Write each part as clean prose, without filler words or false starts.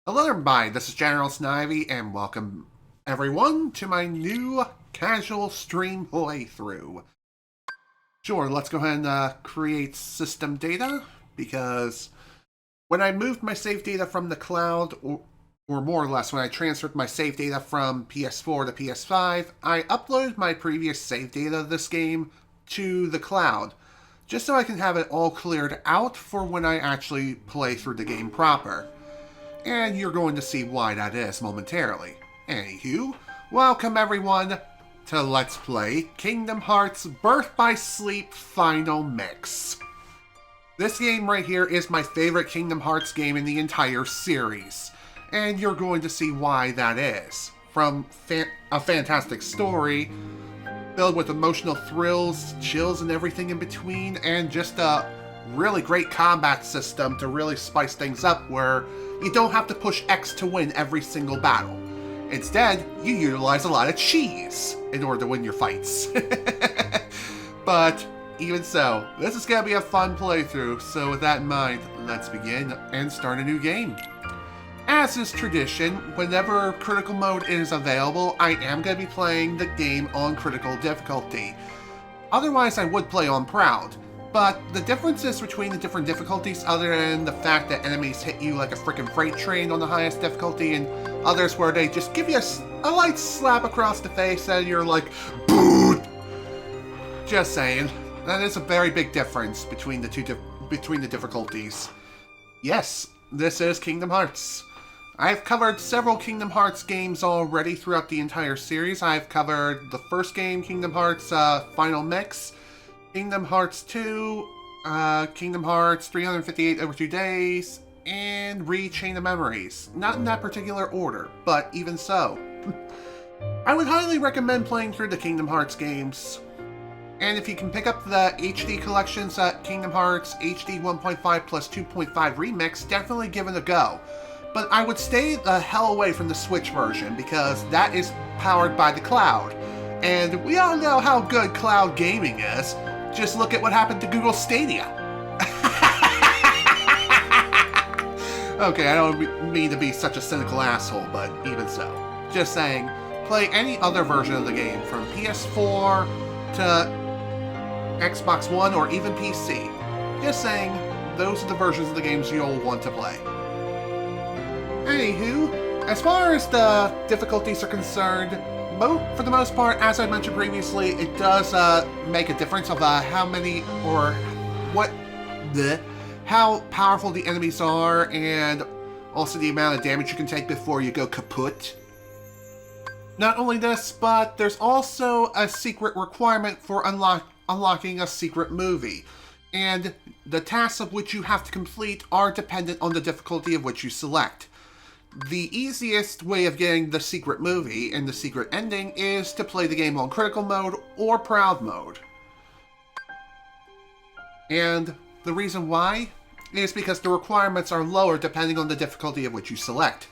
Hello everybody, this is General Snivy, and welcome everyone to my new casual stream playthrough. Sure, let's go ahead and create system data, because when I moved my save data from the cloud, or more or less when I transferred my save data from PS4 to PS5, I uploaded my previous save data of this game to the cloud, just so I can have it all cleared out for when I actually play through the game proper. And you're going to see why that is momentarily. Anywho, welcome everyone to Let's Play Kingdom Hearts Birth by Sleep Final Mix. This game right here is my favorite Kingdom Hearts game in the entire series, and you're going to see why that is. From a fantastic story, filled with emotional thrills, chills, and everything in between, and just a really great combat system to really spice things up where you don't have to push X to win every single battle. Instead, you utilize a lot of cheese in order to win your fights. But even so, this is going to be a fun playthrough, so with that in mind, let's begin and start a new game. As is tradition, whenever critical mode is available, I am going to be playing the game on critical difficulty. Otherwise, I would play on proud. But the differences between the different difficulties, other than the fact that enemies hit you like a freaking freight train on the highest difficulty, and others where they just give you a light slap across the face and you're like, BOOT! Just saying. That is a very big difference between the difficulties. Yes, this is Kingdom Hearts. I've covered several Kingdom Hearts games already throughout the entire series. I've covered the first game, Kingdom Hearts Final Mix, Kingdom Hearts 2, Kingdom Hearts 358 over 2 days, and Chain of Memories. Not in that particular order, but even so. I would highly recommend playing through the Kingdom Hearts games. And if you can pick up the HD collections at Kingdom Hearts HD 1.5 plus 2.5 Remix, definitely give it a go. But I would stay the hell away from the Switch version, because that is powered by the cloud. And we all know how good cloud gaming is. Just look at what happened to Google Stadia. Okay, I don't mean to be such a cynical asshole, but even so. Just saying, play any other version of the game, from PS4 to Xbox One or even PC. Just saying, those are the versions of the games you'll want to play. Anywho, as far as the difficulties are concerned, for the most part, as I mentioned previously, it does make a difference of how many or how powerful the enemies are, and also the amount of damage you can take before you go kaput. Not only this, but there's also a secret requirement for unlocking a secret movie, and the tasks of which you have to complete are dependent on the difficulty of which you select. The easiest way of getting the secret movie and the secret ending is to play the game on critical mode or proud mode. And the reason why is because the requirements are lower depending on the difficulty of which you select.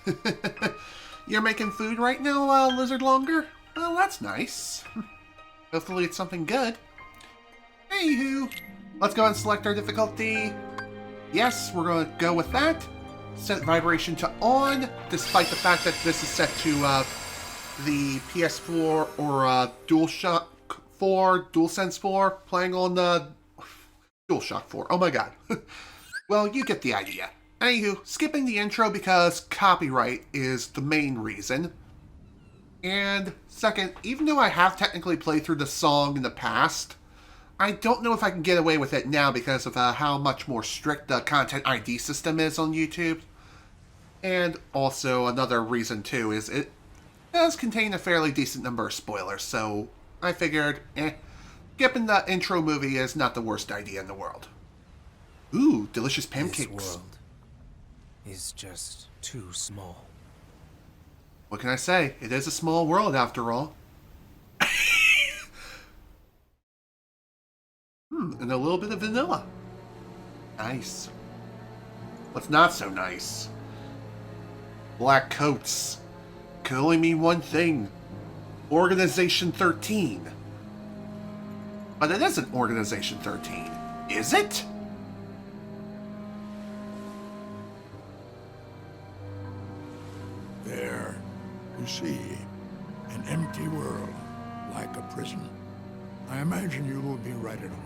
You're making food right now, Lizard Longer? Well, that's nice. Hopefully it's something good. Anywho, let's go and select our difficulty. Yes, we're going to go with that. Set vibration to on, despite the fact that this is set to the PS4 or DualShock 4, DualSense 4, playing on the DualShock 4. Oh my god. Well, you get the idea. Anywho, skipping the intro because copyright is the main reason. And second, even though I have technically played through the song in the past, I don't know if I can get away with it now because of how much more strict the content ID system is on YouTube. And also another reason too is it does contain a fairly decent number of spoilers, so I figured, skipping the intro movie is not the worst idea in the world. Ooh, delicious pancakes. This world is just too small. What can I say? It is a small world after all. And a little bit of vanilla. Nice. What's not so nice? Black coats. Can only mean one thing. Organization 13. But it isn't Organization 13. Is it? There, you see, an empty world, like a prison. I imagine you will be right at home.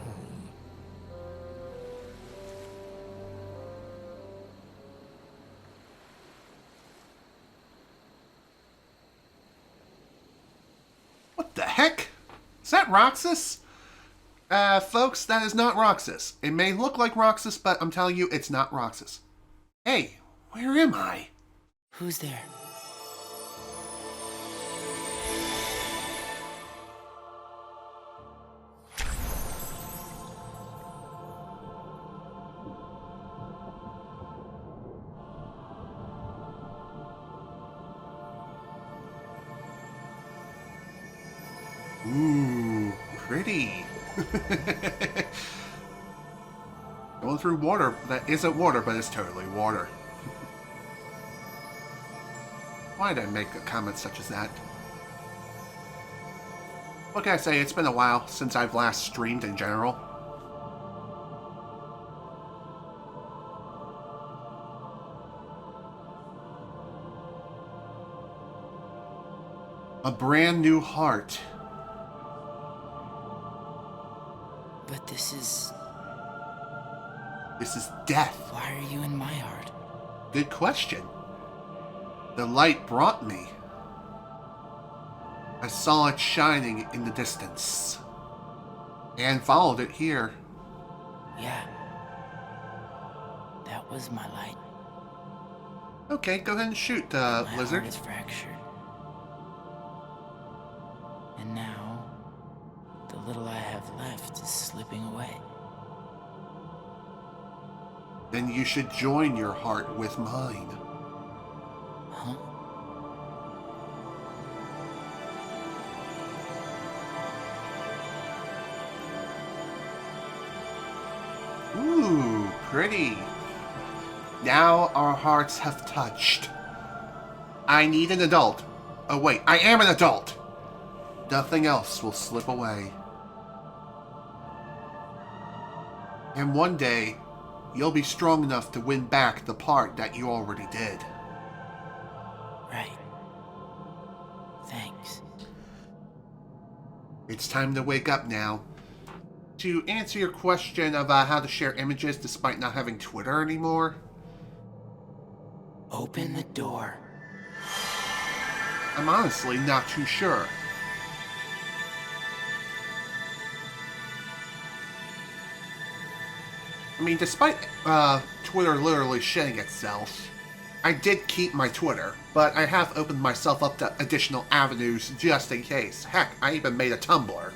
What the heck? Is that Roxas? Folks, that is not Roxas. It may look like Roxas, but I'm telling you, it's not Roxas. Hey, where am I? Who's there? Ooh, pretty. Going through water that isn't water, but it's totally water. Why did I make a comment such as that? What can I say? It's been a while since I've last streamed in general. A brand new heart. But this is... This is death. Why are you in my heart? Good question. The light brought me. I saw it shining in the distance. And followed it here. Yeah. That was my light. Okay, go ahead and shoot, My lizard. heart is fractured. And now, the little I have left is slipping away. Then you should join your heart with mine. Huh? Ooh, pretty. Now our hearts have touched. I need an adult. Oh wait, I am an adult! Nothing else will slip away. And one day, you'll be strong enough to win back the part that you already did. Right. Thanks. It's time to wake up now. To answer your question of how to share images despite not having Twitter anymore, Open the door. I'm honestly not too sure. I mean, despite Twitter literally shitting itself, I did keep my Twitter, but I have opened myself up to additional avenues just in case. Heck, I even made a Tumblr.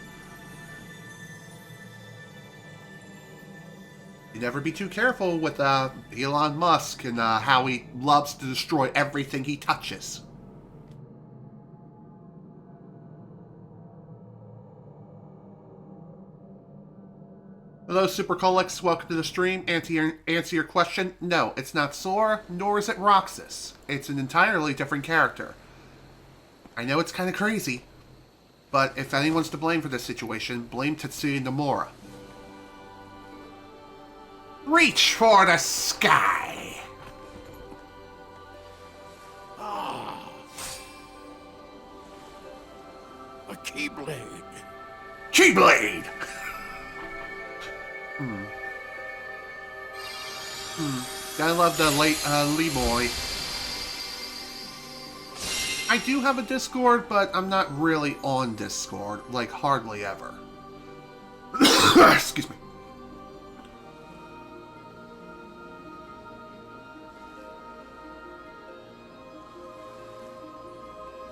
You never be too careful with Elon Musk and how he loves to destroy everything he touches. Hello, Supercolics. Welcome to the stream. Answer your question. No, it's not Sora, nor is it Roxas. It's an entirely different character. I know it's kind of crazy, but if anyone's to blame for this situation, blame Tetsuya Nomura. Reach for the sky! A Keyblade. Keyblade! I love the late Lee boy. I do have a Discord, but I'm not really on Discord, like hardly ever. Excuse me.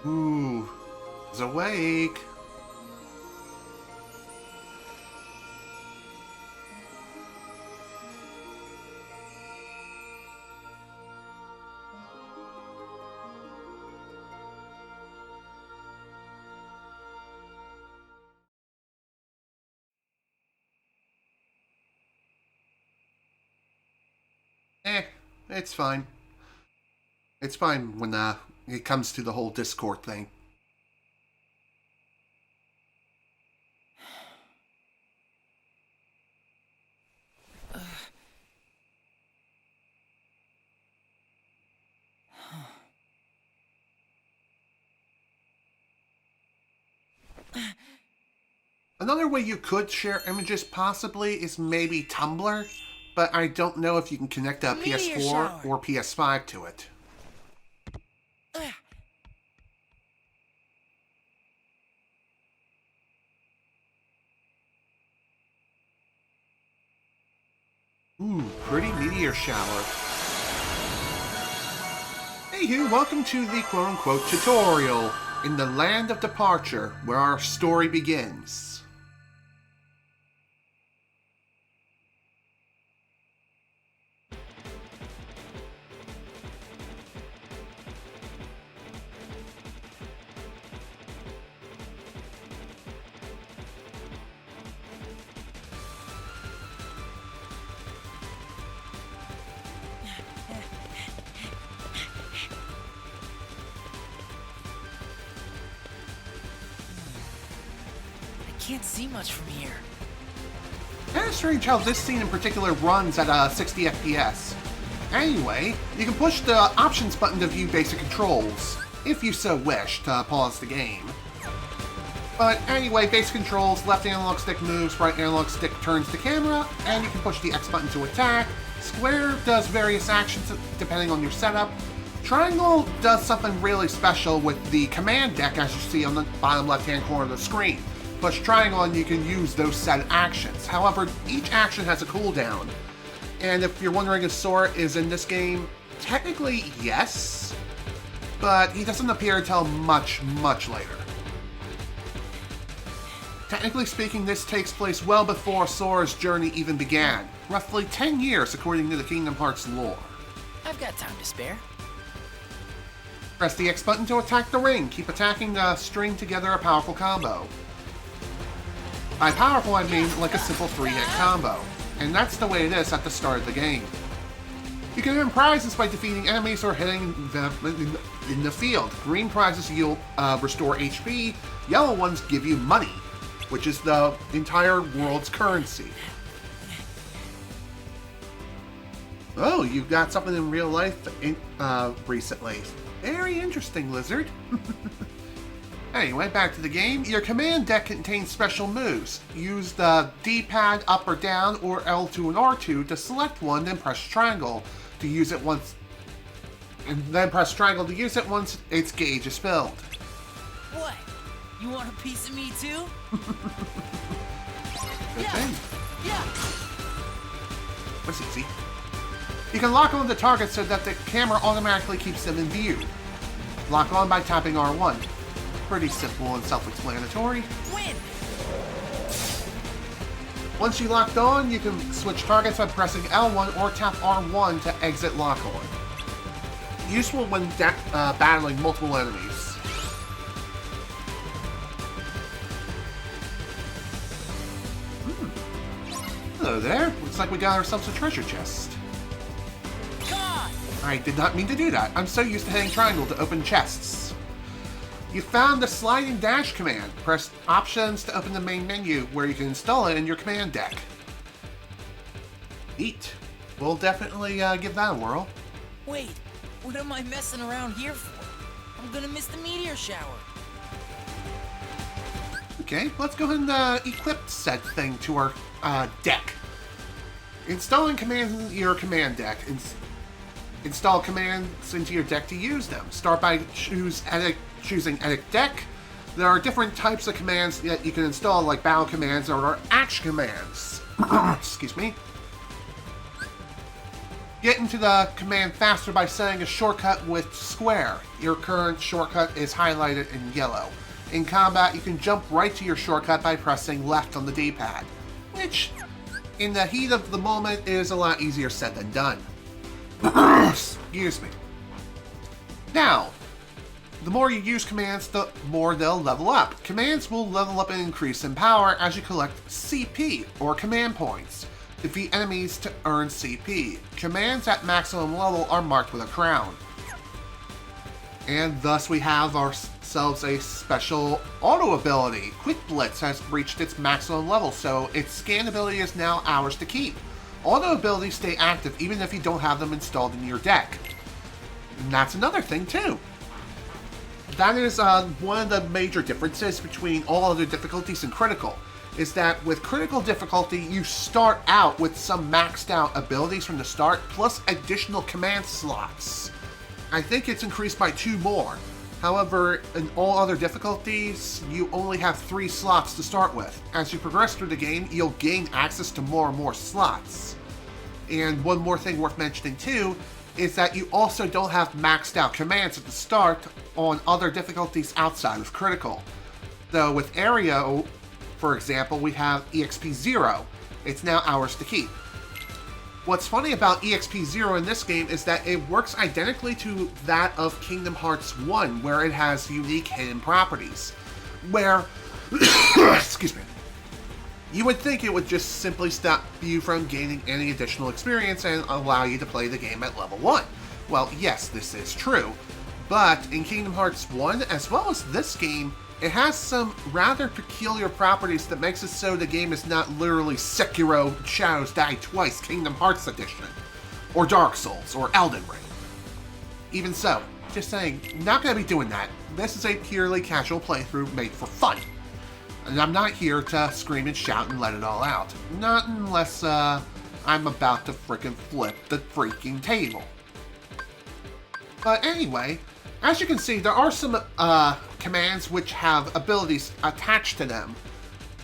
Ooh, he's awake. It's fine. It's fine when it comes to the whole Discord thing. Another way you could share images possibly is maybe Tumblr, but I don't know if you can connect a PS4 or PS5 to it. Ooh, pretty meteor shower. Anywho, welcome to the quote-unquote tutorial in the land of departure, where our story begins. Can't see much from here. Kind of strange how this scene in particular runs at 60 FPS. Anyway, you can push the options button to view basic controls, if you so wish to pause the game. But anyway, basic controls, left analog stick moves, right analog stick turns the camera, and you can push the X button to attack. Square does various actions depending on your setup. Triangle does something really special with the command deck, as you see on the bottom left-hand corner of the screen. Push triangle and you can use those set actions. However, each action has a cooldown. And if you're wondering if Sora is in this game, technically yes, but he doesn't appear until much, much later. Technically speaking, this takes place well before Sora's journey even began, roughly 10 years according to the Kingdom Hearts lore. I've got time to spare. Press the X button to attack the ring. Keep attacking to string together a powerful combo. By powerful, I mean like a simple 3-hit combo, and that's the way it is at the start of the game. You can earn prizes by defeating enemies or hitting them in the field. Green prizes yield restore HP, yellow ones give you money, which is the entire world's currency. Oh, you got something in real life recently. Very interesting, Lizard. Anyway, back to the game. Your command deck contains special moves. Use the D-pad up or down or L2 and R2 to select one, then press triangle to use it once. And then press triangle to use it once its gauge is filled. What? You want a piece of me too? Good thing. Yeah. That's easy. You can lock on the target so that the camera automatically keeps them in view. Lock on by tapping R1. Pretty simple and self-explanatory. Win. Once you locked on, you can switch targets by pressing L1 or tap R1 to exit lock-on. Useful when battling multiple enemies. Hello there. Looks like we got ourselves a treasure chest. Come on. I did not mean to do that. I'm so used to hitting triangle to open chests. You found the sliding dash command. Press options to open the main menu where you can install it in your command deck. Neat. We'll definitely give that a whirl. Wait, what am I messing around here for? I'm gonna miss the meteor shower. Okay, let's go ahead and equip said thing to our deck. Installing commands in your command deck. Install commands into your deck to use them. Start by choosing Edit Deck. There are different types of commands that you can install, like battle commands or action commands. Excuse me. Get into the command faster by setting a shortcut with square. Your current shortcut is highlighted in yellow. In combat, you can jump right to your shortcut by pressing left on the D-pad, which, in the heat of the moment, is a lot easier said than done. Excuse me. Now, the more you use commands, the more they'll level up. Commands will level up and increase in power as you collect CP, or command points. Defeat enemies to earn CP. Commands at maximum level are marked with a crown. And thus we have ourselves a special auto ability. Quick Blitz has reached its maximum level, so its scan ability is now ours to keep. Auto abilities stay active even if you don't have them installed in your deck. And that's another thing too. That is one of the major differences between all other difficulties and critical. is that with critical difficulty, you start out with some maxed out abilities from the start, plus additional command slots. I think it's increased by 2 more. However, in all other difficulties, you only have 3 slots to start with. As you progress through the game, you'll gain access to more and more slots. And one more thing worth mentioning too, is that you also don't have maxed out commands at the start on other difficulties outside of critical. Though with Area, for example, we have EXP 0. It's now ours to keep. What's funny about EXP 0 in this game is that it works identically to that of Kingdom Hearts 1, where it has unique hidden properties. Where, excuse me, you would think it would just simply stop you from gaining any additional experience and allow you to play the game at level 1. Well, yes, this is true, but in Kingdom Hearts 1, as well as this game, it has some rather peculiar properties that makes it so the game is not literally Sekiro Shadows Die Twice Kingdom Hearts Edition, or Dark Souls, or Elden Ring. Even so, just saying, not going to be doing that. This is a purely casual playthrough made for fun. And I'm not here to scream and shout and let it all out. Not unless I'm about to frickin' flip the freaking table. But anyway, as you can see, there are some commands which have abilities attached to them.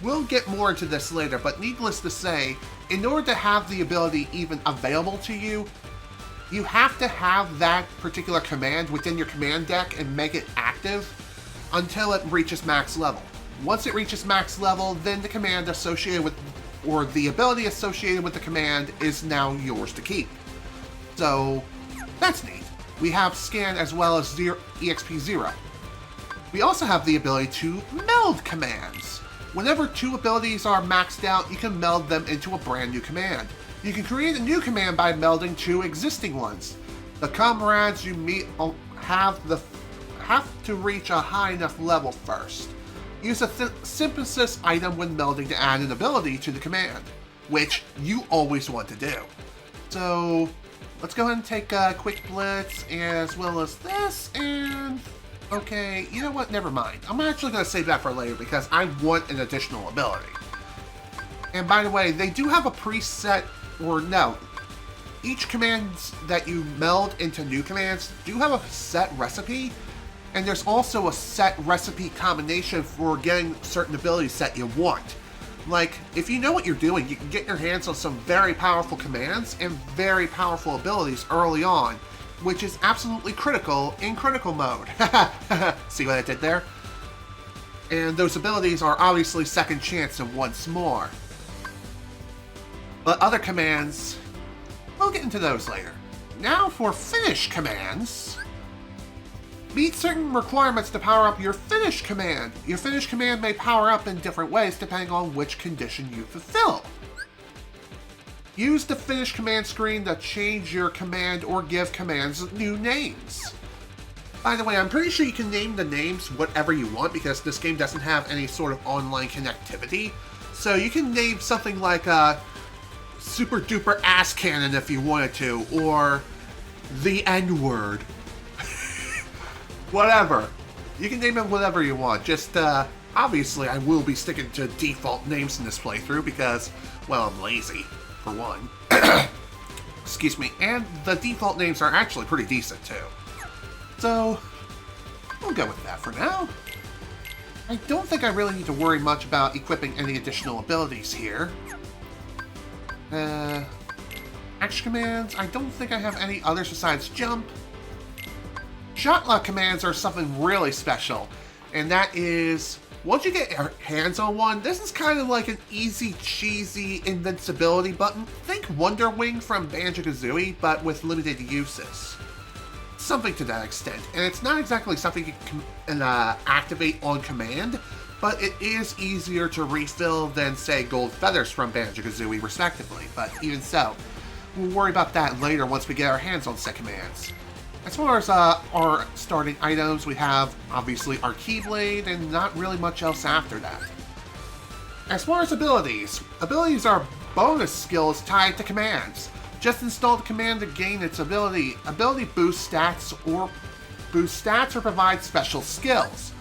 We'll get more into this later, but needless to say, in order to have the ability even available to you, you have to have that particular command within your command deck and make it active until it reaches max level. Once it reaches max level, then the command associated with, or the ability associated with the command is now yours to keep. So, that's neat. We have Scan as well as EXP 0. We also have the ability to meld commands. Whenever 2 abilities are maxed out, you can meld them into a brand new command. You can create a new command by melding 2 existing ones. The comrades you meet have to reach a high enough level first. Use a synthesis item when melding to add an ability to the command, which you always want to do. So, let's go ahead and take a quick blitz as well as this, and okay, you know what, never mind. I'm actually going to save that for later because I want an additional ability. And by the way, they do have a preset, or no, each command that you meld into new commands do have a set recipe, and there's also a set recipe combination for getting certain abilities that you want. Like, if you know what you're doing, you can get your hands on some very powerful commands and very powerful abilities early on, which is absolutely critical in critical mode. See what I did there? And those abilities are obviously second chance and once more. But other commands, we'll get into those later. Now for finish commands. Meet certain requirements to power up your finish command. Your finish command may power up in different ways depending on which condition you fulfill. Use the finish command screen to change your command or give commands new names. By the way, I'm pretty sure you can name the names whatever you want because this game doesn't have any sort of online connectivity. So you can name something like Super Duper Ass Cannon if you wanted to, or the N-word. Whatever. You can name it whatever you want. Just, obviously I will be sticking to default names in this playthrough because, well, I'm lazy, for one. Excuse me. And the default names are actually pretty decent, too. So, we'll go with that for now. I don't think I really need to worry much about equipping any additional abilities here. Action commands, I don't think I have any others besides jump. Shot lock commands are something really special, and that is, once you get your hands on one, this is kind of like an easy, cheesy invincibility button. Think Wonder Wing from Banjo-Kazooie, but with limited uses. Something to that extent, and it's not exactly something you can activate on command, but it is easier to refill than, say, Gold Feathers from Banjo-Kazooie, respectively, but even so, we'll worry about that later once we get our hands on set commands. As far as our starting items, we have, obviously, our Keyblade, and not really much else after that. As far as abilities are bonus skills tied to commands. Just install the command to gain its ability. Ability boosts stats or provide special skills.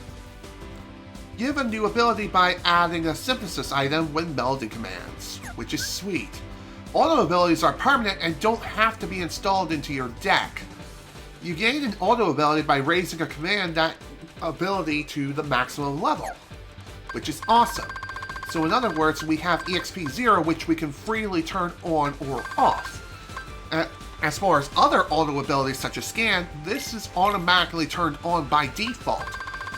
You have a new ability by adding a synthesis item when melding commands, which is sweet. Auto abilities are permanent and don't have to be installed into your deck. You gain an auto ability by raising a command that ability to the maximum level, which is awesome. So in other words, we have EXP 0, which we can freely turn on or off. As far as other auto abilities such as Scan, this is automatically turned on by default.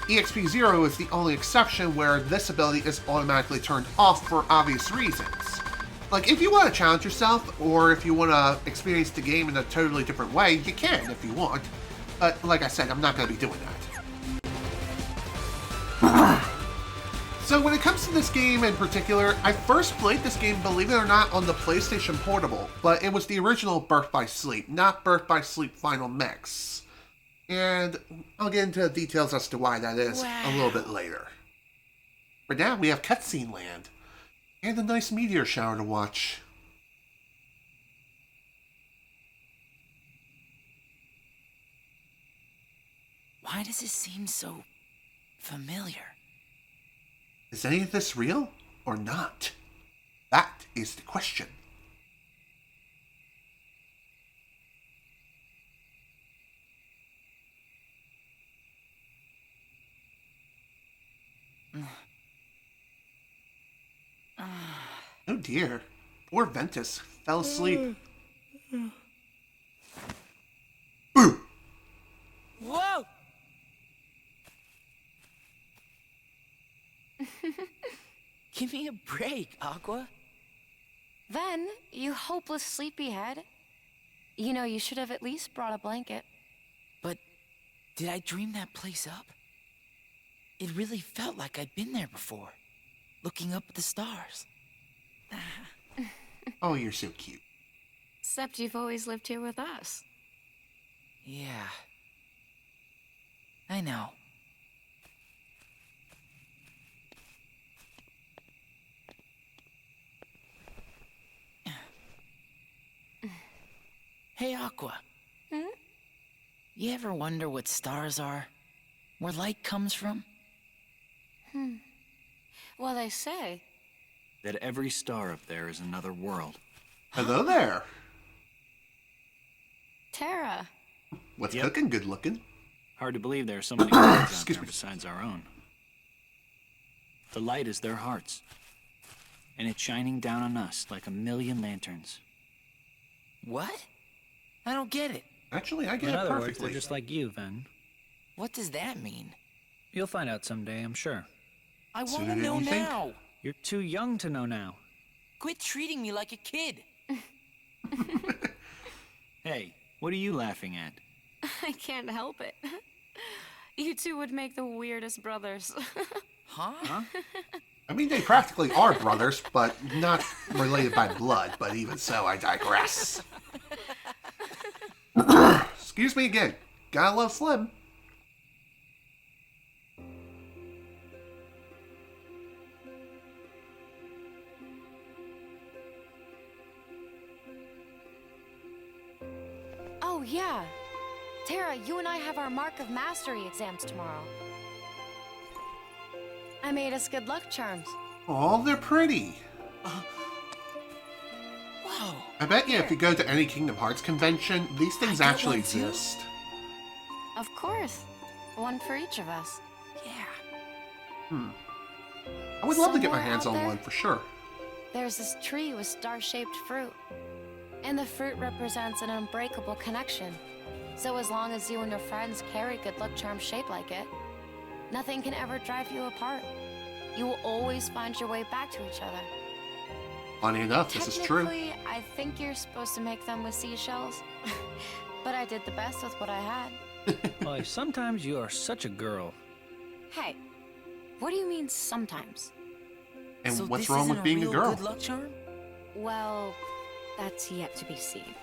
EXP 0 is the only exception where this ability is automatically turned off for obvious reasons. Like, if you want to challenge yourself, or if you want to experience the game in a totally different way, you can if you want. But like I said, I'm not going to be doing that. So when it comes to this game in particular, I first played this game, believe it or not, on the PlayStation Portable, but it was the original Birth by Sleep, not Birth by Sleep Final Mix. And I'll get into the details as to why that is a little bit later. For now, we have Cutscene Land, and a nice meteor shower to watch. Why does it seem so familiar? Is any of this real or not? That is the question. Oh dear. Poor Ventus fell asleep. Whoa! Give me a break, Aqua. Ven, you hopeless sleepyhead. You know, you should have at least brought a blanket. But did I dream that place up? It really felt like I'd been there before, looking up at the stars. Oh, you're so cute. Except you've always lived here with us. Yeah. I know. Hey, Aqua. Hmm? You ever wonder what stars are? Where light comes from? Well, they say. That every star up there is another world. Hello there. Terra. What's Yep. cooking? Good looking. Hard to believe there are so many worlds out Excuse there me. besides our own. The light is their hearts. And it's shining down on us like a million lanterns. What? I don't get it. Actually, I get In it other words, perfectly. they're just like you, Ven. What does that mean? You'll find out someday, I'm sure. I want Sooner to than know you think. now. You're too young to know now. Quit treating me like a kid. Hey, what are you laughing at? I can't help it. You two would make the weirdest brothers. Huh? I mean, they practically are brothers, but not related by blood. But even so, I digress. Excuse me again. Gotta love Slim. Oh, yeah. Terra, you and I have our Mark of Mastery exams tomorrow. I made us good luck charms. Oh, they're pretty. Whoa. I bet you if you go to any Kingdom Hearts convention, these things I get actually one too. exist. Of course. One for each of us. Yeah. I would love to get my Somewhere hands out on there? one for sure. There's this tree with star-shaped fruit. And the fruit represents an unbreakable connection. So as long as you and your friends carry good luck charms shaped like it, nothing can ever drive you apart. You will always find your way back to each other. Funny enough, this is true. Technically, I think you're supposed to make them with seashells. But I did the best with what I had. Boy, sometimes you are such a girl. Hey, what do you mean sometimes? And So what's this wrong isn't with being a real girl? Good luck charm? Well, that's yet to be seen.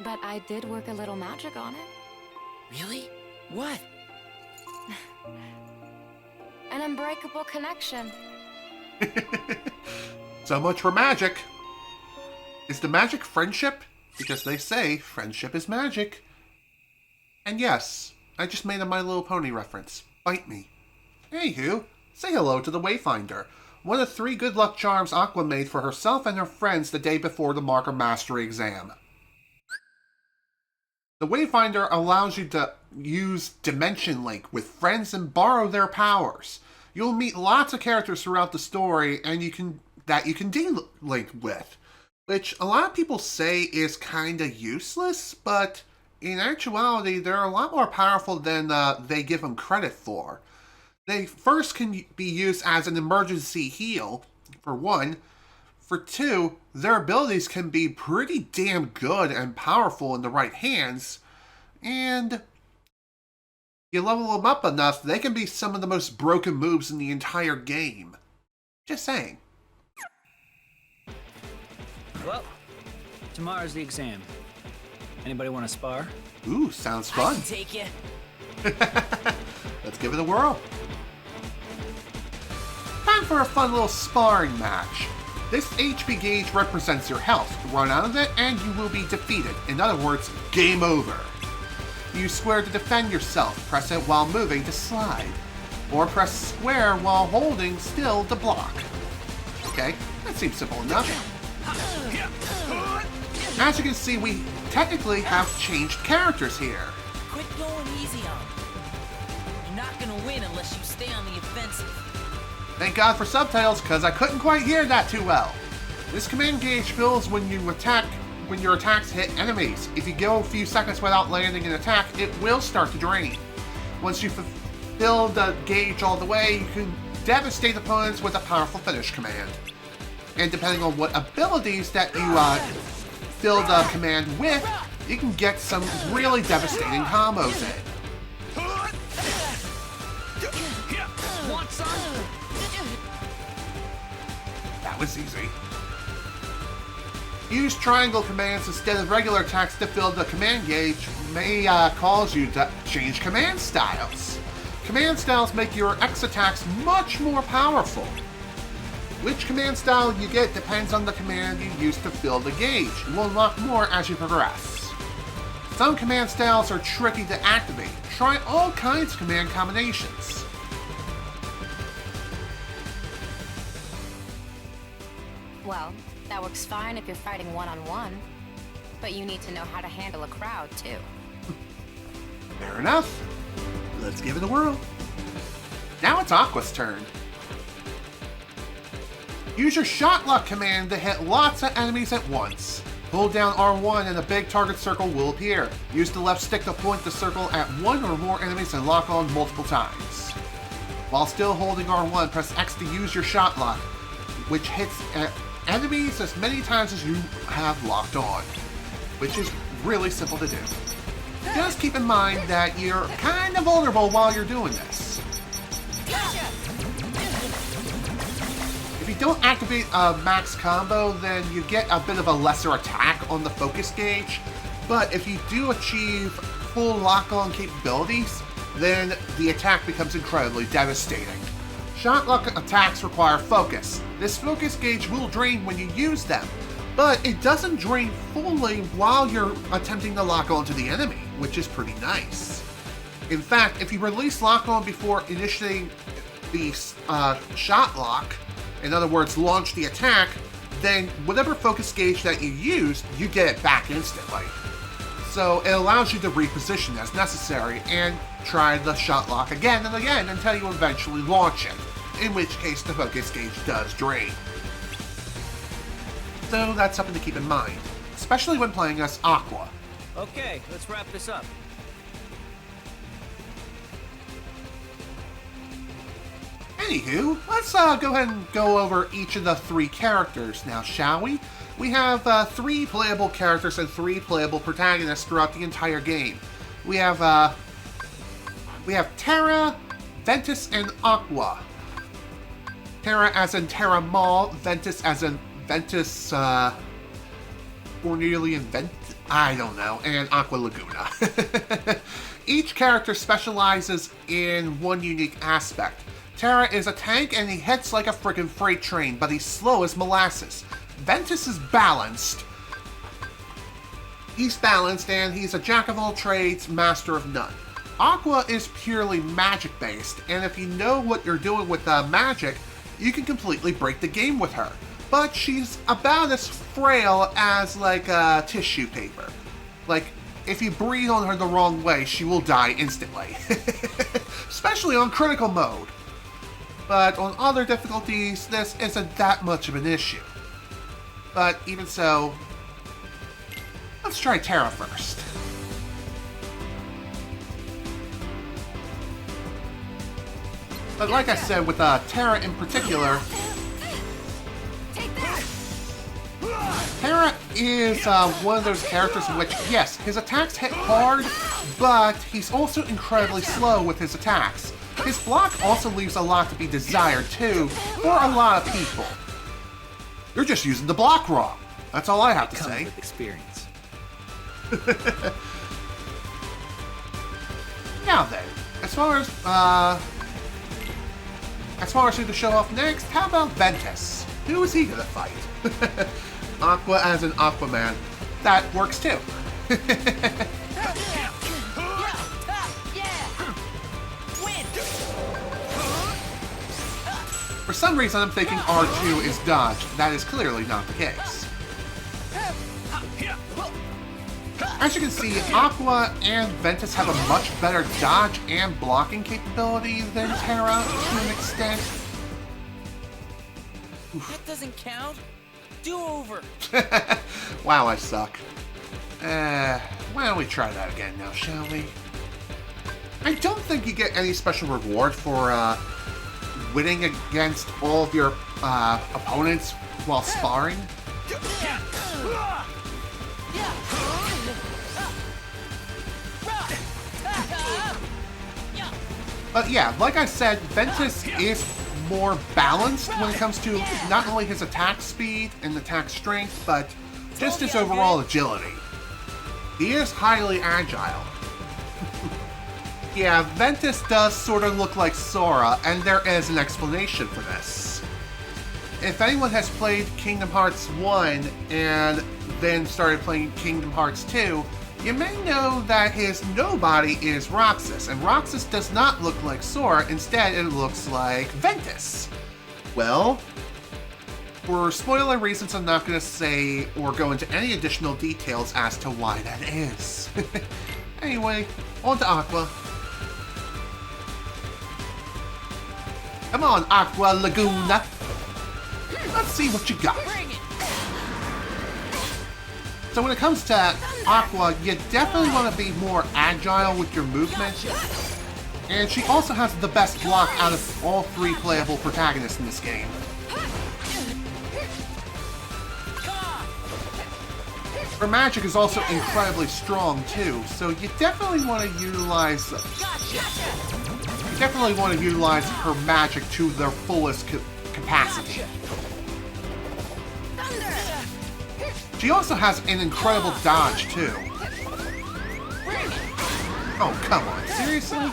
But I did work a little magic on it. Really? What? An unbreakable connection. So much for magic. Is the magic friendship? Because they say friendship is magic. And yes, I just made a My Little Pony reference. Bite me. Anywho, say hello to the Wayfinder, one of 3 good luck charms Aqua made for herself and her friends the day before the Marker Mastery exam. The Wayfinder allows you to use Dimension Link with friends and borrow their powers. You'll meet lots of characters throughout the story and you can de-link with, which a lot of people say is kinda useless, but in actuality they're a lot more powerful than they give them credit for. They first can be used as an emergency heal, for 1. For 2, their abilities can be pretty damn good and powerful in the right hands, and you level them up enough, they can be some of the most broken moves in the entire game. Just saying. Well, tomorrow's the exam. Anybody want to spar? Ooh, sounds I fun. can take you. Let's give it a whirl. Time for a fun little sparring match. This HP gauge represents your health. Run out of it and you will be defeated. In other words, game over. Use square to defend yourself. Press it while moving to slide. Or press square while holding still to block. Okay, that seems simple enough. As you can see, we technically have changed characters here. Quit going easy on me. You're not gonna win unless you stay on the offensive. Thank God for subtitles, because I couldn't quite hear that too well. This command gauge fills when your attacks hit enemies. If you go a few seconds without landing an attack, it will start to drain. Once you fill the gauge all the way, you can devastate opponents with a powerful finish command. And depending on what abilities that you fill the command with, you can get some really devastating combos in. Want some? That was easy. Use triangle commands instead of regular attacks to fill the command gauge may cause you to change command styles. Command styles make your X attacks much more powerful. Which command style you get depends on the command you use to fill the gauge. You will unlock more as you progress. Some command styles are tricky to activate. Try all kinds of command combinations. Well, that works fine if you're fighting one-on-one. But you need to know how to handle a crowd, too. Fair enough. Let's give it a whirl. Now it's Aqua's turn. Use your shot lock command to hit lots of enemies at once. Hold down R1 and a big target circle will appear. Use the left stick to point the circle at 1 or more enemies and lock on multiple times. While still holding R1, press X to use your shot lock, which hits enemies as many times as you have locked on, which is really simple to do. Just keep in mind that you're kind of vulnerable while you're doing this. If you don't activate a max combo, then you get a bit of a lesser attack on the focus gauge, but if you do achieve full lock-on capabilities, then the attack becomes incredibly devastating. Shot lock attacks require focus. This focus gauge will drain when you use them, but it doesn't drain fully while you're attempting to lock onto the enemy, which is pretty nice. In fact, if you release lock-on before initiating the shot lock, in other words, launch the attack, then whatever focus gauge that you used, you get it back instantly. So it allows you to reposition as necessary and try the shot lock again and again until you eventually launch it, in which case the focus gauge does drain. So that's something to keep in mind, especially when playing as Aqua. Okay, let's wrap this up. Anywho, let's go ahead and go over each of the 3 characters now, shall we? We have 3 playable characters and 3 playable protagonists throughout the entire game. We have Terra, Ventus, and Aqua. Terra as in Terra Mall, Ventus as in Ventus, Cornelian I don't know, and Aqua Laguna. Each character specializes in one unique aspect. Terra is a tank and he hits like a friggin' freight train, but he's slow as molasses. Ventus is balanced. He's balanced and he's a jack of all trades, master of none. Aqua is purely magic-based, and if you know what you're doing with magic, you can completely break the game with her. But she's about as frail as, like, tissue paper. Like, if you breathe on her the wrong way, she will die instantly. Especially on critical mode. But on other difficulties, this isn't that much of an issue. But even so, let's try Terra first. But like I said, with Terra in particular, Terra is one of those characters in which, yes, his attacks hit hard, but he's also incredibly slow with his attacks. His block also leaves a lot to be desired, too, for a lot of people. You're just using the block wrong. That's all I have to say. With experience. Now then, as far as who to show off next, how about Ventus? Who is he gonna fight? Aqua as an Aquaman. That works too. For some reason I'm thinking R2 is dodge. That is clearly not the case. As you can see, Aqua and Ventus have a much better dodge and blocking capability than Terra to an extent. That doesn't count. Do over. Wow, I suck. Why don't we try that again now, shall we? I don't think you get any special reward for winning against all of your opponents while sparring. But yeah, like I said, Ventus is more balanced when it comes to not only his attack speed and attack strength, but just his overall agility. He is highly agile. Yeah, Ventus does sort of look like Sora, and there is an explanation for this. If anyone has played Kingdom Hearts 1 and then started playing Kingdom Hearts 2, you may know that his nobody is Roxas, and Roxas does not look like Sora, instead it looks like Ventus. Well, for spoiler reasons I'm not going to say or go into any additional details as to why that is. Anyway, on to Aqua. Come on, Aqua Laguna. Let's see what you got. So when it comes to Aqua, you definitely want to be more agile with your movement. And she also has the best block out of all three playable protagonists in this game. Her magic is also incredibly strong too, so you definitely want to utilize her magic to their fullest capacity. She also has an incredible dodge, too. Oh, come on. Seriously?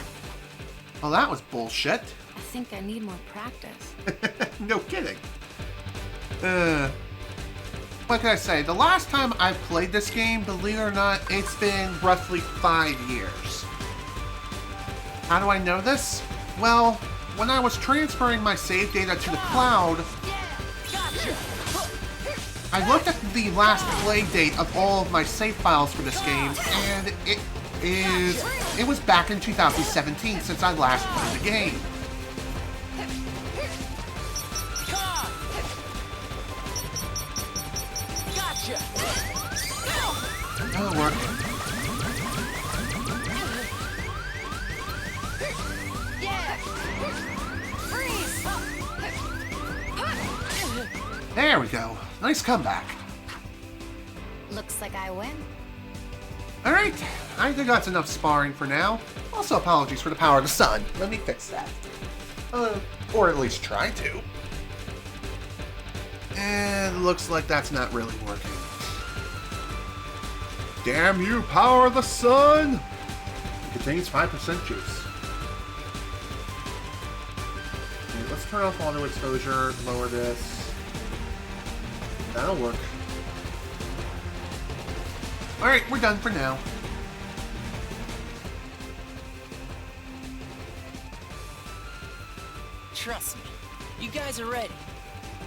Well, that was bullshit. I think I need more practice. No kidding. What can I say? The last time I played this game, believe it or not, it's been roughly 5 years. How do I know this? Well, when I was transferring my save data to the cloud, I looked at the last play date of all of my save files for this game, and it was back in 2017 since I last played the game. That'll work. There we go. Nice comeback. Looks like I win. Alright, I think that's enough sparring for now. Also, apologies for the power of the sun. Let me fix that. Or at least try to. And looks like that's not really working. Damn you, power of the sun! It contains 5% juice. Okay, let's turn off auto exposure, lower this. That'll work. Alright, we're done for now. Trust me, you guys are ready.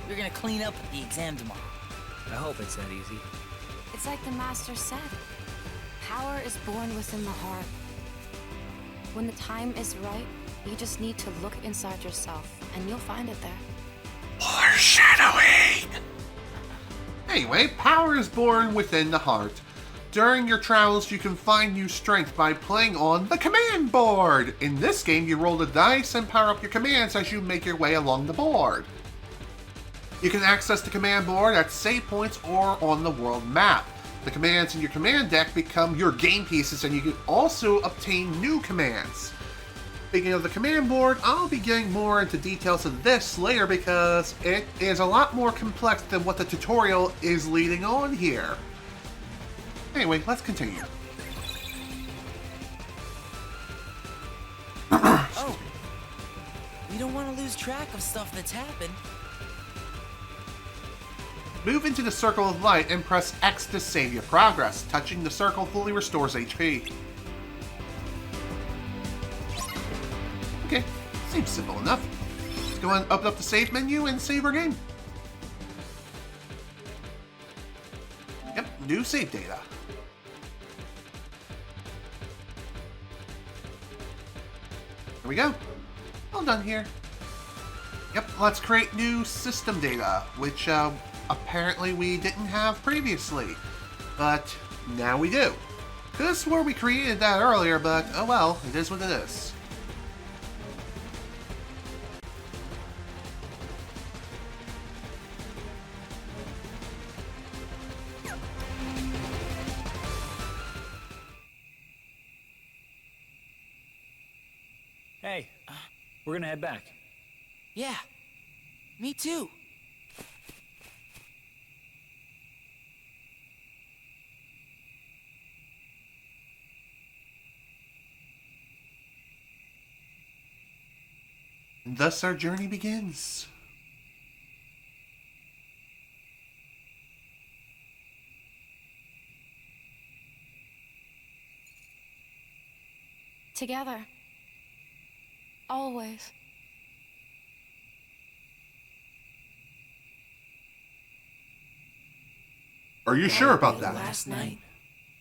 We're gonna clean up at the exam tomorrow. I hope it's that easy. It's like the Master said. Power is born within the heart. When the time is right, you just need to look inside yourself, and you'll find it there. Foreshadowing! Anyway, power is born within the heart. During your travels, you can find new strength by playing on the command board. In this game, you roll the dice and power up your commands as you make your way along the board. You can access the command board at save points or on the world map. The commands in your command deck become your game pieces, and you can also obtain new commands. Speaking of the command board, I'll be getting more into details of this later because it is a lot more complex than what the tutorial is leading on here. Anyway, let's continue. Oh, we don't want to lose track of stuff that's happened. Move into the circle of light and press X to save your progress. Touching the circle fully restores HP. Okay, seems simple enough. Let's go and open up the save menu and save our game. Yep, new save data. Here we go. All done here. Yep, let's create new system data, which apparently we didn't have previously. But now we do. Could have swore we created that earlier, but oh well, it is what it is. Hey, we're gonna head back. Yeah, me too. And thus our journey begins. Together. Always. Are you sure about that? Last night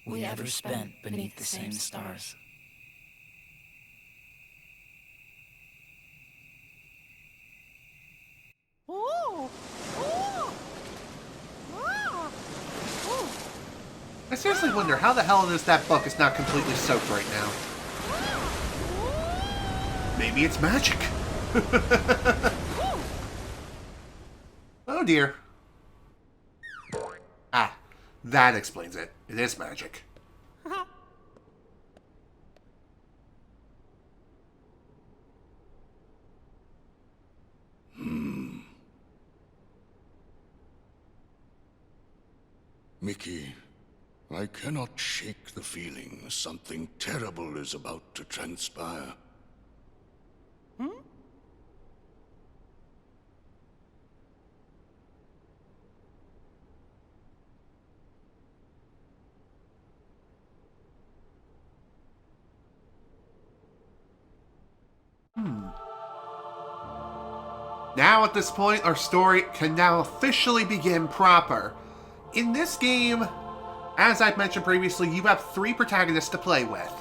we ever spent beneath the same stars. I seriously wonder how the hell it is that book is not completely soaked right now. Maybe it's magic. Oh dear. Ah, that explains it. It is magic. Mickey, I cannot shake the feeling something terrible is about to transpire. Now at this point, our story can now officially begin proper. In this game, as I've mentioned previously, you have 3 protagonists to play with.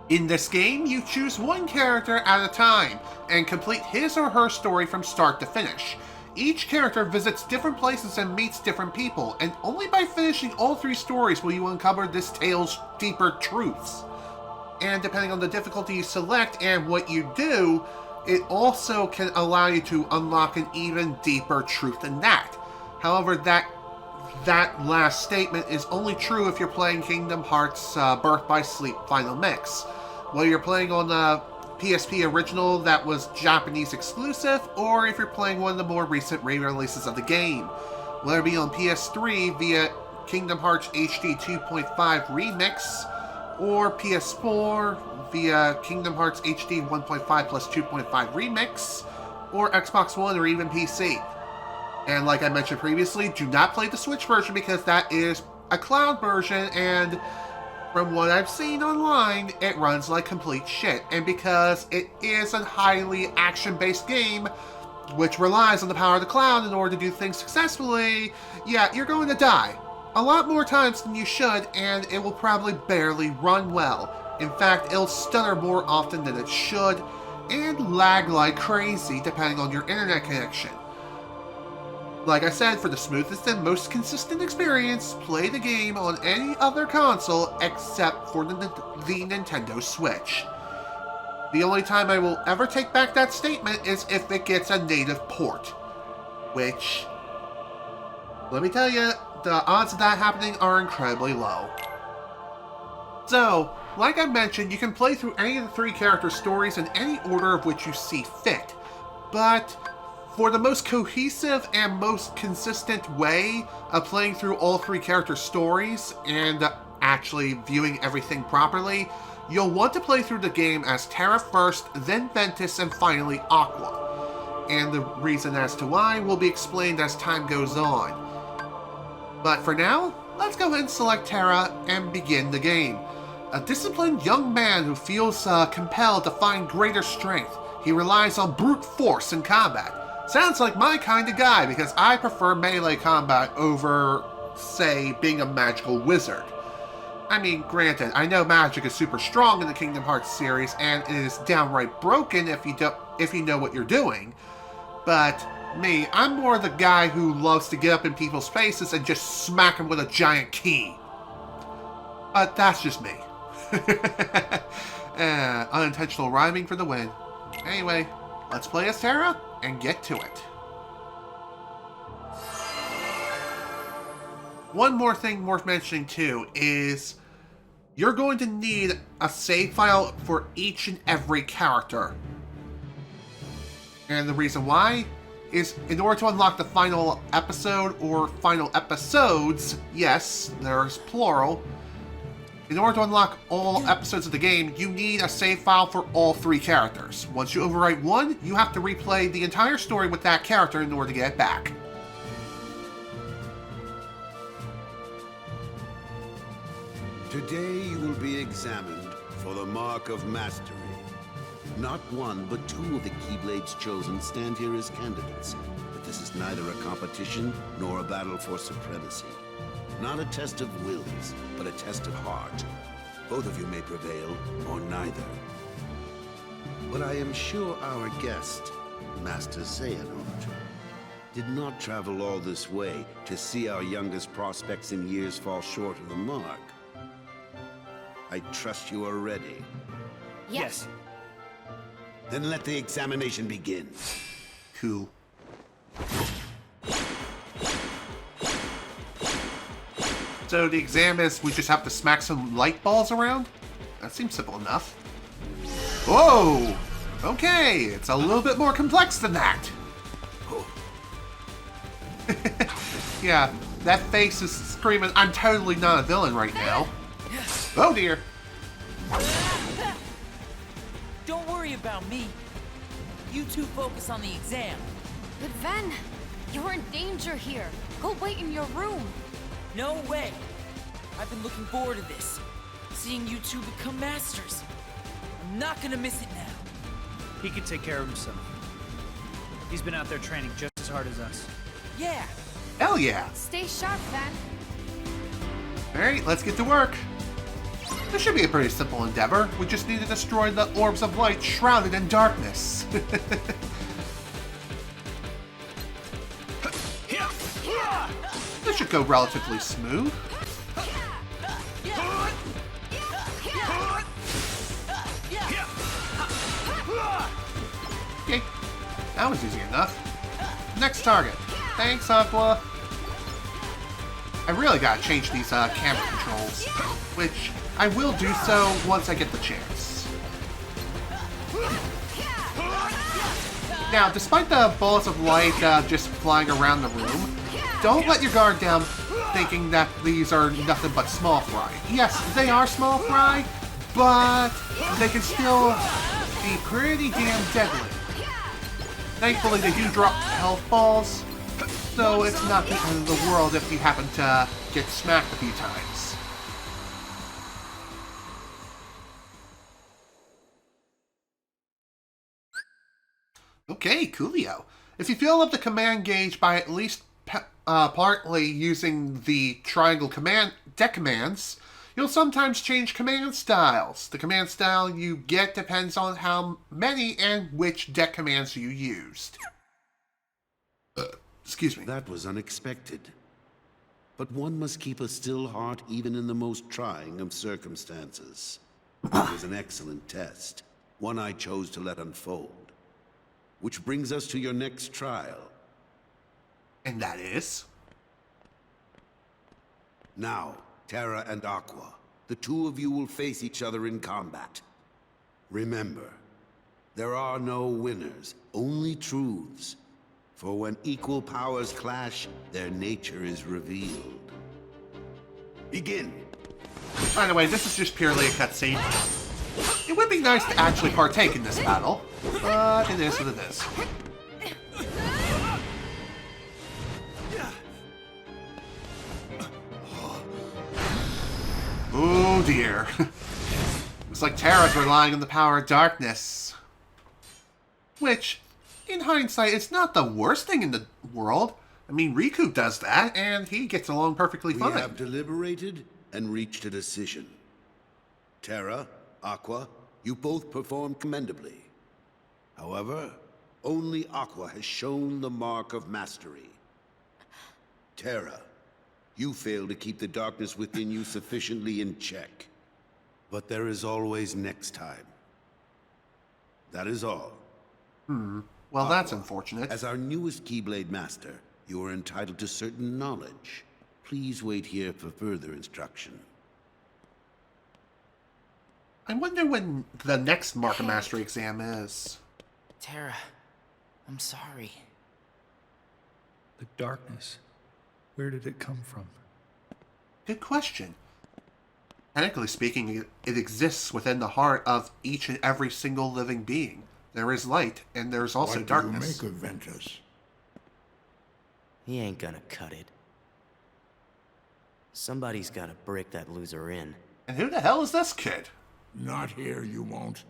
In this game, you choose one character at a time and complete his or her story from start to finish. Each character visits different places and meets different people, and only by finishing all 3 stories will you uncover this tale's deeper truths. And depending on the difficulty you select and what you do, it also can allow you to unlock an even deeper truth than that. However, that last statement is only true if you're playing Kingdom Hearts Birth by Sleep Final Mix. Whether you're playing on the PSP original that was Japanese exclusive, or if you're playing one of the more recent re-releases of the game. Whether it be on PS3 via Kingdom Hearts HD 2.5 Remix, or PS4 via Kingdom Hearts HD 1.5 plus 2.5 Remix, or Xbox One or even PC. And like I mentioned previously, do not play the Switch version because that is a cloud version, and From what I've seen online, it runs like complete shit, and because it is a highly action-based game, which relies on the power of the cloud in order to do things successfully, yeah, you're going to die. A lot more times than you should, and it will probably barely run well. In fact, it'll stutter more often than it should, and lag like crazy depending on your internet connection. Like I said, for the smoothest and most consistent experience, play the game on any other console except for the Nintendo Switch. The only time I will ever take back that statement is if it gets a native port. Which, let me tell you, the odds of that happening are incredibly low. So, like I mentioned, you can play through any of the 3 character stories in any order of which you see fit. But for the most cohesive and most consistent way of playing through all 3 character stories and actually viewing everything properly, you'll want to play through the game as Terra first, then Ventus, and finally Aqua. And the reason as to why will be explained as time goes on. But for now, let's go ahead and select Terra and begin the game. A disciplined young man who feels compelled to find greater strength. He relies on brute force in combat. Sounds like my kind of guy, because I prefer melee combat over, say, being a magical wizard. I mean, granted, I know magic is super strong in the Kingdom Hearts series, and it is downright broken if you know what you're doing. But me, I'm more the guy who loves to get up in people's faces and just smack them with a giant key. But that's just me. Unintentional rhyming for the win. Anyway, let's play as Terra and get to it. One more thing worth mentioning too is you're going to need a save file for each and every character. And the reason why is in order to unlock the final episode or final episodes, yes, there's plural. In order to unlock all episodes of the game, you need a save file for all 3 characters. Once you overwrite one, you have to replay the entire story with that character in order to get it back. Today you will be examined for the Mark of Mastery. Not one, but 2 of the Keyblades chosen stand here as candidates. But this is neither a competition nor a battle for supremacy. Not a test of wills, but a test of heart. Both of you may prevail, or neither. But I am sure our guest, Master Xehanort, did not travel all this way to see our youngest prospects in years fall short of the mark. I trust you are ready. Yes. Then let the examination begin. Cool. So the exam is we just have to smack some light balls around? That seems simple enough. Whoa! Okay, it's a little bit more complex than that. Yeah, that face is screaming, I'm totally not a villain right now. Oh dear. Don't worry about me. You 2 focus on the exam. But Ven, you're in danger here. Go wait in your room. No way. I've been looking forward to this. Seeing you 2 become masters. I'm not gonna miss it now. He can take care of himself. He's been out there training just as hard as us. Yeah. Hell yeah. Stay sharp, Ven. Alright, let's get to work. This should be a pretty simple endeavor. We just need to destroy the orbs of light shrouded in darkness. This should go relatively smooth. Okay, that was easy enough. Next target. Thanks, Aqua. I really gotta change these camera controls, which I will do so once I get the chance. Now, despite the balls of light just flying around the room, don't let your guard down thinking that these are nothing but small fry. Yes, they are small fry, but they can still be pretty damn deadly. Thankfully, they do drop health balls, so it's not the end of the world if you happen to get smacked a few times. Okay, coolio. If you fill up the command gauge by at least partly using the triangle deck commands, you'll sometimes change command styles. The command style you get depends on how many and which deck commands you used. Excuse me. That was unexpected. But one must keep a still heart even in the most trying of circumstances. It was an excellent test, one I chose to let unfold. Which brings us to your next trial. And that is? Now, Terra and Aqua, the two of you will face each other in combat. Remember, there are no winners, only truths. For when equal powers clash, their nature is revealed. Begin! By the way, this is just purely a cutscene. It would be nice to actually partake in this battle, but it is what it is. Oh dear. Looks like Terra's relying on the power of darkness. Which, in hindsight, it's not the worst thing in the world. I mean, Riku does that, and he gets along perfectly fine. We have deliberated and reached a decision. Terra, Aqua, you both performed commendably. However, only Aqua has shown the mark of mastery. Terra, you failed to keep the darkness within you sufficiently in check. But there is always next time. That is all. Well, that's unfortunate. As our newest Keyblade Master, you are entitled to certain knowledge. Please wait here for further instruction. I wonder when the next Mark of Mastery exam is. Terra, I'm sorry. The darkness. Where did it come from? Good question. Technically speaking, it exists within the heart of each and every single living being. There is light, and there's also darkness. What do you make of Ventus? He ain't gonna cut it. Somebody's gotta break that loser in. And who the hell is this kid? Not here, you won't.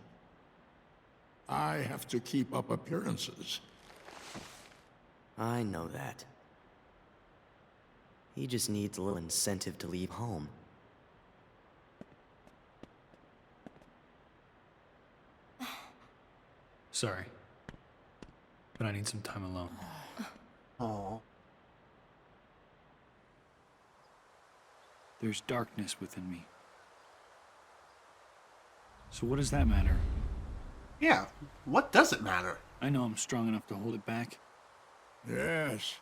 I have to keep up appearances. I know that. He just needs a little incentive to leave home. Sorry. But I need some time alone. Oh. There's darkness within me. So what does that matter? Yeah, what does it matter? I know I'm strong enough to hold it back. Yes.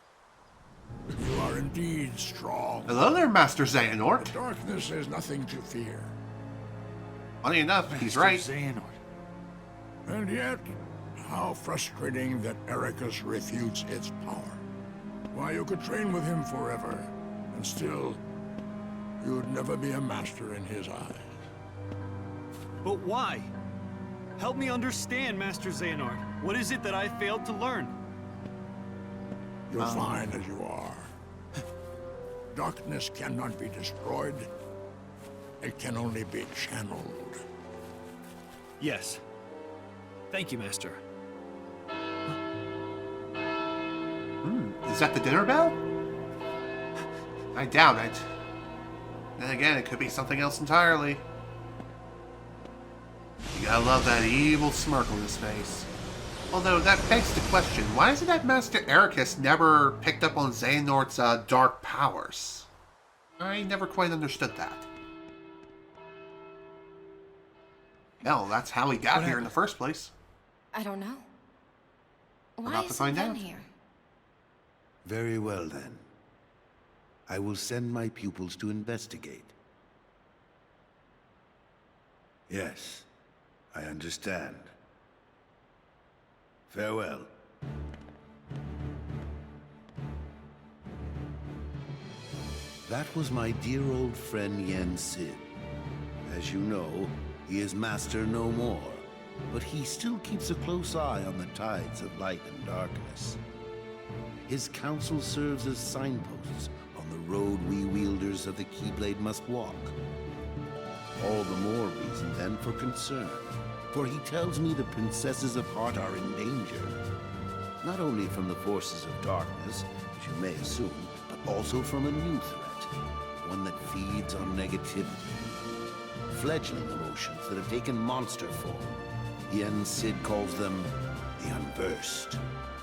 You are indeed strong. Hello there, Master Xehanort. The darkness is nothing to fear. Funny enough, he's right. Master Xehanort. And yet, how frustrating that Eraqus refutes its power. Why, you could train with him forever, and still, you'd never be a master in his eyes. But why? Help me understand, Master Xehanort. What is it that I failed to learn? You're fine as you are. Darkness cannot be destroyed. It can only be channeled. Yes. Thank you, Master. Is that the dinner bell? I doubt it. Then again, it could be something else entirely. You gotta love that evil smirk on his face. Although, that begs the question, why is it that Master Eraqus never picked up on Xehanort's dark powers? I never quite understood that. Hell, that's how he got here in the first place. I don't know. Why about to is find Ven out. here? Very well, then. I will send my pupils to investigate. Yes, I understand. Farewell. That was my dear old friend Yen Sid. As you know, he is master no more, but he still keeps a close eye on the tides of light and darkness. His counsel serves as signposts on the road we wielders of the Keyblade must walk. All the more reason then for concern. For he tells me the princesses of heart are in danger. Not only from the forces of darkness, as you may assume, but also from a new threat. One that feeds on negativity. Fledgling emotions that have taken monster form. Yen Sid calls them the Unversed.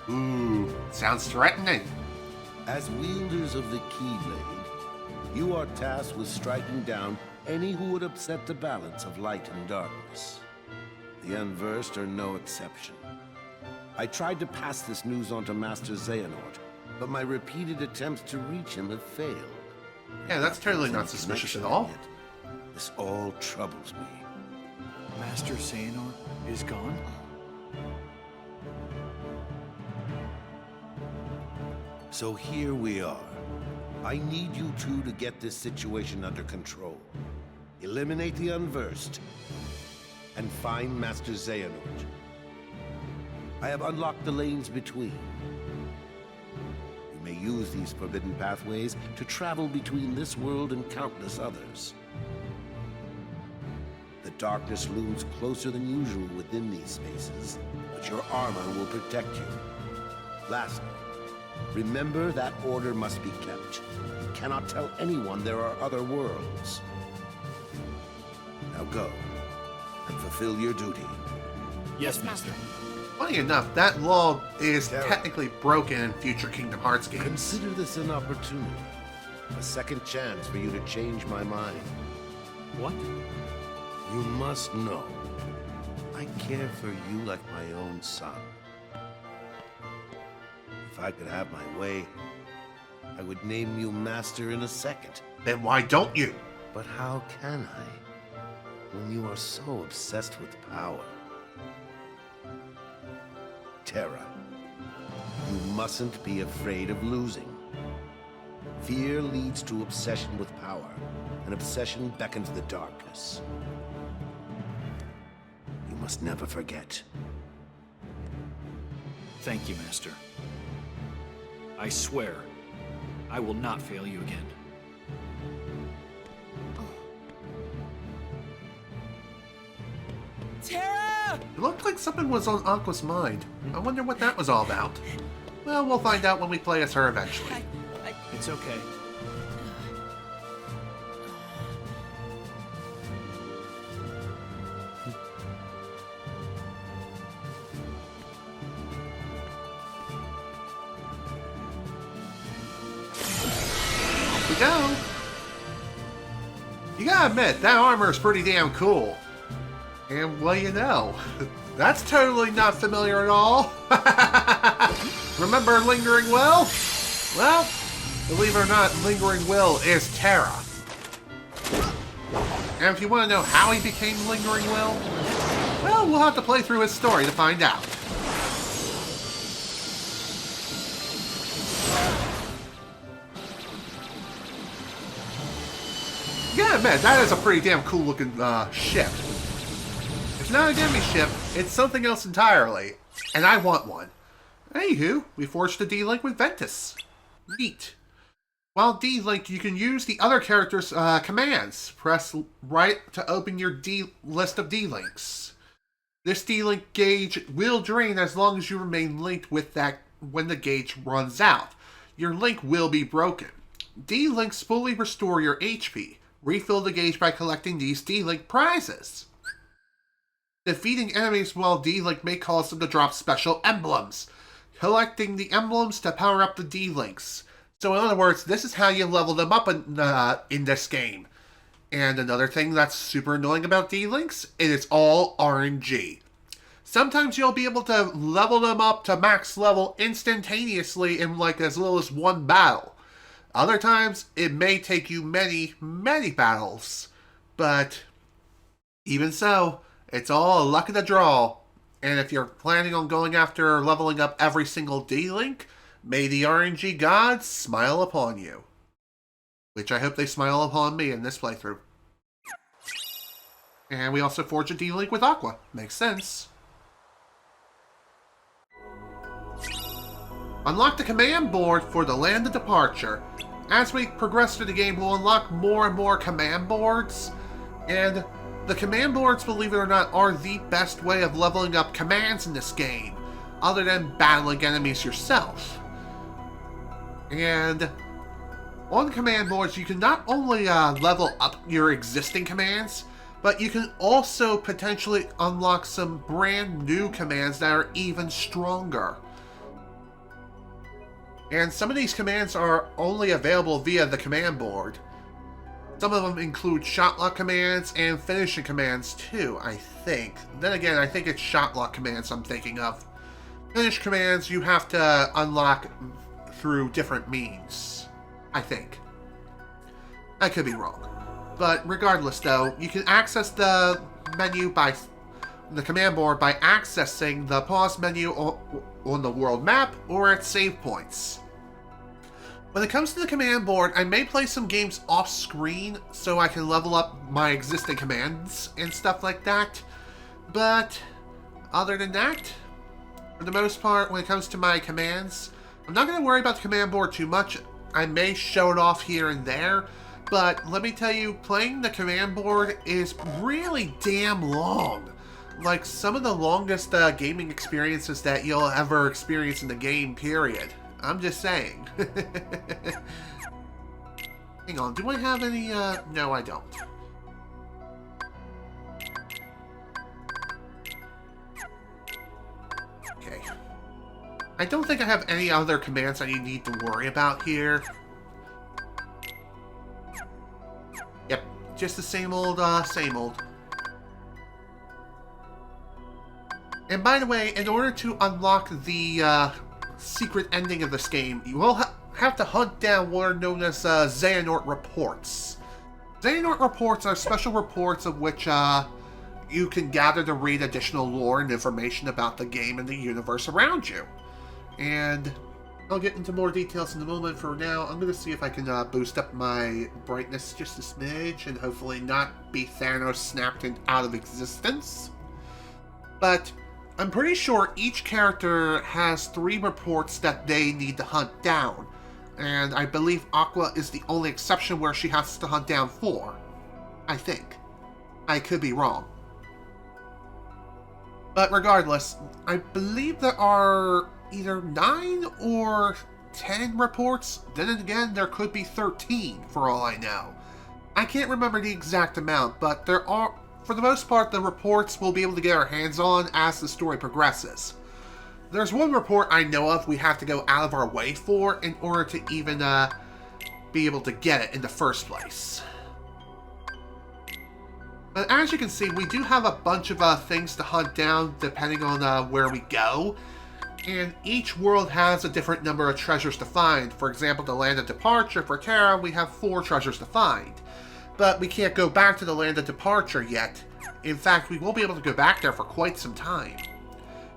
Ooh, sounds threatening. As wielders of the Keyblade, you are tasked with striking down any who would upset the balance of light and darkness. The Unversed are no exception. I tried to pass this news on to Master Xehanort, but my repeated attempts to reach him have failed. Yeah, that's totally not suspicious at all. This all troubles me. Master Xehanort is gone? So here we are. I need you two to get this situation under control. Eliminate the Unversed, and find Master Xehanort. I have unlocked the lanes between. You may use these forbidden pathways to travel between this world and countless others. The darkness looms closer than usual within these spaces, but your armor will protect you. Lastly, remember that order must be kept. You cannot tell anyone there are other worlds. Now go, and fulfill your duty. Yes, Master. Funny enough, that law is Terra. technically broken in future Kingdom Hearts games. Consider this an opportunity. A second chance for you to change my mind. What? You must know, I care for you like my own son. If I could have my way, I would name you Master in a second. Then why don't you? But how can I, when you are so obsessed with power? Terra, you mustn't be afraid of losing. Fear leads to obsession with power, and obsession beckons the darkness. You must never forget. Thank you, Master. I swear, I will not fail you again. Terra! It looked like something was on Aqua's mind. I wonder what that was all about. Well, we'll find out when we play as her eventually. It's okay. We go. You gotta admit, that armor is pretty damn cool. And well, you know, that's totally not familiar at all. Remember Lingering Will? Well, believe it or not, Lingering Will is Terra. And if you want to know how he became Lingering Will, well, we'll have to play through his story to find out. Yeah, man, that is a pretty damn cool looking ship. It's not an enemy ship, it's something else entirely. And I want one. Anywho, we forged a D-Link with Ventus. Neat. While D-Link, you can use the other character's commands. Press right to open your list of D-Links. This D-Link gauge will drain as long as you remain linked with that when the gauge runs out. Your link will be broken. D-Links fully restore your HP. Refill the gauge by collecting these D-Link prizes. Defeating enemies while D-Link may cause them to drop special emblems. Collecting the emblems to power up the D-Links. So in other words, this is how you level them up in this game. And another thing that's super annoying about D-Links, it is all RNG. Sometimes you'll be able to level them up to max level instantaneously in like as little as one battle. Other times, it may take you many, many battles. But even so, it's all luck of the draw. And if you're planning on going after leveling up every single D-Link, may the RNG gods smile upon you. Which I hope they smile upon me in this playthrough. And we also forge a D-Link with Aqua. Makes sense. Unlock the command board for the Land of Departure. As we progress through the game, we'll unlock more and more command boards. And The command boards, believe it or not, are the best way of leveling up commands in this game, other than battling enemies yourself. And on the command boards, you can not only level up your existing commands, but you can also potentially unlock some brand new commands that are even stronger. And some of these commands are only available via the command board. Some of them include shotlock commands and finishing commands too, I think. Then again, I think it's shotlock commands I'm thinking of. Finish commands you have to unlock through different means, I think. I could be wrong. But regardless though, you can access the menu by the command board by accessing the pause menu on the world map or at save points. When it comes to the command board, I may play some games off screen so I can level up my existing commands and stuff like that. But other than that, for the most part, when it comes to my commands, I'm not going to worry about the command board too much. I may show it off here and there, but let me tell you, playing the command board is really damn long. Like some of the longest gaming experiences that you'll ever experience in the game, period. I'm just saying. Hang on, do I have any, no I don't. Okay. I don't think I have any other commands that you need to worry about here. Yep, just the same old, same old. And by the way, in order to unlock the, secret ending of this game, you will have to hunt down what are known as Xehanort reports. Xehanort reports are special reports of which you can gather to read additional lore and information about the game and the universe around you. And I'll get into more details in a moment. For now, I'm going to see if I can boost up my brightness just a smidge and hopefully not be Thanos snapped out of existence. But I'm pretty sure each character has 3 reports that they need to hunt down, and I believe Aqua is the only exception where she has to hunt down 4. I think. I could be wrong. But regardless, I believe there are either 9 or 10 reports. Then again, there could be 13 for all I know. I can't remember the exact amount, but there are, for the most part, the reports we'll be able to get our hands on as the story progresses. There's one report I know of we have to go out of our way for in order to even be able to get it in the first place. But as you can see, we do have a bunch of things to hunt down depending on where we go. And each world has a different number of treasures to find. For example, the Land of Departure for Terra, we have 4 treasures to find. But we can't go back to the Land of Departure yet. In fact, we won't be able to go back there for quite some time.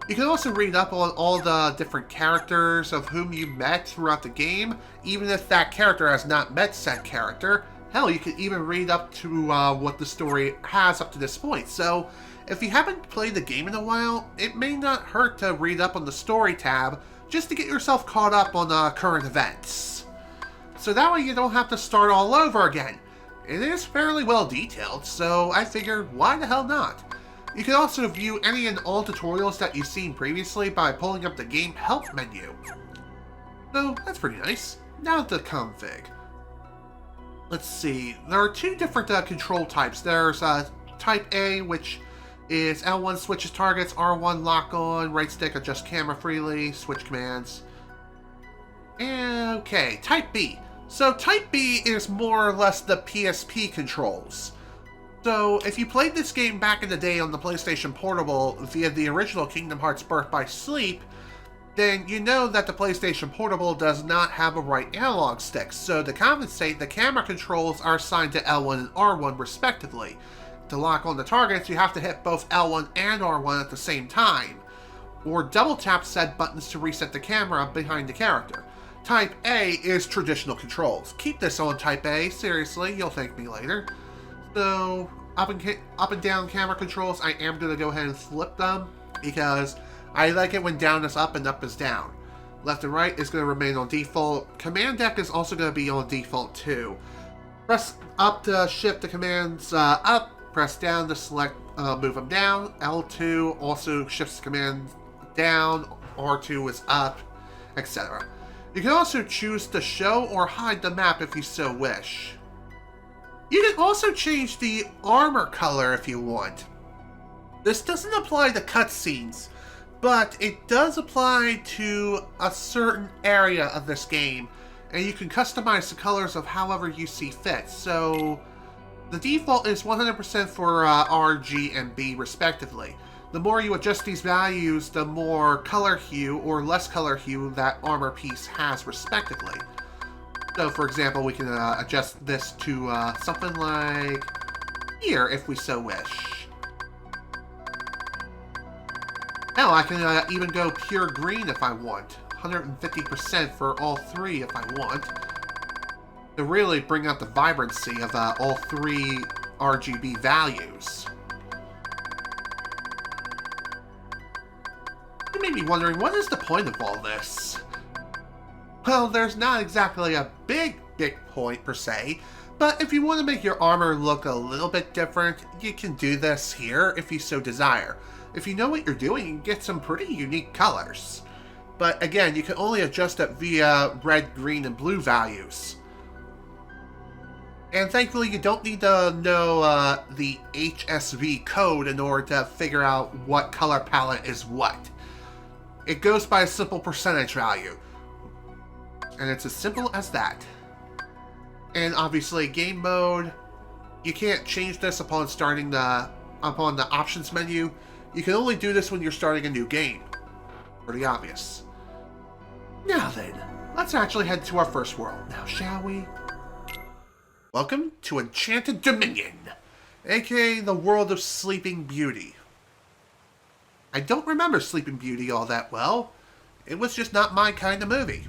You can also read up on all the different characters of whom you met throughout the game, even if that character has not met said character. Hell, you can even read up to what the story has up to this point. So, if you haven't played the game in a while, it may not hurt to read up on the story tab just to get yourself caught up on current events. So that way you don't have to start all over again. It is fairly well detailed, so I figured why the hell not? You can also view any and all tutorials that you've seen previously by pulling up the game help menu. So that's pretty nice. Now the config. Let's see, there are 2 different control types. There's type A, which is L1 switches targets, R1 lock on, right stick adjust camera freely, switch commands. Okay, type B. So type B is more or less the PSP controls. So if you played this game back in the day on the PlayStation Portable via the original Kingdom Hearts Birth by Sleep, then you know that the PlayStation Portable does not have a right analog stick, so to compensate, the camera controls are assigned to L1 and R1 respectively. To lock on the targets, you have to hit both L1 and R1 at the same time, or double tap said buttons to reset the camera behind the character. Type A is traditional controls. Keep this on Type A, seriously, you'll thank me later. So, up and down camera controls, I am going to go ahead and flip them, because I like it when down is up and up is down. Left and right is going to remain on default. Command deck is also going to be on default too. Press up to shift the commands up, press down to select, move them down. L2 also shifts command down. R2 is up, etc. You can also choose to show or hide the map if you so wish. You can also change the armor color if you want. This doesn't apply to cutscenes, but it does apply to a certain area of this game, and you can customize the colors of however you see fit. So the default is 100% for R, G, and B respectively. The more you adjust these values, the more color hue or less color hue that armor piece has respectively. So for example, we can adjust this to something like here if we so wish. Now I can even go pure green if I want. 150% for all three if I want. To really bring out the vibrancy of all three RGB values. You may be wondering, what is the point of all this? Well, there's not exactly a big point per se, but if you want to make your armor look a little bit different, you can do this here if you so desire. If you know what you're doing, you can get some pretty unique colors. But again, you can only adjust it via red, green, and blue values. And thankfully, you don't need to know the HSV code in order to figure out what color palette is what. It goes by a simple percentage value. And it's as simple as that. And obviously, game mode, you can't change this upon starting the options menu. You can only do this when you're starting a new game. Pretty obvious. Now then, let's actually head to our first world now, shall we? Welcome to Enchanted Dominion, aka the world of Sleeping Beauty. I don't remember Sleeping Beauty all that well. It was just not my kind of movie.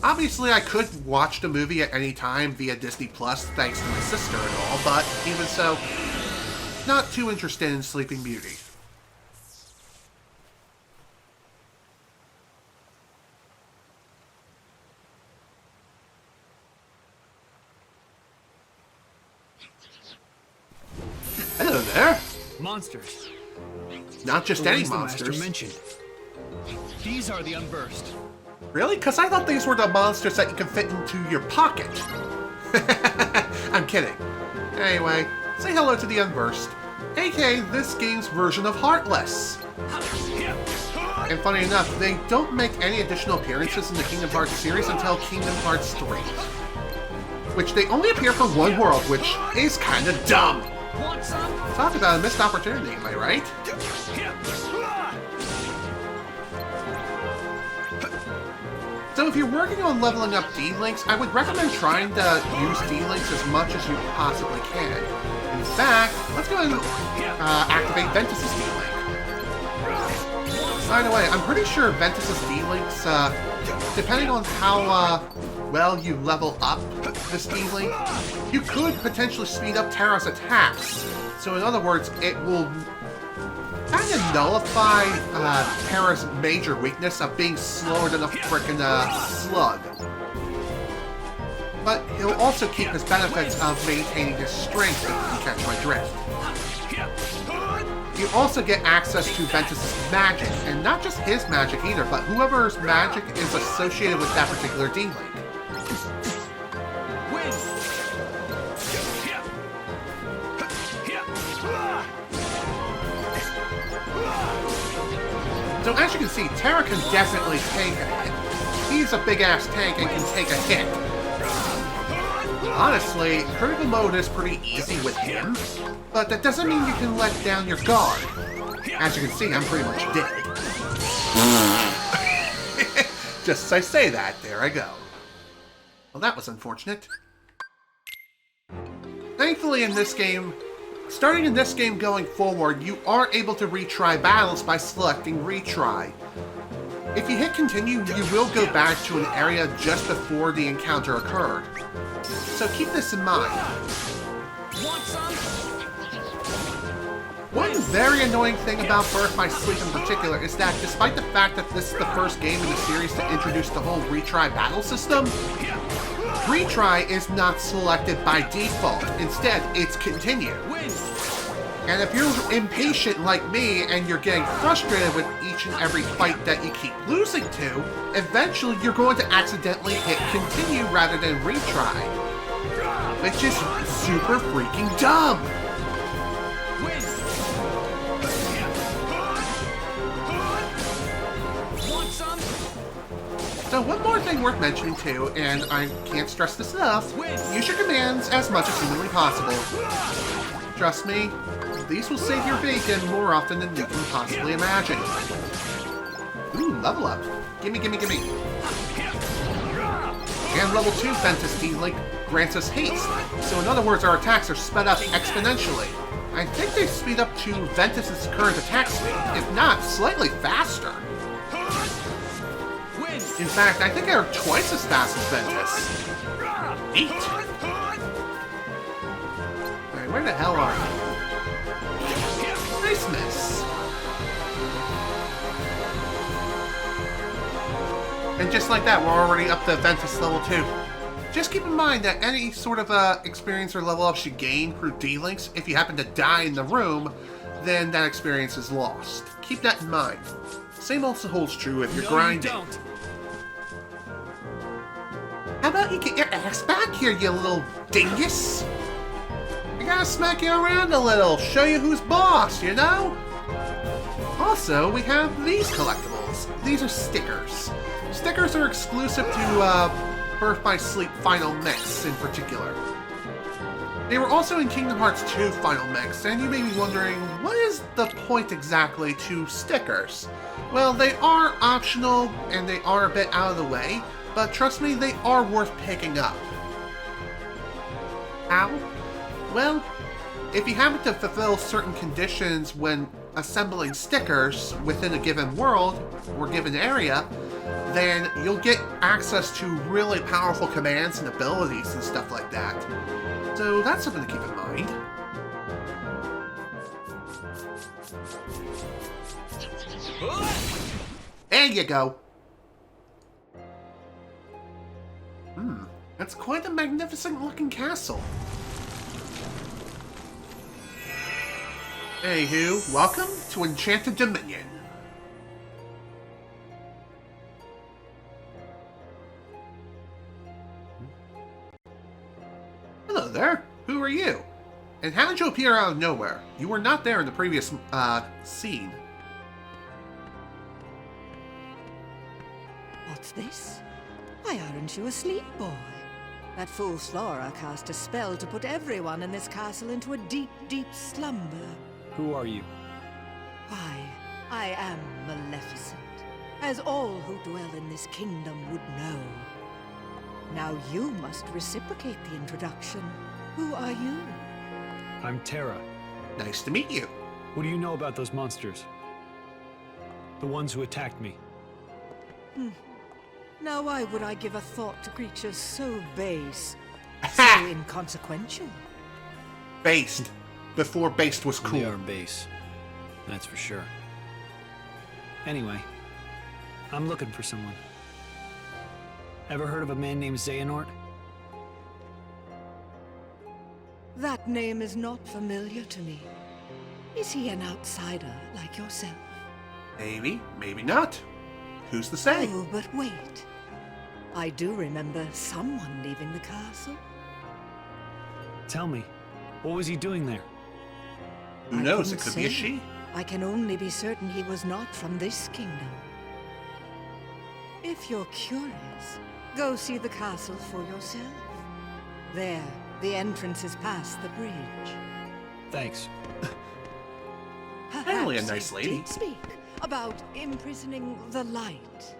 Obviously, I could watch the movie at any time via Disney Plus thanks to my sister and all, but even so, not too interested in Sleeping Beauty. Hello there. Monsters. Not just The any ones the Master monsters. mentioned. These are the Unversed. Really? Because I thought these were the monsters that you can fit into your pocket. I'm kidding. Anyway, say hello to the Unversed, aka this game's version of Heartless. And funny enough, they don't make any additional appearances in the Kingdom Hearts series until Kingdom Hearts 3. Which they only appear for one world, which is kinda dumb. Talk about a missed opportunity, am I right? So if you're working on leveling up D-Links, I would recommend trying to use D-Links as much as you possibly can. In fact, let's go ahead and activate Ventus' D-Link. By the way, I'm pretty sure Ventus' D-Links, depending on how well you level up this D-Link, you could potentially speed up Terra's attacks. So in other words, it will kind of nullify Terra's major weakness of being slower than a frickin' slug. But he'll also keep his benefits of maintaining his strength, if you can catch my drift. You also get access to Ventus' magic, and not just his magic either, but whoever's magic is associated with that particular D-Link. So as you can see, Terra can definitely take a hit. He's a big-ass tank and can take a hit. Honestly, critical mode is pretty easy with him, but that doesn't mean you can let down your guard. As you can see, I'm pretty much dead. Just as I say that, there I go. Well, that was unfortunate. Thankfully in this game, starting in this game going forward, you are able to retry battles by selecting retry. If you hit continue, you will go back to an area just before the encounter occurred. So keep this in mind. One very annoying thing about Birth by Sleep in particular is that despite the fact that this is the first game in the series to introduce the whole retry battle system, retry is not selected by default. Instead, it's continue. And if you're impatient like me and you're getting frustrated with each and every fight that you keep losing to, eventually you're going to accidentally hit continue rather than retry. Which is super freaking dumb. So one more thing worth mentioning too, and I can't stress this enough, use your commands as much as humanly possible. Trust me, these will save your bacon more often than you can possibly imagine. Ooh, level up. Gimme, gimme, gimme. And level 2 Ventus D-Link grants us haste, so in other words our attacks are sped up exponentially. I think they speed up to Ventus's current attack speed, if not slightly faster. In fact, I think they're twice as fast as Ventus. Neat. Alright, where the hell are you? Nice miss. And just like that, we're already up to Ventus level 2. Just keep in mind that any sort of experience or level ups you gain through D-Links, if you happen to die in the room, then that experience is lost. Keep that in mind. Same also holds true if you're grinding. How about you get your ass back here, you little dingus? I gotta smack you around a little, show you who's boss, you know? Also, we have these collectibles. These are stickers. Stickers are exclusive to Birth by Sleep Final Mix in particular. They were also in Kingdom Hearts 2 Final Mix, and you may be wondering, what is the point exactly to stickers? Well, they are optional, and they are a bit out of the way, but trust me, they are worth picking up. How? Well, if you happen to fulfill certain conditions when assembling stickers within a given world or given area, then you'll get access to really powerful commands and abilities and stuff like that. So that's something to keep in mind. There you go. That's quite a magnificent looking castle. Anywho, welcome to Enchanted Dominion. Hello there. Who are you? And how did you appear out of nowhere? You were not there in the previous scene. What's this? Why aren't you asleep, boy? That fool Flora cast a spell to put everyone in this castle into a deep, deep slumber. Who are you? Why, I am Maleficent, as all who dwell in this kingdom would know. Now you must reciprocate the introduction. Who are you? I'm Terra. Nice to meet you. What do you know about those monsters? The ones who attacked me. Now why would I give a thought to creatures so base, so inconsequential? Based. Before based was cool. They are base. That's for sure. Anyway, I'm looking for someone. Ever heard of a man named Xehanort? That name is not familiar to me. Is he an outsider like yourself? Maybe, maybe not. Who's to say? Oh, but wait. I do remember someone leaving the castle. Tell me, what was he doing there? Who knows? It could be a she. I can only be certain he was not from this kingdom. If you're curious, go see the castle for yourself. There, the entrance is past the bridge. Thanks. Apparently a nice lady. Did speak about imprisoning the light.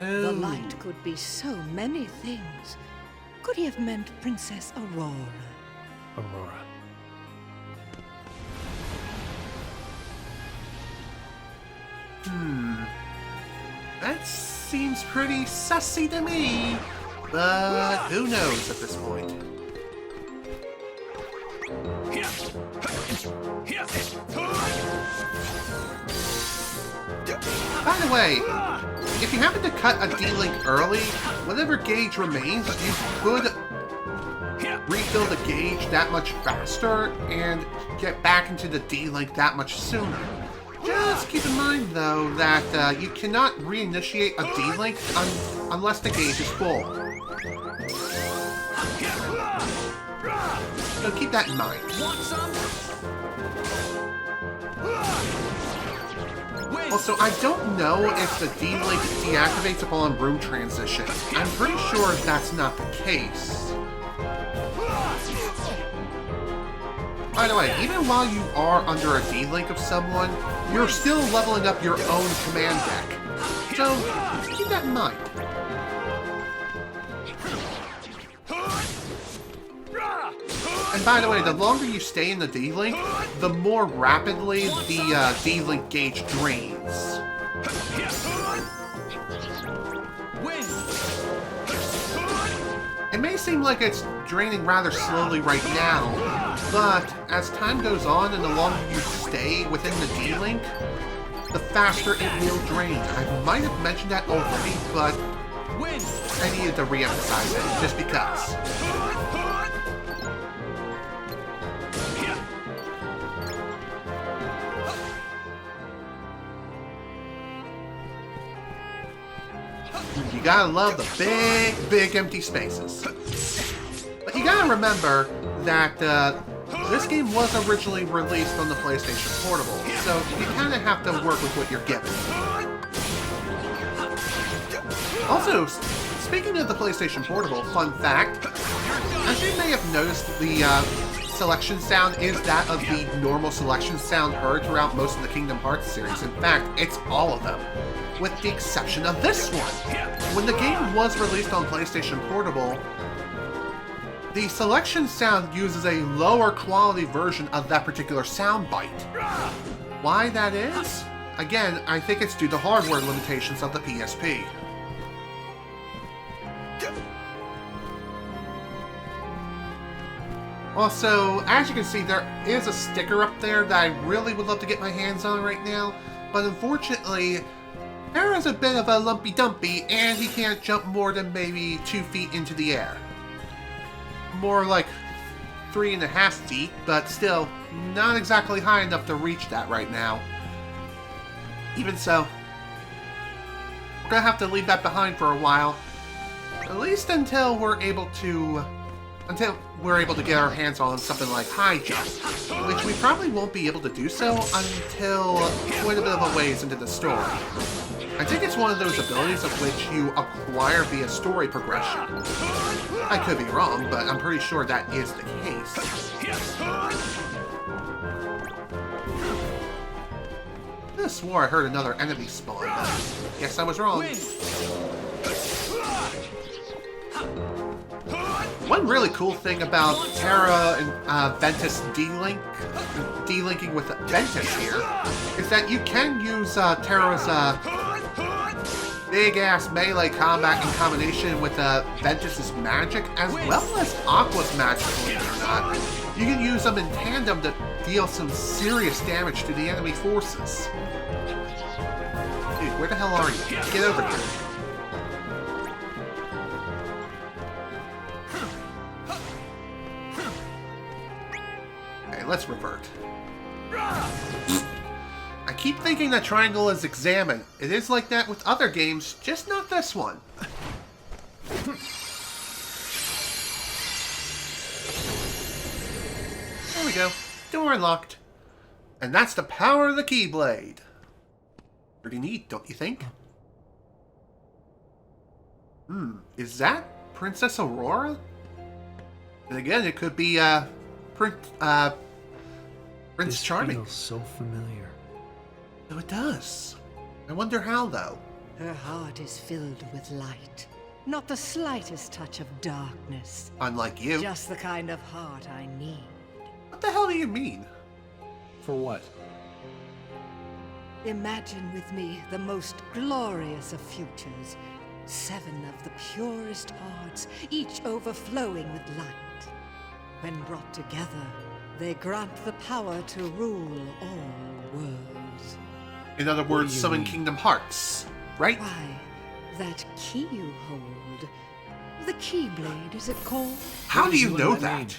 Oh. The light could be so many things. Could he have meant Princess Aurora? Aurora. That seems pretty sussy to me. But who knows at this point? By the way, if you happen to cut a D-Link early, whatever gauge remains, you could refill the gauge that much faster and get back into the D-Link that much sooner. Just keep in mind, though, that you cannot reinitiate a D-Link unless the gauge is full. So keep that in mind. Also, I don't know if the D-Link deactivates upon room transition. I'm pretty sure that's not the case. By the way, even while you are under a D-Link of someone, you're still leveling up your own command deck. So, keep that in mind. And by the way, the longer you stay in the D-Link, the more rapidly the D-Link gauge drains. It may seem like it's draining rather slowly right now, but as time goes on and the longer you stay within the D-Link, the faster it will drain. I might have mentioned that already, but I needed to re-emphasize it, just because. You gotta love the big, big empty spaces. But you gotta remember that this game was originally released on the PlayStation Portable, so you kinda have to work with what you're given. Also, speaking of the PlayStation Portable, fun fact, as you may have noticed, the selection sound is that of the normal selection sound heard throughout most of the Kingdom Hearts series. In fact, it's all of them, with the exception of this one. When the game was released on PlayStation Portable, the selection sound uses a lower quality version of that particular sound bite. Why that is? Again, I think it's due to hardware limitations of the PSP. Also, as you can see, there is a sticker up there that I really would love to get my hands on right now, but unfortunately, Terra's a bit of a lumpy dumpy, and he can't jump more than maybe 2 feet into the air. More like 3.5 feet, but still, not exactly high enough to reach that right now. Even so, we're gonna have to leave that behind for a while. At least until we're able to get our hands on something like high jump, which we probably won't be able to do so until quite a bit of a ways into the story. I think it's one of those abilities of which you acquire via story progression. I could be wrong, but I'm pretty sure that is the case. I could have swore I heard another enemy spawn, but guess I was wrong. One really cool thing about Terra and Ventus D-linking with Ventus here, is that you can use Terra's big-ass melee combat in combination with Ventus's magic, as well as Aqua's magic, believe it or not. You can use them in tandem to deal some serious damage to the enemy forces. Dude, where the hell are you? Get over here. Let's revert. I keep thinking that triangle is examined. It is like that with other games, just not this one. There we go. Door unlocked. And that's the power of the Keyblade. Pretty neat, don't you think? Is that Princess Aurora? And again, it could be, Prince Charming. Feels so familiar. No, it does. I wonder how, though. Her heart is filled with light. Not the slightest touch of darkness. Unlike you. Just the kind of heart I need. What the hell do you mean? For what? Imagine with me the most glorious of futures. 7 of the purest hearts, each overflowing with light. When brought together, They grant the power to rule all worlds. In other words, summon Kingdom Hearts, right? Why, that key you hold. The Keyblade, is it called? How do you know that?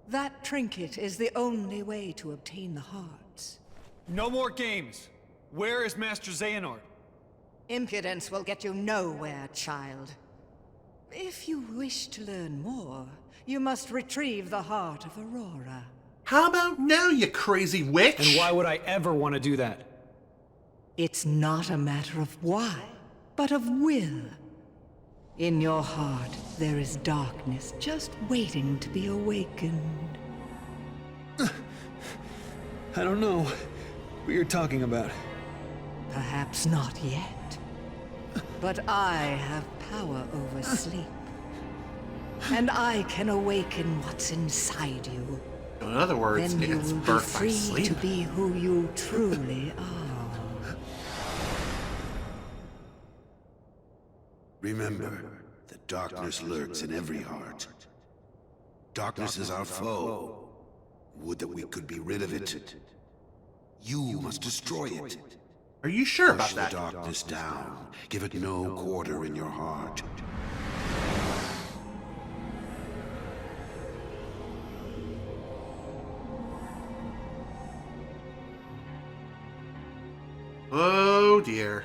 That trinket is the only way to obtain the hearts. No more games! Where is Master Xehanort? Impudence will get you nowhere, child. If you wish to learn more, you must retrieve the heart of Aurora. How about now, you crazy witch? And why would I ever want to do that? It's not a matter of why, but of will. In your heart, there is darkness just waiting to be awakened. I don't know what you're talking about. Perhaps not yet. But I have power over sleep. And I can awaken what's inside you. In other words, then you it's will be birth by free sleep. to be who you truly are. Remember, the darkness lurks in every heart. Darkness is our foe. Would that we could be rid of it. You must destroy it. Are you sure about Push the that? darkness down. Give it no quarter in your heart. Oh dear.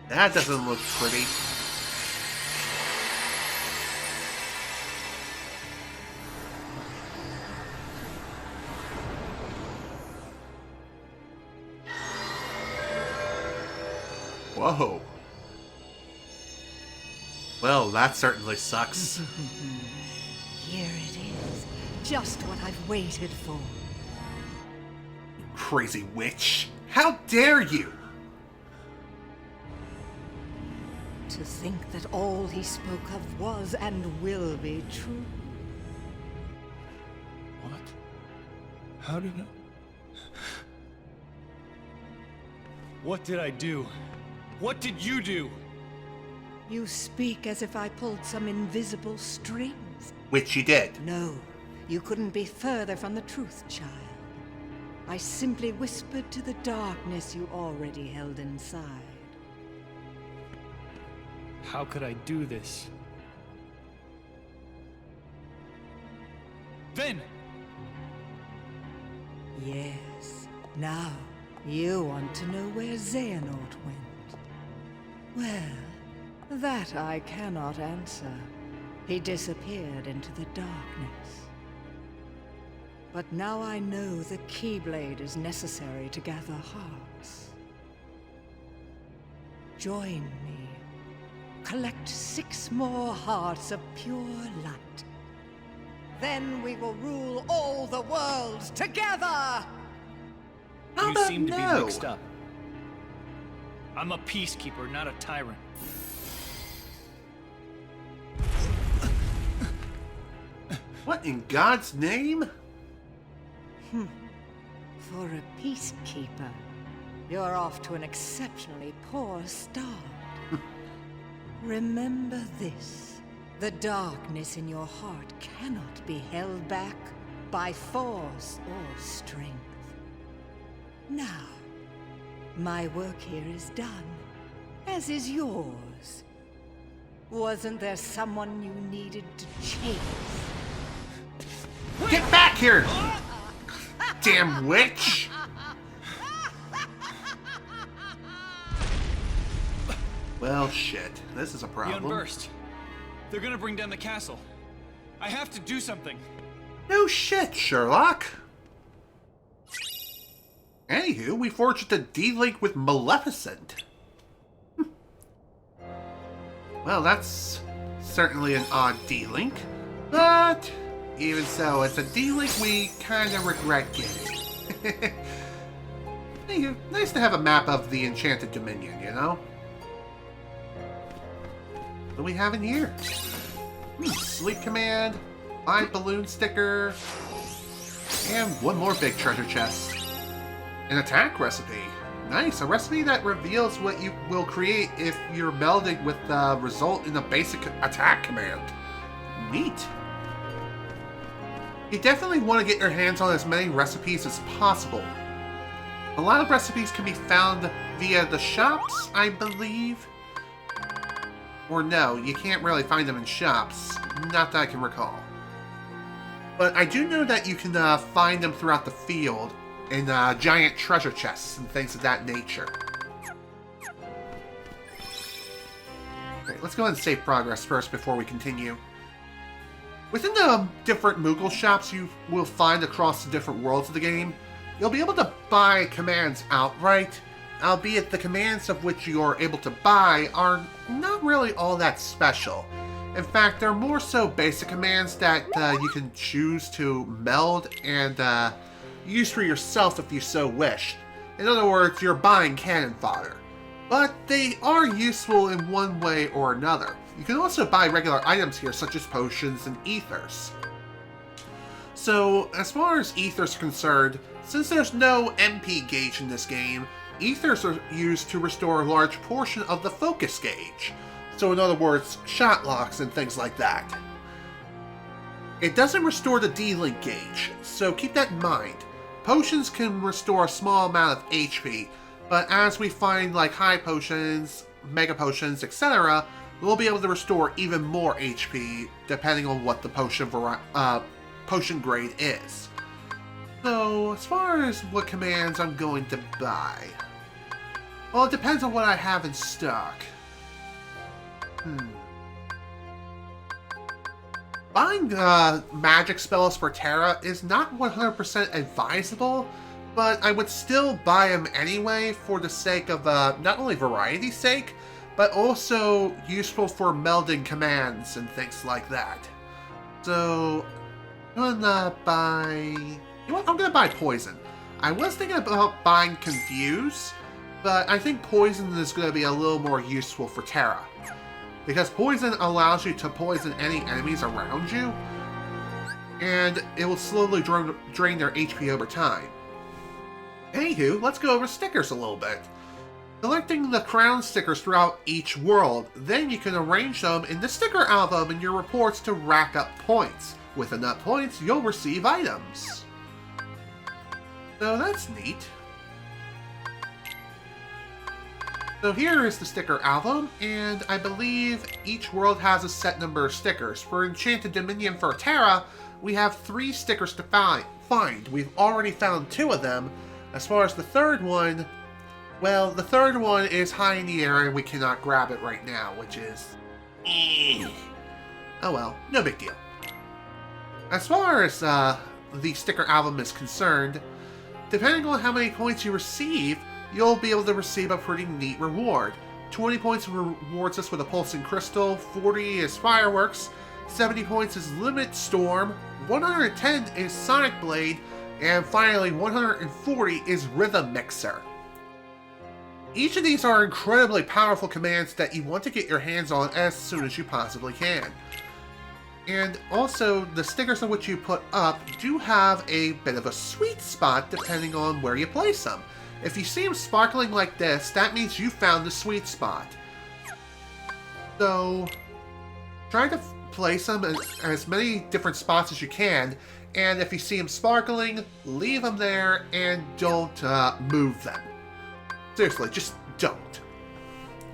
That doesn't look pretty. Whoa. Well, that certainly sucks. Here it is. Just what I've waited for. Crazy witch. How dare you? To think that all he spoke of was and will be true. What? How did I... What did I do? What did you do? You speak as if I pulled some invisible strings. Which you did. No, you couldn't be further from the truth, child. I simply whispered to the darkness you already held inside. How could I do this? Then! Yes. Now, you want to know where Xehanort went. Well, that I cannot answer. He disappeared into the darkness. But now I know the Keyblade is necessary to gather hearts. Join me. Collect 6 more hearts of pure light. Then we will rule all the worlds together! How You about seem to be no? mixed up. I'm a peacekeeper, not a tyrant. What in God's name? For a peacekeeper, you're off to an exceptionally poor start. Remember this. The darkness in your heart cannot be held back by force or strength. Now, my work here is done, as is yours. Wasn't there someone you needed to chase? Get back here! Damn witch! Well, shit. This is a The problem. Unversed. They're gonna bring down the castle. I have to do something. No shit, Sherlock. Anywho, we forged a D-Link with Maleficent. Well, that's certainly an odd D-Link. But, even so, it's a D-Link we kind of regret getting. Anywho, nice to have a map of the Enchanted Dominion, you know? What do we have in here? Sleep command, 5 balloon sticker, and 1 more big treasure chest. An attack recipe. Nice, a recipe that reveals what you will create if you're melding with the result in a basic attack command. Neat. you definitely want to get your hands on as many recipes as possible. A lot of recipes can be found via the shops, I believe. Or no, you can't really find them in shops. Not that I can recall. But I do know that you can find them throughout the field in giant treasure chests and things of that nature. Okay, let's go ahead and save progress first before we continue. Within the different Moogle shops you will find across the different worlds of the game, you'll be able to buy commands outright, albeit the commands of which you are able to buy are not really all that special. In fact, they're more so basic commands that you can choose to meld and use for yourself if you so wish. In other words, you're buying cannon fodder. But they are useful in one way or another. You can also buy regular items here, such as potions and ethers. So, as far as ethers are concerned, since there's no MP gauge in this game, ethers are used to restore a large portion of the focus gauge. So in other words, shot locks and things like that. It doesn't restore the D-Link gauge, so keep that in mind. Potions can restore a small amount of HP, but as we find like high potions, mega potions, etc., we'll be able to restore even more HP depending on what the potion grade is. So, as far as what commands I'm going to buy, well, it depends on what I have in stock. Buying magic spells for Terra is not 100% advisable, but I would still buy them anyway for the sake of not only variety's sake, but also useful for melding commands and things like that. So, I'm gonna buy... You know what? I'm gonna buy Poison. I was thinking about buying Confuse, but I think Poison is gonna be a little more useful for Terra. Because Poison allows you to poison any enemies around you, and it will slowly drain their HP over time. Anywho, let's go over stickers a little bit. Collecting the crown stickers throughout each world, then you can arrange them in the sticker album in your reports to rack up points. With enough points, you'll receive items. So that's neat. So here is the sticker album, and I believe each world has a set number of stickers. For Enchanted Dominion for Terra, we have 3 stickers to find. We've already found 2 of them. As far as the third one, well, the third one is high in the air and we cannot grab it right now, which is... Oh well, no big deal. As far as the sticker album is concerned, depending on how many points you receive, you'll be able to receive a pretty neat reward. 20 points rewards us with a pulsing crystal, 40 is fireworks, 70 points is limit storm, 110 is sonic blade, and finally 140 is rhythm mixer. Each of these are incredibly powerful commands that you want to get your hands on as soon as you possibly can. And also, the stickers on which you put up do have a bit of a sweet spot depending on where you place them. If you see them sparkling like this, that means you found the sweet spot. So, try to place them in as many different spots as you can, and if you see them sparkling, leave them there and don't move them. Seriously, just don't.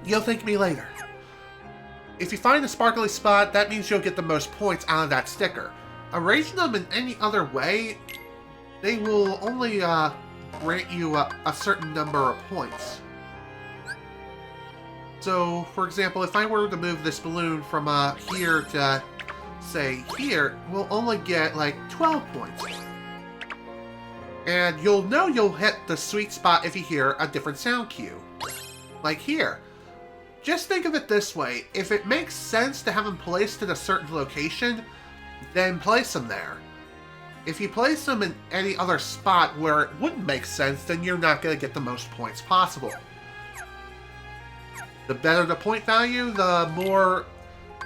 You'll thank me later. If you find a sparkly spot, that means you'll get the most points out of that sticker. Arranging them in any other way, they will only grant you a certain number of points. So, for example, if I were to move this balloon from here to, say, here, we'll only get like 12 points. And you'll know you'll hit the sweet spot if you hear a different sound cue. Like here. Just think of it this way, if it makes sense to have them placed at a certain location, then place them there. If you place them in any other spot where it wouldn't make sense, then you're not going to get the most points possible. The better the point value, the more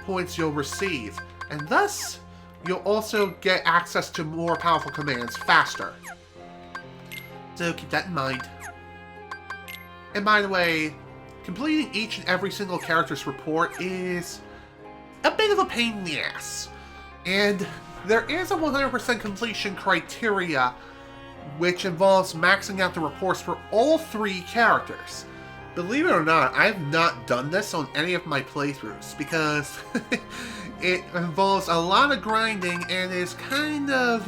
points you'll receive. And thus, you'll also get access to more powerful commands faster. So keep that in mind. And by the way, completing each and every single character's report is a bit of a pain in the ass. And there is a 100% completion criteria which involves maxing out the reports for all 3 characters. Believe it or not, I've not done this on any of my playthroughs because it involves a lot of grinding and is kind of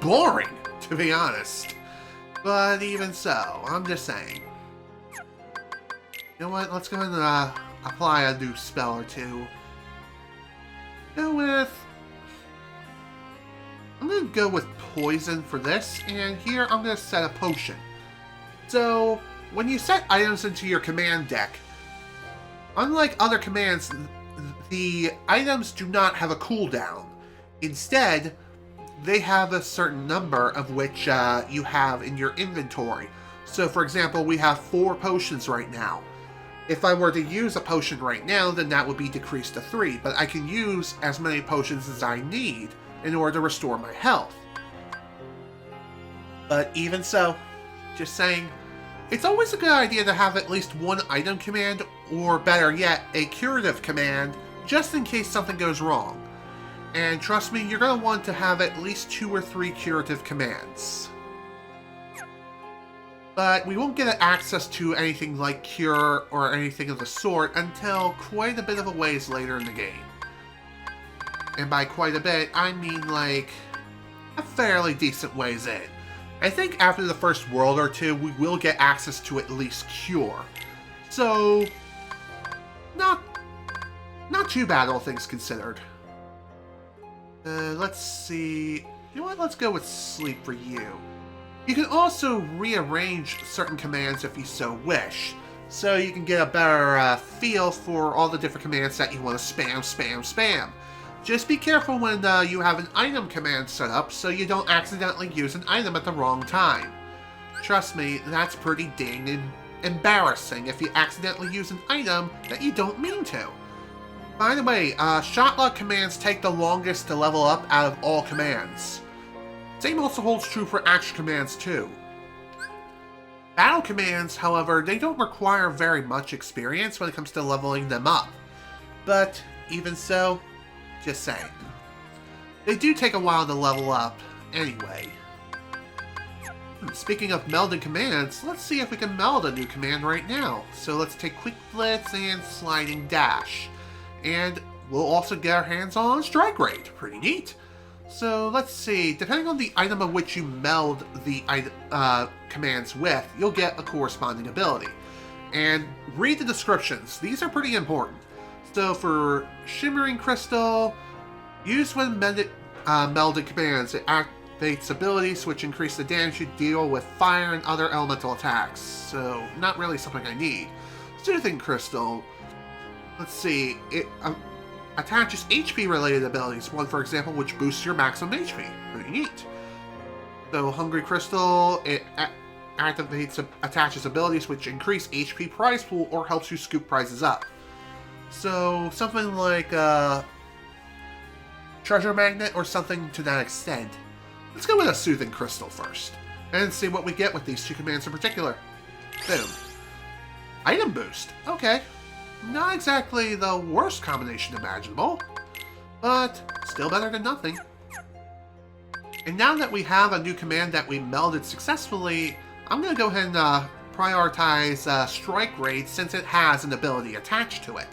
boring, to be honest. But even so, I'm just saying. You know what? Let's go ahead and apply a new spell or two. I'm going to go with poison for this, and here I'm going to set a potion. So, when you set items into your command deck, unlike other commands, the items do not have a cooldown. Instead, they have a certain number of which you have in your inventory. So, for example, we have 4 potions right now. If I were to use a potion right now, then that would be decreased to 3, but I can use as many potions as I need in order to restore my health. But even so, just saying, it's always a good idea to have at least one item command, or better yet, a curative command, just in case something goes wrong. And trust me, you're going to want to have at least 2 or 3 curative commands. But we won't get access to anything like Cure or anything of the sort until quite a bit of a ways later in the game. And by quite a bit, I mean like a fairly decent ways in. I think after the first world or 2, we will get access to at least Cure. So, not too bad, all things considered. Let's see. You know what? Let's go with Sleep for you. You can also rearrange certain commands if you so wish, so you can get a better feel for all the different commands that you want to spam. Just be careful when you have an item command set up so you don't accidentally use an item at the wrong time. Trust me, that's pretty dang embarrassing if you accidentally use an item that you don't mean to. By the way, shotlock commands take the longest to level up out of all commands. Same also holds true for action commands too. Battle commands, however, they don't require very much experience when it comes to leveling them up. But even so, just saying. They do take a while to level up anyway. Speaking of melding commands, let's see if we can meld a new command right now. So let's take Quick Blitz and Sliding Dash. And we'll also get our hands on Strike Rate. Pretty neat. So let's see, depending on the item of which you meld the commands with, you'll get a corresponding ability. And read the descriptions, these are pretty important. So for Shimmering Crystal, used when melded commands, it activates abilities which increase the damage you deal with fire and other elemental attacks. So not really something I need. Soothing Crystal, let's see, it attaches HP-related abilities, one for example which boosts your maximum HP. Pretty neat. So Hungry Crystal, it attaches abilities which increase HP prize pool or helps you scoop prizes up. So something like Treasure Magnet or something to that extent. Let's go with a Soothing Crystal first, and see what we get with these 2 commands in particular. Boom. Item Boost. Okay. Not exactly the worst combination imaginable, but still better than nothing. And now that we have a new command that we melded successfully, I'm going to go ahead and prioritize Strike Rate since it has an ability attached to it.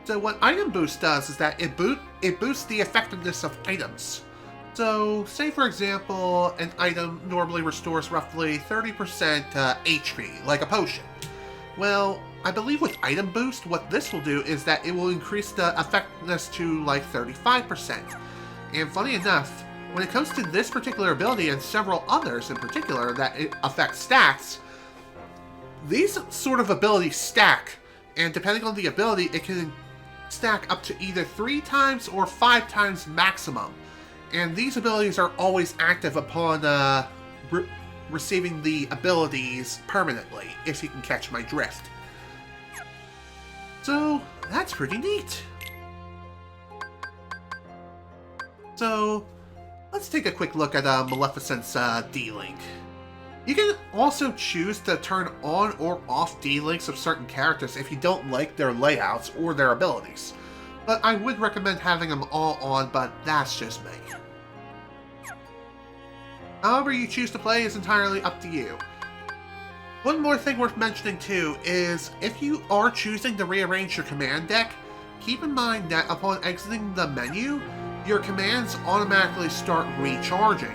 So what Item Boost does is that it boosts the effectiveness of items. So say for example, an item normally restores roughly 30% HP, like a potion. Well, I believe with Item Boost, what this will do is that it will increase the effectiveness to like 35%. And funny enough, when it comes to this particular ability and several others in particular that it affects stats, these sort of abilities stack, and depending on the ability, it can stack up to either 3 times or 5 times maximum. And these abilities are always active upon receiving the abilities permanently, if you can catch my drift. So, that's pretty neat. So, let's take a quick look at Maleficent's D-Link. You can also choose to turn on or off D-Links of certain characters if you don't like their layouts or their abilities. but I would recommend having them all on, but that's just me. However you choose to play is entirely up to you. One more thing worth mentioning too is, if you are choosing to rearrange your command deck, keep in mind that upon exiting the menu, your commands automatically start recharging.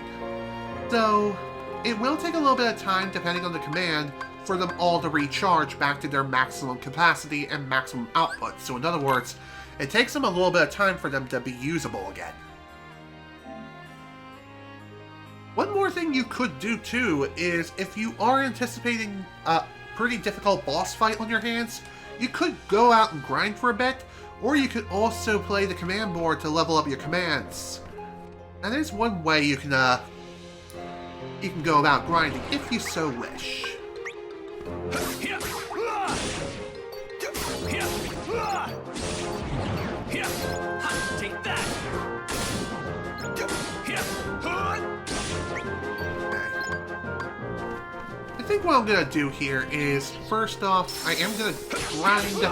So, it will take a little bit of time, depending on the command, for them all to recharge back to their maximum capacity and maximum output. So in other words, it takes them a little bit of time for them to be usable again. One more thing you could do too is, if you are anticipating a pretty difficult boss fight on your hands, you could go out and grind for a bit, or you could also play the command board to level up your commands. And there's one way you can go about grinding if you so wish. Take that! I think what I'm going to do here is, first off, I am going to grind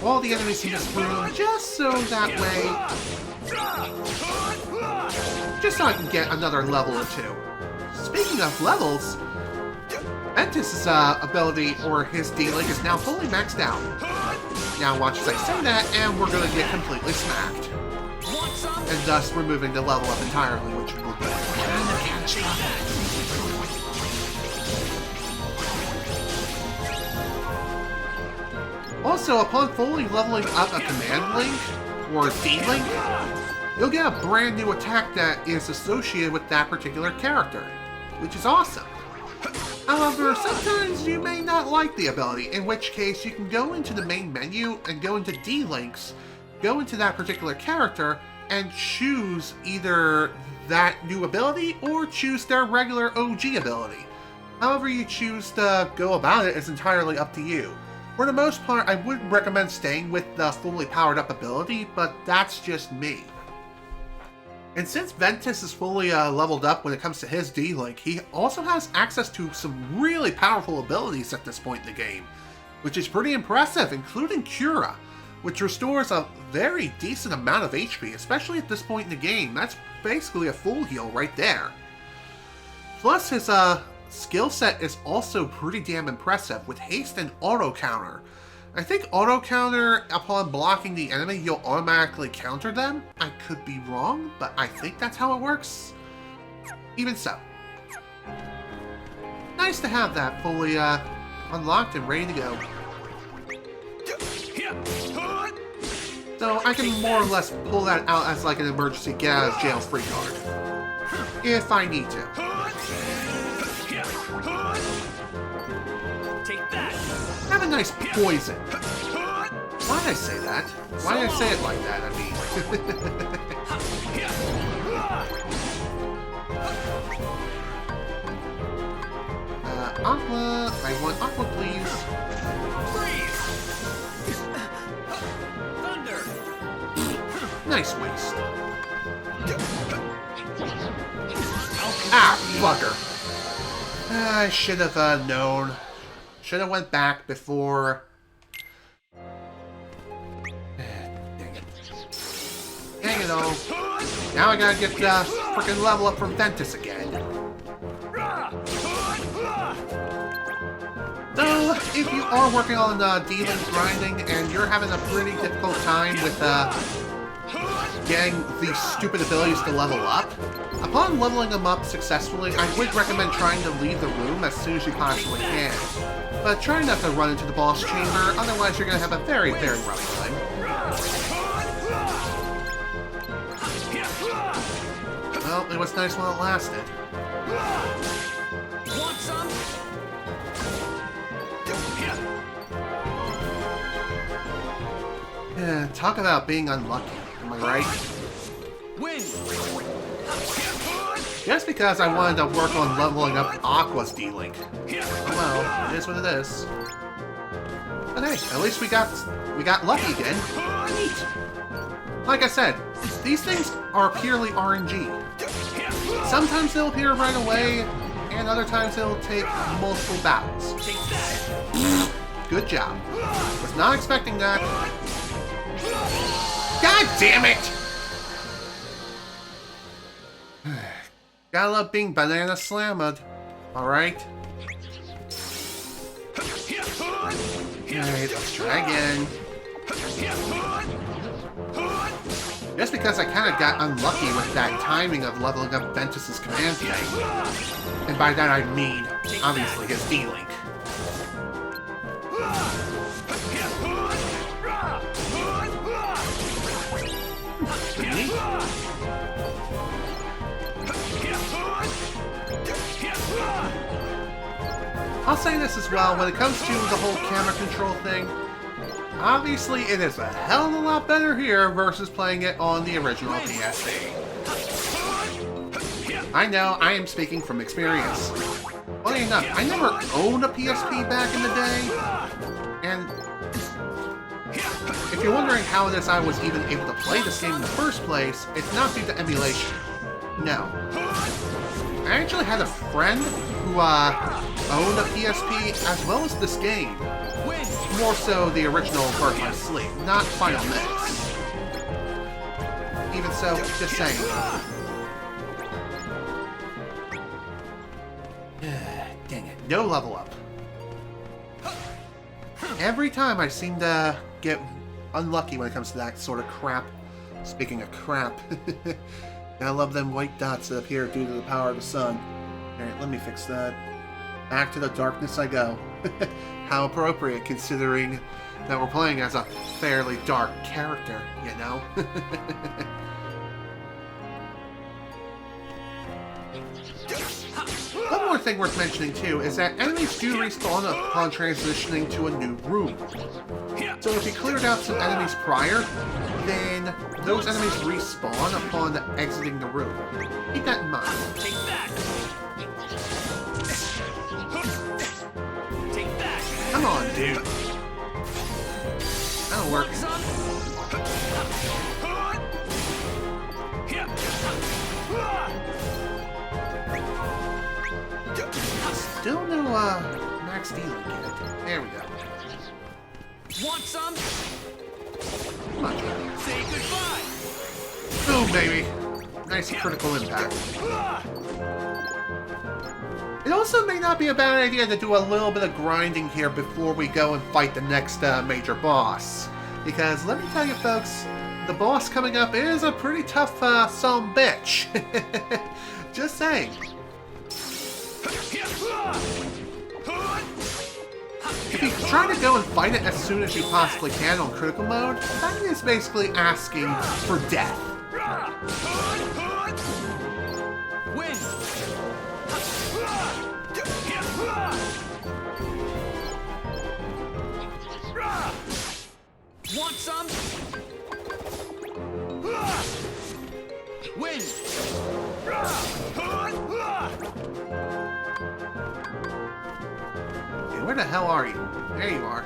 all the enemies in this room just so that way, just so I can get another level or two. Speaking of levels, Ventus' ability, or his D-Link, is now fully maxed out. Now watch as I say that, and we're going to get completely smacked. And thus removing the level up entirely, which will be kind of catastrophic. Also, upon fully leveling up a command link, or D-Link, you'll get a brand new attack that is associated with that particular character, which is awesome. However, sometimes you may not like the ability, in which case you can go into the main menu and go into D-Links, go into that particular character, and choose either that new ability or choose their regular OG ability. However you choose to go about it is entirely up to you. For the most part, I would recommend staying with the fully powered up ability, but that's just me. And since Ventus is fully leveled up when it comes to his D-Link, he also has access to some really powerful abilities at this point in the game, which is pretty impressive, including Cura, which restores a very decent amount of HP, especially at this point in the game. That's basically a full heal right there. Plus, his skill set is also pretty damn impressive, with haste and auto counter. I think auto counter, upon blocking the enemy, you'll automatically counter them. I could be wrong, but I think that's how it works. Even so, nice to have that fully unlocked and ready to go. So I can more or less pull that out as like an emergency get out of jail free card, if I need to. Have a nice poison. Why did I say that? Why did I say it like that? I mean... Aqua. I want Aqua, please. Thunder. Nice waste. Ah, bugger. I should have known. Should have went back before... Dang it. Dang it all. Now I gotta get the freaking level up from Ventus again. So, if you are working on D-Link grinding and you're having a pretty difficult time with getting these stupid abilities to level up, upon leveling them up successfully, I would recommend trying to leave the room as soon as you possibly can. But try not to run into the boss chamber, otherwise you're going to have a very, very rough time. Well, it was nice while it lasted. Want some? Yeah, talk about being unlucky, am I right? Win. Just because I wanted to work on leveling up Aqua's D-Link. Oh well, it is what it is. But hey, at least we got lucky again. Neat. Like I said, these things are purely RNG. Sometimes they'll appear right away, and other times they'll take multiple bouts. Good job. Was not expecting that. God damn it! Gotta love being banana slammed. Alright. Alright, let's try again. Just because I kind of got unlucky with that timing of leveling up Ventus's command thing. And by that I mean, obviously, his D-Link. I'll say this as well, when it comes to the whole camera control thing, obviously it is a hell of a lot better here versus playing it on the original PSP. I know, I am speaking from experience. Funny enough, I never owned a PSP back in the day, and if you're wondering how it is I was even able to play this game in the first place, it's not due to emulation. No. I actually had a friend who owned a PSP as well as this game. More so the original Birth by Sleep, not Final Mix. Even so, just saying. Dang it, no level up. Every time I seem to get unlucky when it comes to that sort of crap. Speaking of crap, I love them white dots that appear due to the power of the sun. Alright, let me fix that. Back to the darkness I go. How appropriate, considering that we're playing as a fairly dark character, you know? One more thing worth mentioning, too, is that enemies do respawn upon transitioning to a new room. So if you cleared out some enemies prior, then those enemies respawn upon exiting the room. Keep that in mind. Take that! Take that! Come on, dude. That'll work. Still no, max D-Link yet. There we go. Want some? Much better. Say goodbye! Boom, baby! Nice critical impact. It also may not be a bad idea to do a little bit of grinding here before we go and fight the next major boss. Because let me tell you folks, the boss coming up is a pretty tough some bitch. Just saying. If you try to go and fight it as soon as you possibly can on critical mode, that is basically asking for death. Win! Want some? Win! Hey, where the hell are you? There you are.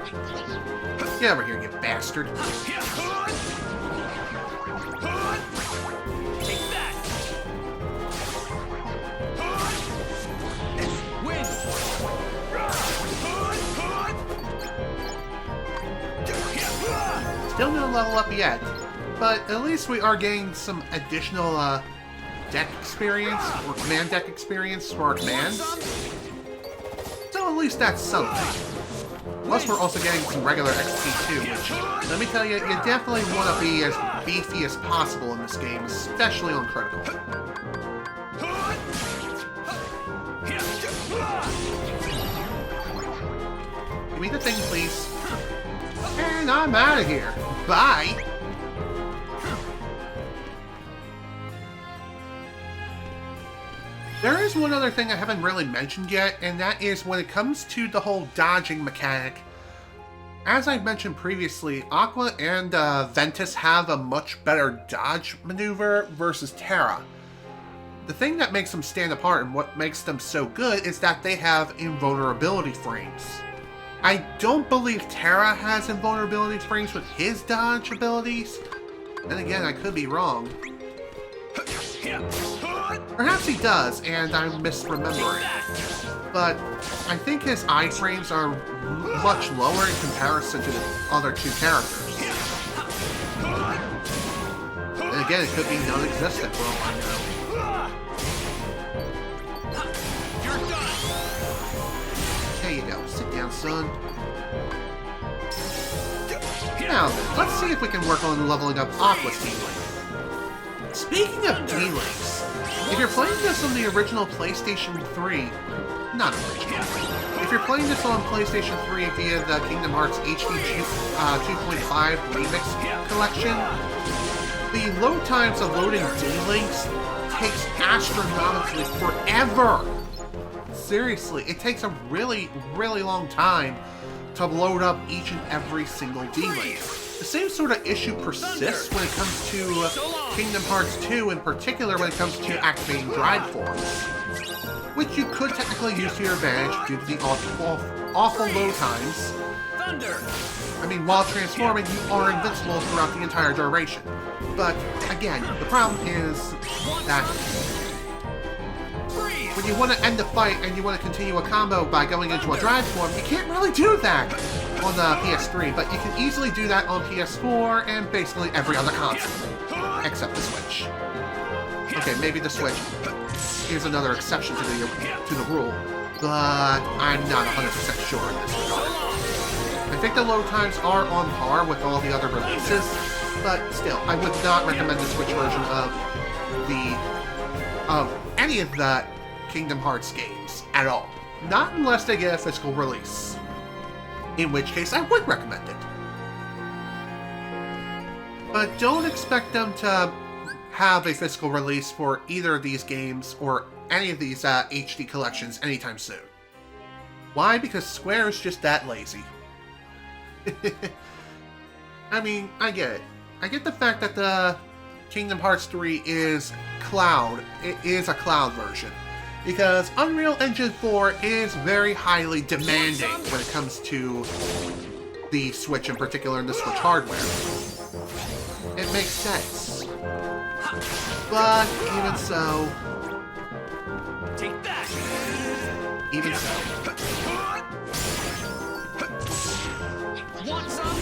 Get over here, you bastard. Take that! Win! Still no level up yet, but at least we are getting some additional deck experience, or command deck experience for our commands. So at least that's something. Plus we're also getting some regular XP too, which, let me tell you, you definitely want to be as beefy as possible in this game, especially on critical. Give me the thing, please. And I'm out of here. Bye! There is one other thing I haven't really mentioned yet, and that is when it comes to the whole dodging mechanic. As I mentioned previously, Aqua and Ventus have a much better dodge maneuver versus Terra. The thing that makes them stand apart and what makes them so good is that they have invulnerability frames. I don't believe Terra has invulnerability frames with his dodge abilities. Then again, I could be wrong. Perhaps he does, and I'm misremembering. But I think his iframes are much lower in comparison to the other two characters. again, it could be non-existent for all I know. There you go. Sit down, son. Now then, let's see if we can work on leveling up Aqua's D-Link. Speaking of D-Links, if you're playing this on the original PlayStation 3... Not original. If you're playing this on PlayStation 3 via the Kingdom Hearts HD 2.5 Remix collection, the load times of loading D-Links takes astronomically forever! Seriously, it takes a really, really long time to load up each and every single D-Link. The same sort of issue persists when it comes to Kingdom Hearts 2, in particular when it comes to activating drive forms, which you could technically use to your advantage due to the awful load times. I mean, while transforming, you are invincible throughout the entire duration. But, again, the problem is that when you want to end the fight and you want to continue a combo by going into a drive form, you can't really do that on the PS3, but you can easily do that on PS4 and basically every other console, except the Switch. Okay, maybe the Switch is another exception to the rule, but I'm not 100% sure in this regard. I think the load times are on par with all the other releases, but still, I would not recommend the Switch version of any of the Kingdom Hearts games at all. Not unless they get a physical release. In which case, I would recommend it. But don't expect them to have a physical release for either of these games or any of these HD collections anytime soon. Why? Because Square is just that lazy. I mean, I get it. I get the fact that the Kingdom Hearts 3 is cloud. It is a cloud version. Because Unreal Engine 4 is very highly demanding when it comes to the Switch in particular and the Switch hardware. It makes sense. But even so... Take that! Even so... Want some?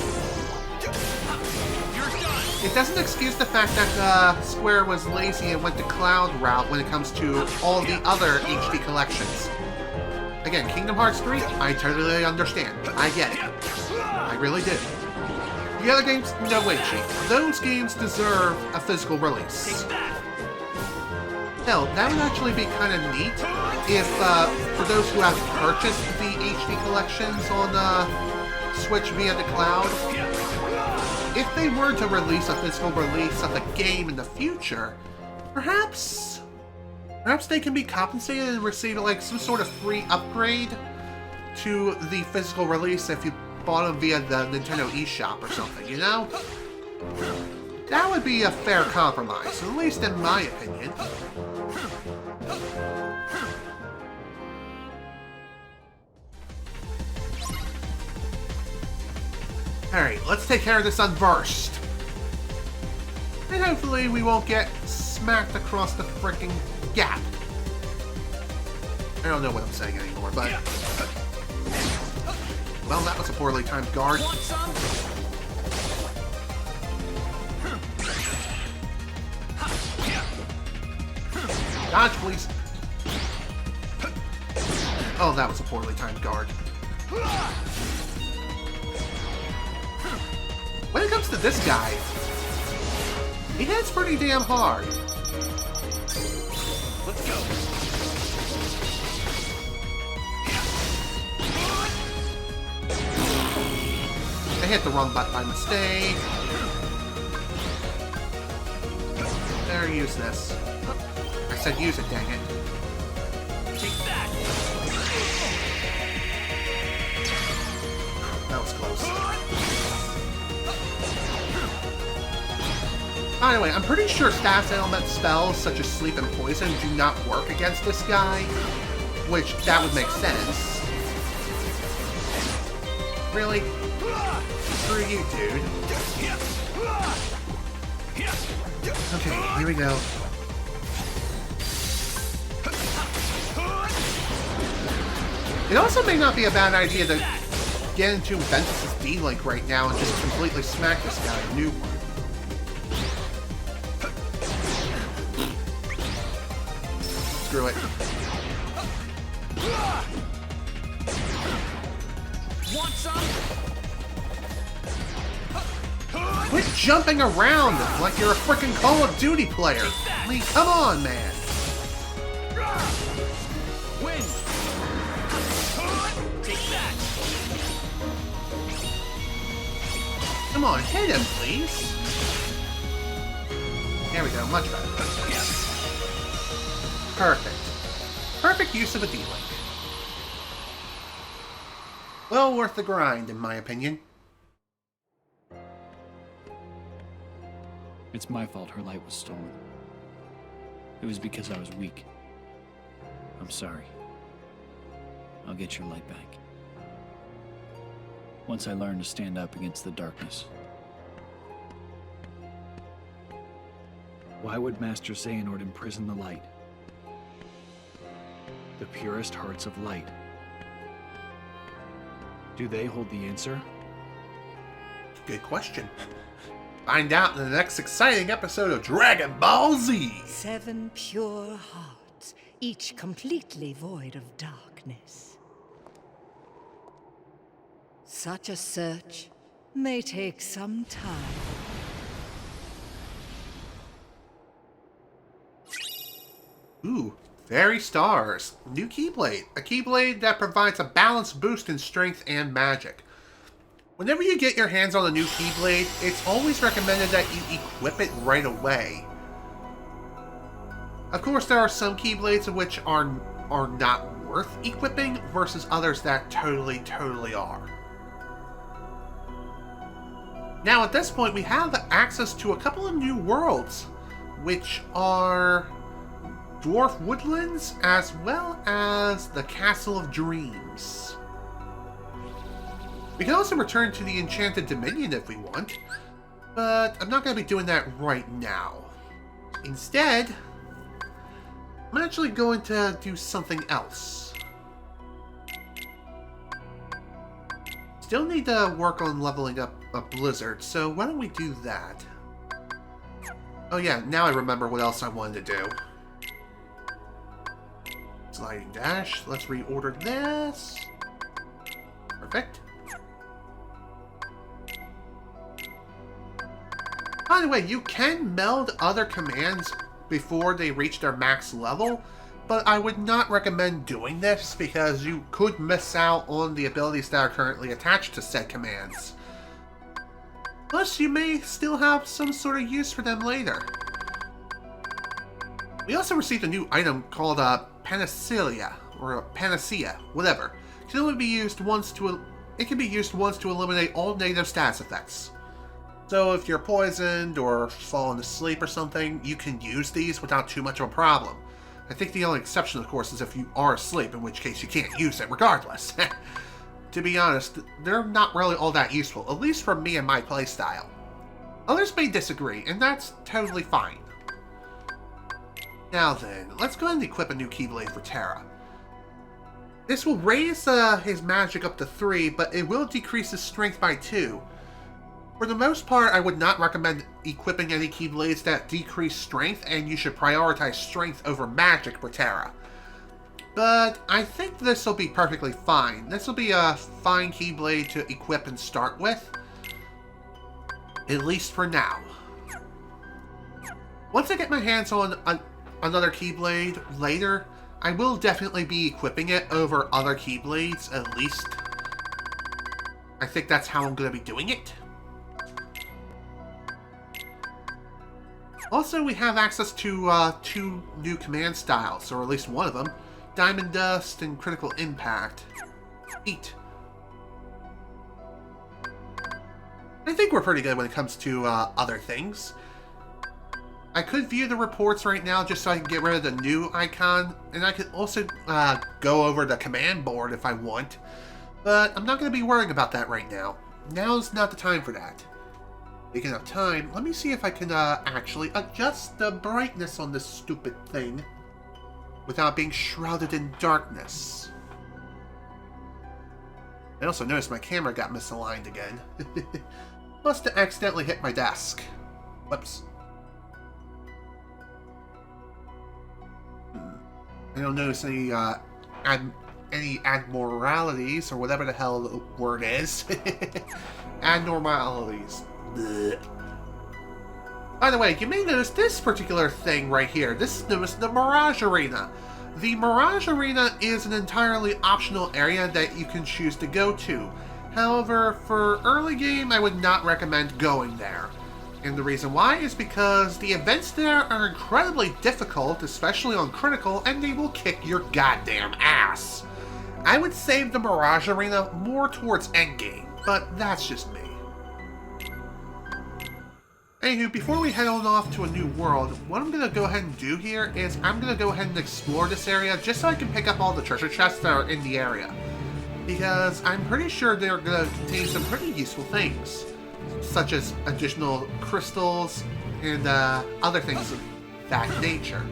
It doesn't excuse the fact that Square was lazy and went the cloud route when it comes to all the other HD collections. Again, Kingdom Hearts 3, I totally understand. I get it. I really do. The other games, no way, Chief. Those games deserve a physical release. Hell, that would actually be kind of neat if, for those who have purchased the HD collections on Switch via the cloud, if they were to release a physical release of the game in the future, perhaps they can be compensated and receive like some sort of free upgrade to the physical release if you bought them via the Nintendo eShop or something, you know? That would be a fair compromise, at least in my opinion. Alright, let's take care of this Unversed. And hopefully we won't get smacked across the freaking gap. I don't know what I'm saying anymore, but... Well, that was a poorly timed guard. Dodge, please. Oh, that was a poorly timed guard. When it comes to this guy, he hits pretty damn hard. Let's go. I hit the wrong button by mistake. There, use this. I said use it, dang it. Take that. That was close. By the way, I'm pretty sure status element spells such as sleep and poison do not work against this guy, which that would make sense. Really? Screw you, dude. Okay, here we go. It also may not be a bad idea to get into Ventus' D-Link right now and just completely smack this guy a new one. Screw it. Want some? Quit jumping around like you're a freaking Call of Duty player. I mean, come on, man. Win. Take that. Come on, hit him, please. There we go, much better. Perfect. Perfect use of a D-Link. Well worth the grind, in my opinion. It's my fault her light was stolen. It was because I was weak. I'm sorry. I'll get your light back. Once I learn to stand up against the darkness. Why would Master Xehanort imprison the light? The purest hearts of light. Do they hold the answer? Good question. Find out in the next exciting episode of Dragon Ball Z! 7 pure hearts, each completely void of darkness. Such a search may take some time. Ooh, Fairy Stars. New Keyblade. A Keyblade that provides a balanced boost in strength and magic. Whenever you get your hands on a new Keyblade, it's always recommended that you equip it right away. Of course, there are some Keyblades which are not worth equipping, versus others that totally are. Now, at this point, we have access to a couple of new worlds, which are Dwarf Woodlands, as well as the Castle of Dreams. We can also return to the Enchanted Dominion if we want, but I'm not going to be doing that right now. Instead, I'm actually going to do something else. Still need to work on leveling up a Blizzard, so why don't we do that? Oh yeah, now I remember what else I wanted to do. Sliding dash. Let's reorder this. Perfect. By the way, you can meld other commands before they reach their max level, but I would not recommend doing this because you could miss out on the abilities that are currently attached to said commands. Plus, you may still have some sort of use for them later. We also received a new item called Panacea, or Panacea, whatever. It can only be used once to eliminate all negative status effects. So if you're poisoned or fallen asleep or something, you can use these without too much of a problem. I think the only exception, of course, is if you are asleep, in which case you can't use it regardless. To be honest, they're not really all that useful, at least for me and my playstyle. Others may disagree, and that's totally fine. Now then, let's go ahead and equip a new Keyblade for Terra. This will raise his magic up to 3, but it will decrease his strength by 2. For the most part, I would not recommend equipping any Keyblades that decrease strength, and you should prioritize strength over magic for Terra. But I think this will be perfectly fine. This will be a fine Keyblade to equip and start with. At least for now. Once I get my hands on another Keyblade later, I will definitely be equipping it over other Keyblades, at least. I think that's how I'm going to be doing it. Also, we have access to 2 new command styles, or at least one of them. Diamond Dust and Critical Impact. Neat. I think we're pretty good when it comes to other things. I could view the reports right now just so I can get rid of the new icon, and I could also go over the command board if I want, but I'm not going to be worrying about that right now. Now's not the time for that. Speaking of time, let me see if I can actually adjust the brightness on this stupid thing without being shrouded in darkness. I also noticed my camera got misaligned again. Must have accidentally hit my desk. Whoops. I don't notice any abnormalities, or whatever the hell the word is. Abnormalities. Blech. By the way, you may notice this particular thing right here. This is known as the Mirage Arena. The Mirage Arena is an entirely optional area that you can choose to go to. However, for early game, I would not recommend going there. And the reason why is because the events there are incredibly difficult, especially on critical, and they will kick your goddamn ass. I would save the Mirage Arena more towards endgame, but that's just me. Anywho, before we head on off to a new world, what I'm going to go ahead and do here is I'm going to go ahead and explore this area just so I can pick up all the treasure chests that are in the area. Because I'm pretty sure they're going to contain some pretty useful things, such as additional crystals and other things of that nature.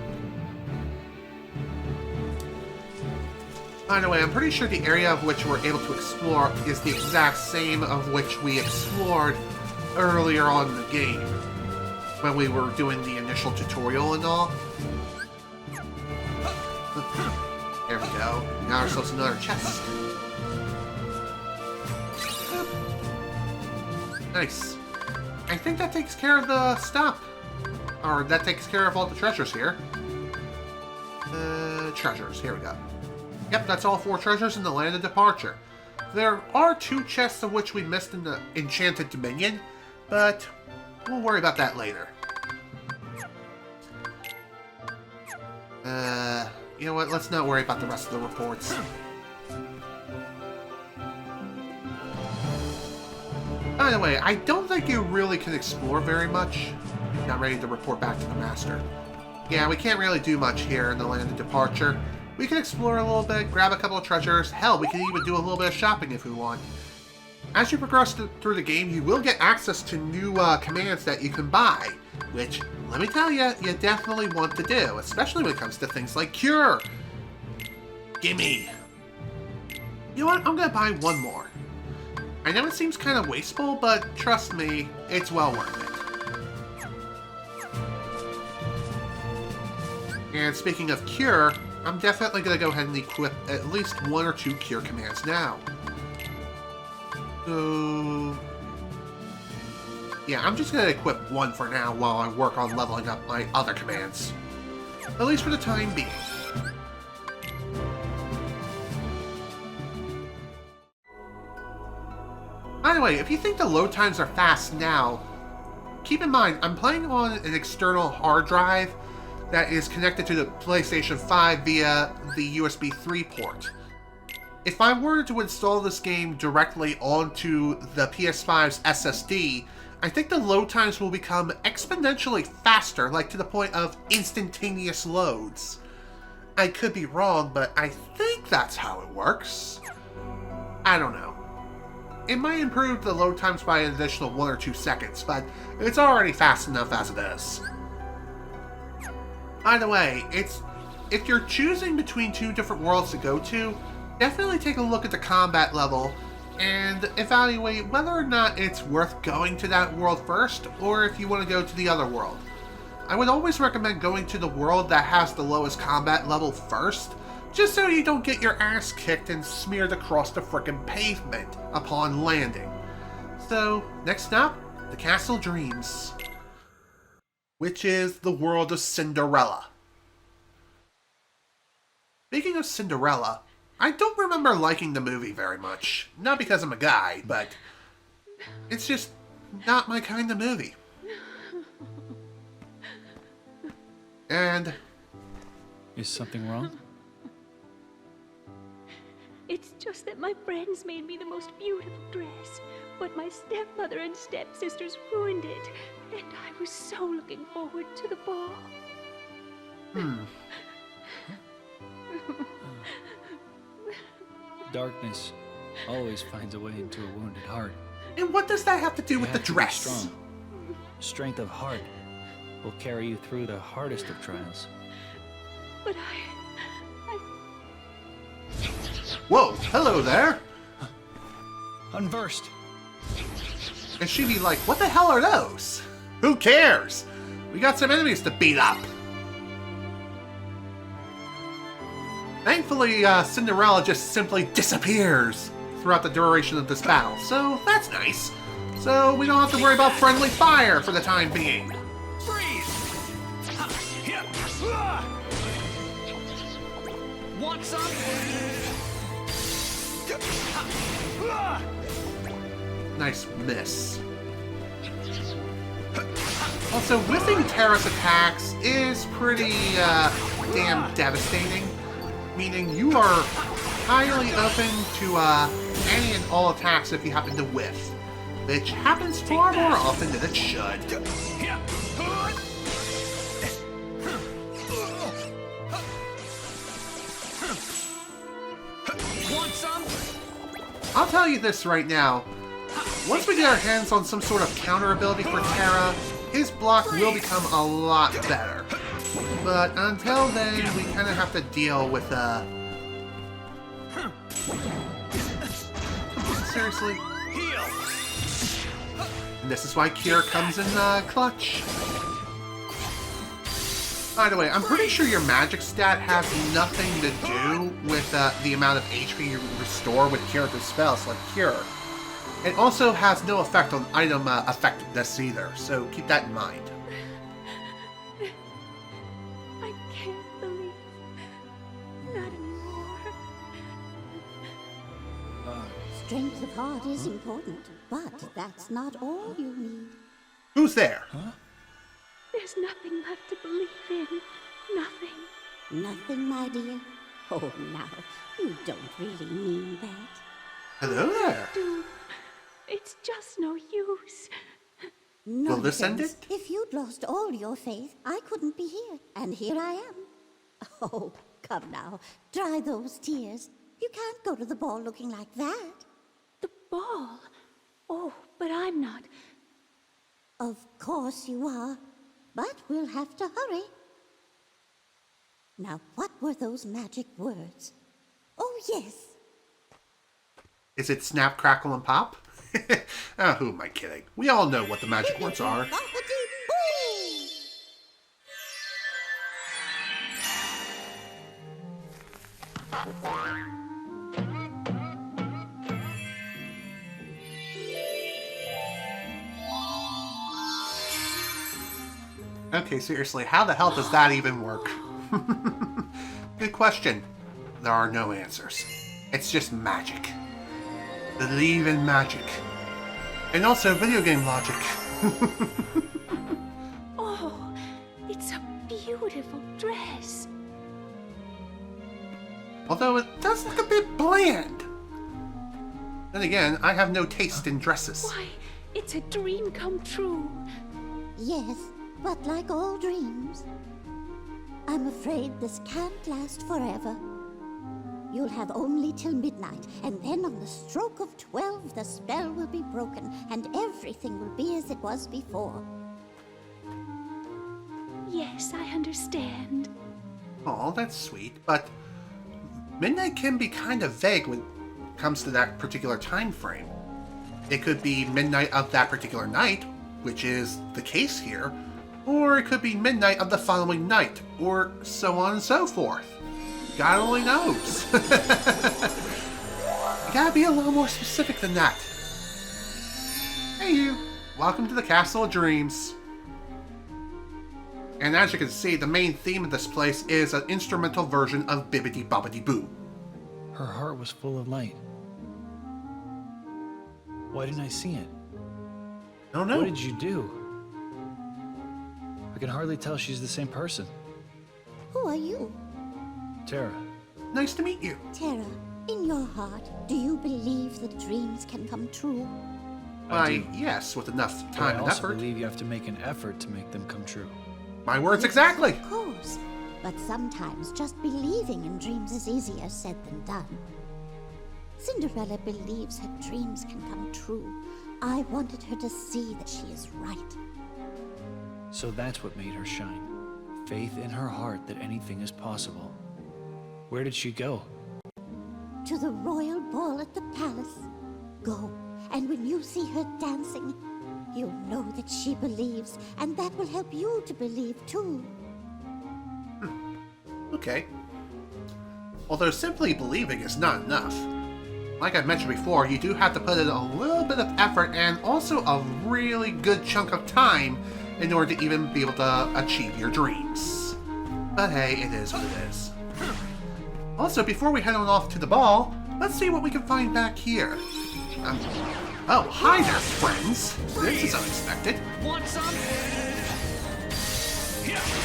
By the way, I'm pretty sure the area of which we're able to explore is the exact same of which we explored earlier on in the game, when we were doing the initial tutorial and all. There we go. Got ourselves another chest. Nice. I think that takes care of the stop. Or that takes care of all the treasures here. Treasures. Here we go. Yep, that's all 4 treasures in the Land of Departure. There are 2 chests of which we missed in the Enchanted Dominion, but we'll worry about that later. You know what? Let's not worry about the rest of the reports. By the way, I don't think you really can explore very much. Not ready to report back to the Master. Yeah, we can't really do much here in the Land of Departure. We can explore a little bit, grab a couple of treasures. Hell, we can even do a little bit of shopping if we want. As you progress through the game, you will get access to new commands that you can buy, which, let me tell you, you definitely want to do, especially when it comes to things like Cure. Gimme. You know what? I'm going to buy 1 more. I know it seems kind of wasteful, but trust me, it's well worth it. And speaking of Cure, I'm definitely going to go ahead and equip at least 1 or 2 Cure commands now. So, yeah, I'm just going to equip 1 for now while I work on leveling up my other commands. At least for the time being. By the way, if you think the load times are fast now, keep in mind, I'm playing on an external hard drive that is connected to the PlayStation 5 via the USB 3 port. If I were to install this game directly onto the PS5's SSD, I think the load times will become exponentially faster, like to the point of instantaneous loads. I could be wrong, but I think that's how it works. I don't know. It might improve the load times by an additional 1 or 2 seconds, but it's already fast enough as it is. By the way, if you're choosing between 2 different worlds to go to, definitely take a look at the combat level and evaluate whether or not it's worth going to that world first, or if you want to go to the other world. I would always recommend going to the world that has the lowest combat level first, just so you don't get your ass kicked and smeared across the frickin' pavement upon landing. So, next stop, the Castle Dreams, which is the world of Cinderella. Speaking of Cinderella, I don't remember liking the movie very much. Not because I'm a guy, but it's just not my kind of movie. And... Is something wrong? It's just that my friends made me the most beautiful dress, but my stepmother and stepsisters ruined it, and I was so looking forward to the ball. Darkness always finds a way into a wounded heart. And what does that have to do with the dress? Strong. Strength of heart will carry you through the hardest of trials. But Whoa, hello there! Unversed! And she'd be like, what the hell are those? Who cares? We got some enemies to beat up! Thankfully, Cinderella just simply disappears throughout the duration of this battle, so that's nice. So we don't have to worry about friendly fire for the time being. Want some? Nice miss. Also, whiffing Terra's attacks is pretty, damn devastating. Meaning you are highly open to, any and all attacks if you happen to whiff. Which happens far more often than it should. Want some? I'll tell you this right now. Once we get our hands on some sort of counter ability for Terra, his block will become a lot better. But until then, we kind of have to deal with, seriously? And this is why Cure comes in, clutch. By the way, I'm pretty sure your magic stat has nothing to do with, the amount of HP you restore with curative spells like Cure. It also has no effect on item, effectiveness either, so keep that in mind. I can't believe. Not anymore. Strength of heart is important, but that's not all you need. Who's there? There's nothing left to believe in. Nothing. Nothing, my dear. Oh, now, you don't really mean that. Hello there. Do. It's just no use. Will this end it? If you'd lost all your faith, I couldn't be here, and here I am. Oh, come now, dry those tears. You can't go to the ball looking like that. The ball? Oh, but I'm not. Of course you are, but we'll have to hurry. Now, what were those magic words? Oh, yes. Is it snap, crackle, and pop? Oh, who am I kidding? We all know what the magic words are. Okay, seriously, how the hell does that even work? Good question. There are no answers. It's just magic. Believe in magic. And also video game logic. Oh, it's a beautiful dress. Although it does look a bit bland. Then again, I have no taste in dresses. Why, it's a dream come true. Yes, but like all dreams, I'm afraid this can't last forever. You'll have only till midnight, and then on the stroke of 12, the spell will be broken, and everything will be as it was before. Yes, I understand. Oh, that's sweet, but midnight can be kind of vague when it comes to that particular time frame. It could be midnight of that particular night, which is the case here, or it could be midnight of the following night, or so on and so forth. God only knows. You gotta be a little more specific than that. Hey you, welcome to the Castle of Dreams. And as you can see, the main theme of this place is an instrumental version of Bibbidi Bobbidi Boo. Her heart was full of light. Why didn't I see it? I don't know. What did you do? I can hardly tell she's the same person. Who are you? Terra. Nice to meet you. Terra, in your heart, do you believe that dreams can come true? Why, yes, with enough time and I also effort. believe you have to make an effort to make them come true. My words exactly. Of course, but sometimes just believing in dreams is easier said than done. Cinderella believes her dreams can come true. I wanted her to see that she is right. So that's what made her shine. Faith in her heart that anything is possible. Where did she go? To the royal ball at the palace. Go, and when you see her dancing, you'll know that she believes, and that will help you to believe too. Okay. Although simply believing is not enough. Like I mentioned before, you do have to put in a little bit of effort and also a really good chunk of time in order to even be able to achieve your dreams. But hey, it is what it is. Also, before we head on off to the ball, let's see what we can find back here. Oh, hi there, friends. This is unexpected. Want some?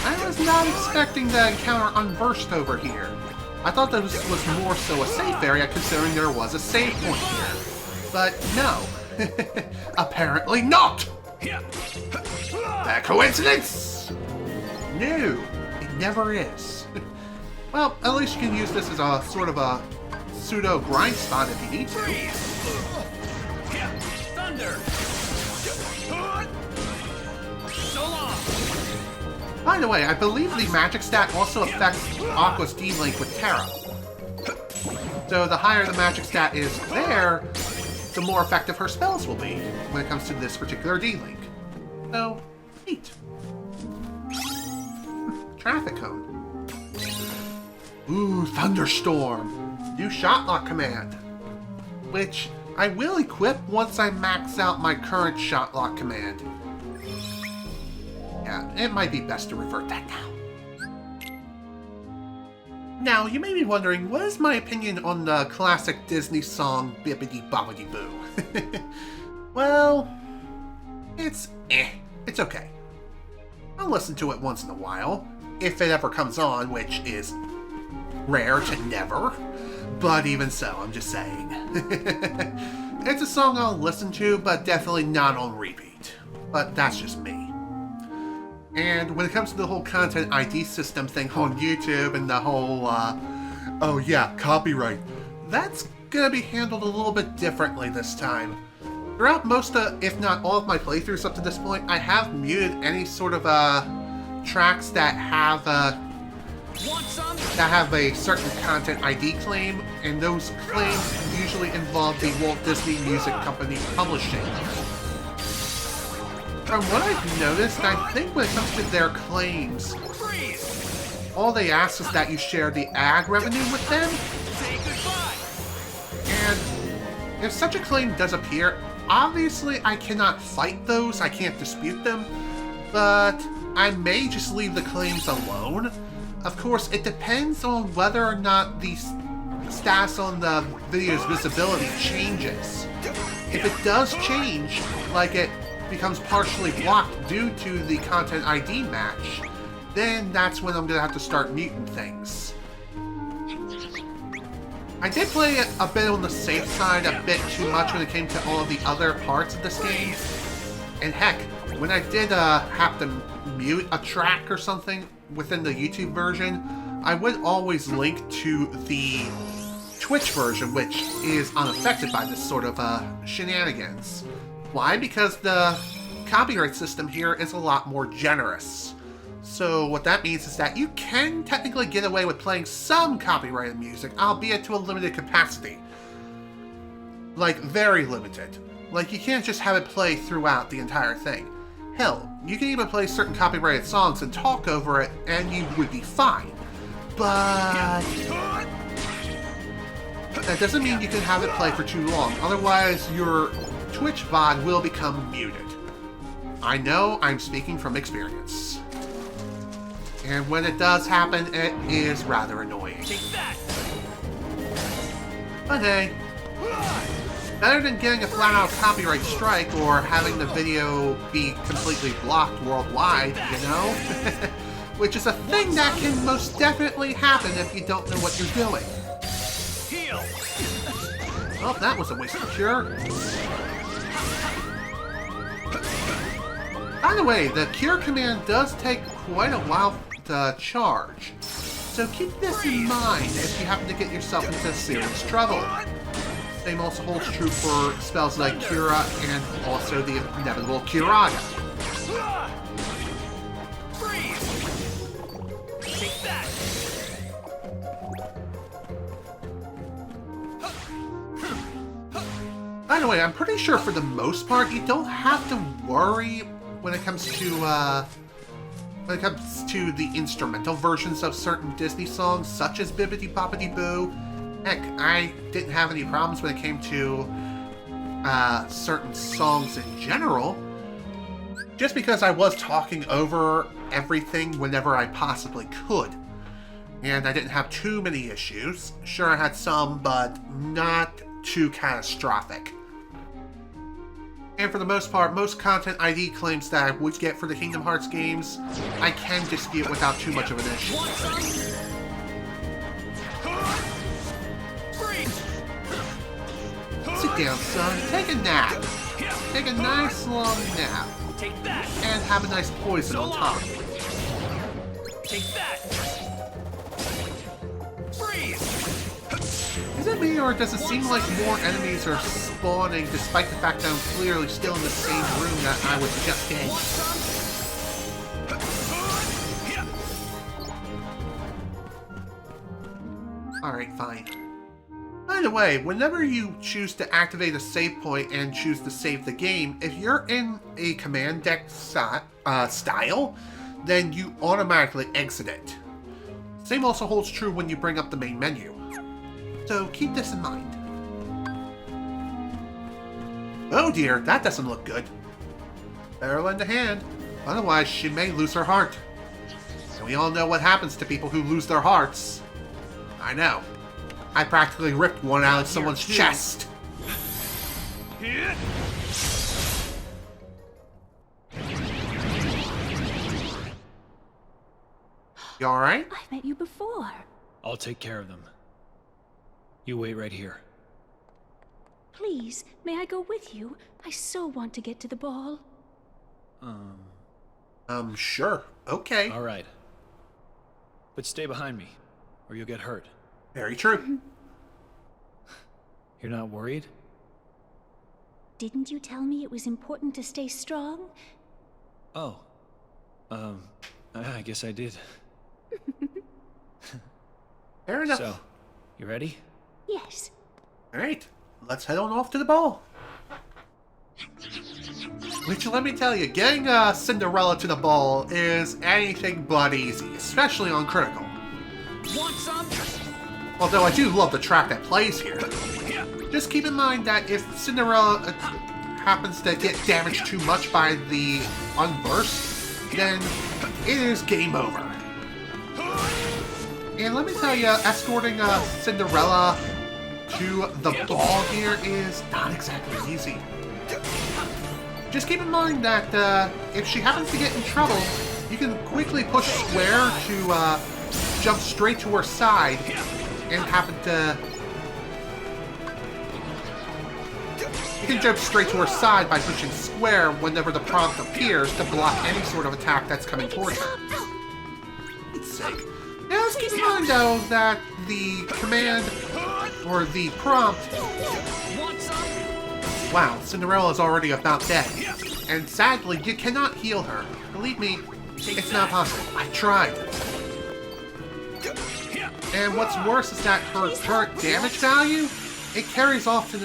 I was not expecting to encounter Unversed over here. I thought this was more so a safe area considering there was a save point here. But no. Apparently not! A coincidence? No, it never is. Well, at least you can use this as a sort of a pseudo grind spot if you need to. Thunder! So long! By the way, I believe the magic stat also affects Aqua's D-Link with Terra. So the higher the magic stat is there, the more effective her spells will be when it comes to this particular D-Link. So, neat. Traffic cone. Ooh, Thunderstorm. New Shotlock command. Which I will equip once I max out my current Shotlock command. Yeah, it might be best to revert that now. Now, you may be wondering, what is my opinion on the classic Disney song Bibbidi Bobbidi Boo? Well, it's It's okay. I'll listen to it once in a while, if it ever comes on, which is rare to never. But even so, I'm just saying. It's a song I'll listen to, but definitely not on repeat. But that's just me. And when it comes to the whole content ID system thing on YouTube and the whole, oh yeah, copyright, that's gonna be handled a little bit differently this time. Throughout most of, if not all of my playthroughs up to this point, I have muted any sort of, tracks that have, a certain content ID claim, and those claims usually involve the Walt Disney Music Company publishing. From what I've noticed, I think when it comes to their claims, all they ask is that you share the ad revenue with them. And if such a claim does appear, obviously I cannot fight those, I can't dispute them, but I may just leave the claims alone. Of course, it depends on whether or not the status on the video's visibility changes. If it does change, like it becomes partially blocked due to the content ID match, then that's when I'm gonna have to start muting things. I did play it a bit on the safe side, a bit too much when it came to all of the other parts of this game. And heck, when I did have to mute a track or something within the YouTube version, I would always link to the Twitch version, which is unaffected by this sort of shenanigans. Why? Because the copyright system here is a lot more generous. So what that means is that you can technically get away with playing some copyrighted music, albeit to a limited capacity. Like, very limited. Like, you can't just have it play throughout the entire thing. Hell, you can even play certain copyrighted songs and talk over it, and you would be fine. But that doesn't mean you can have it play for too long, otherwise your Twitch VOD will become muted. I know, I'm speaking from experience. And when it does happen, it is rather annoying. But hey, better than getting a flat-out copyright strike or having the video be completely blocked worldwide, you know? Which is a thing that can most definitely happen if you don't know what you're doing. Well, that was a waste of cure. By the way, the cure command does take quite a while to charge, so keep this in mind if you happen to get yourself into serious trouble. Same also holds true for spells like Cura and also the inevitable Curaga. By the way, I'm pretty sure for the most part you don't have to worry when it comes to when it comes to the instrumental versions of certain Disney songs, such as Bibbidi Bobbidi Boo, heck, I didn't have any problems when it came to certain songs in general, just because I was talking over everything whenever I possibly could. And I didn't have too many issues. Sure, I had some, but not too catastrophic. And for the most part, most content ID claims that I would get for the Kingdom Hearts games, I can dispute without too much of an issue. Sit down, son. Take a nap. Take a nice long nap. And have a nice poison on top. Take that. Is it me, or does it seem like more enemies are spawning despite the fact that I'm clearly still in the same room that I was just in? Alright, fine. By the way, whenever you choose to activate a save point and choose to save the game, if you're in a command deck style, then you automatically exit it. Same also holds true when you bring up the main menu. So keep this in mind. Oh dear, that doesn't look good. Better lend a hand, otherwise she may lose her heart. And we all know what happens to people who lose their hearts. I know. I practically ripped one out of someone's chest. You alright? I've met you before. I'll take care of them. You wait right here. Please, may I go with you? I so want to get to the ball. Sure. Okay. All right. But stay behind me, or you'll get hurt. Very true. You're not worried? Didn't you tell me it was important to stay strong? Oh. I guess I did. Fair enough. So, you ready? Yes. Alright, let's head on off to the ball. Which, let me tell you, getting Cinderella to the ball is anything but easy, especially on Critical. Want some? Although I do love the track that plays here. Just keep in mind that if Cinderella happens to get damaged too much by the Unversed, then it is game over. And let me tell you, escorting Cinderella to the ball here is not exactly easy. Just keep in mind that if she happens to get in trouble, you can quickly push square to jump straight to her side and happen to... You can jump straight to her side by pushing square whenever the prompt appears to block any sort of attack that's coming towards her. It's sick. Now let's keep in mind though that the command or the prompt... Wow, Cinderella is already about dead. And sadly, you cannot heal her. Believe me, it's not possible. I tried. And what's worse is that her current damage value, it carries over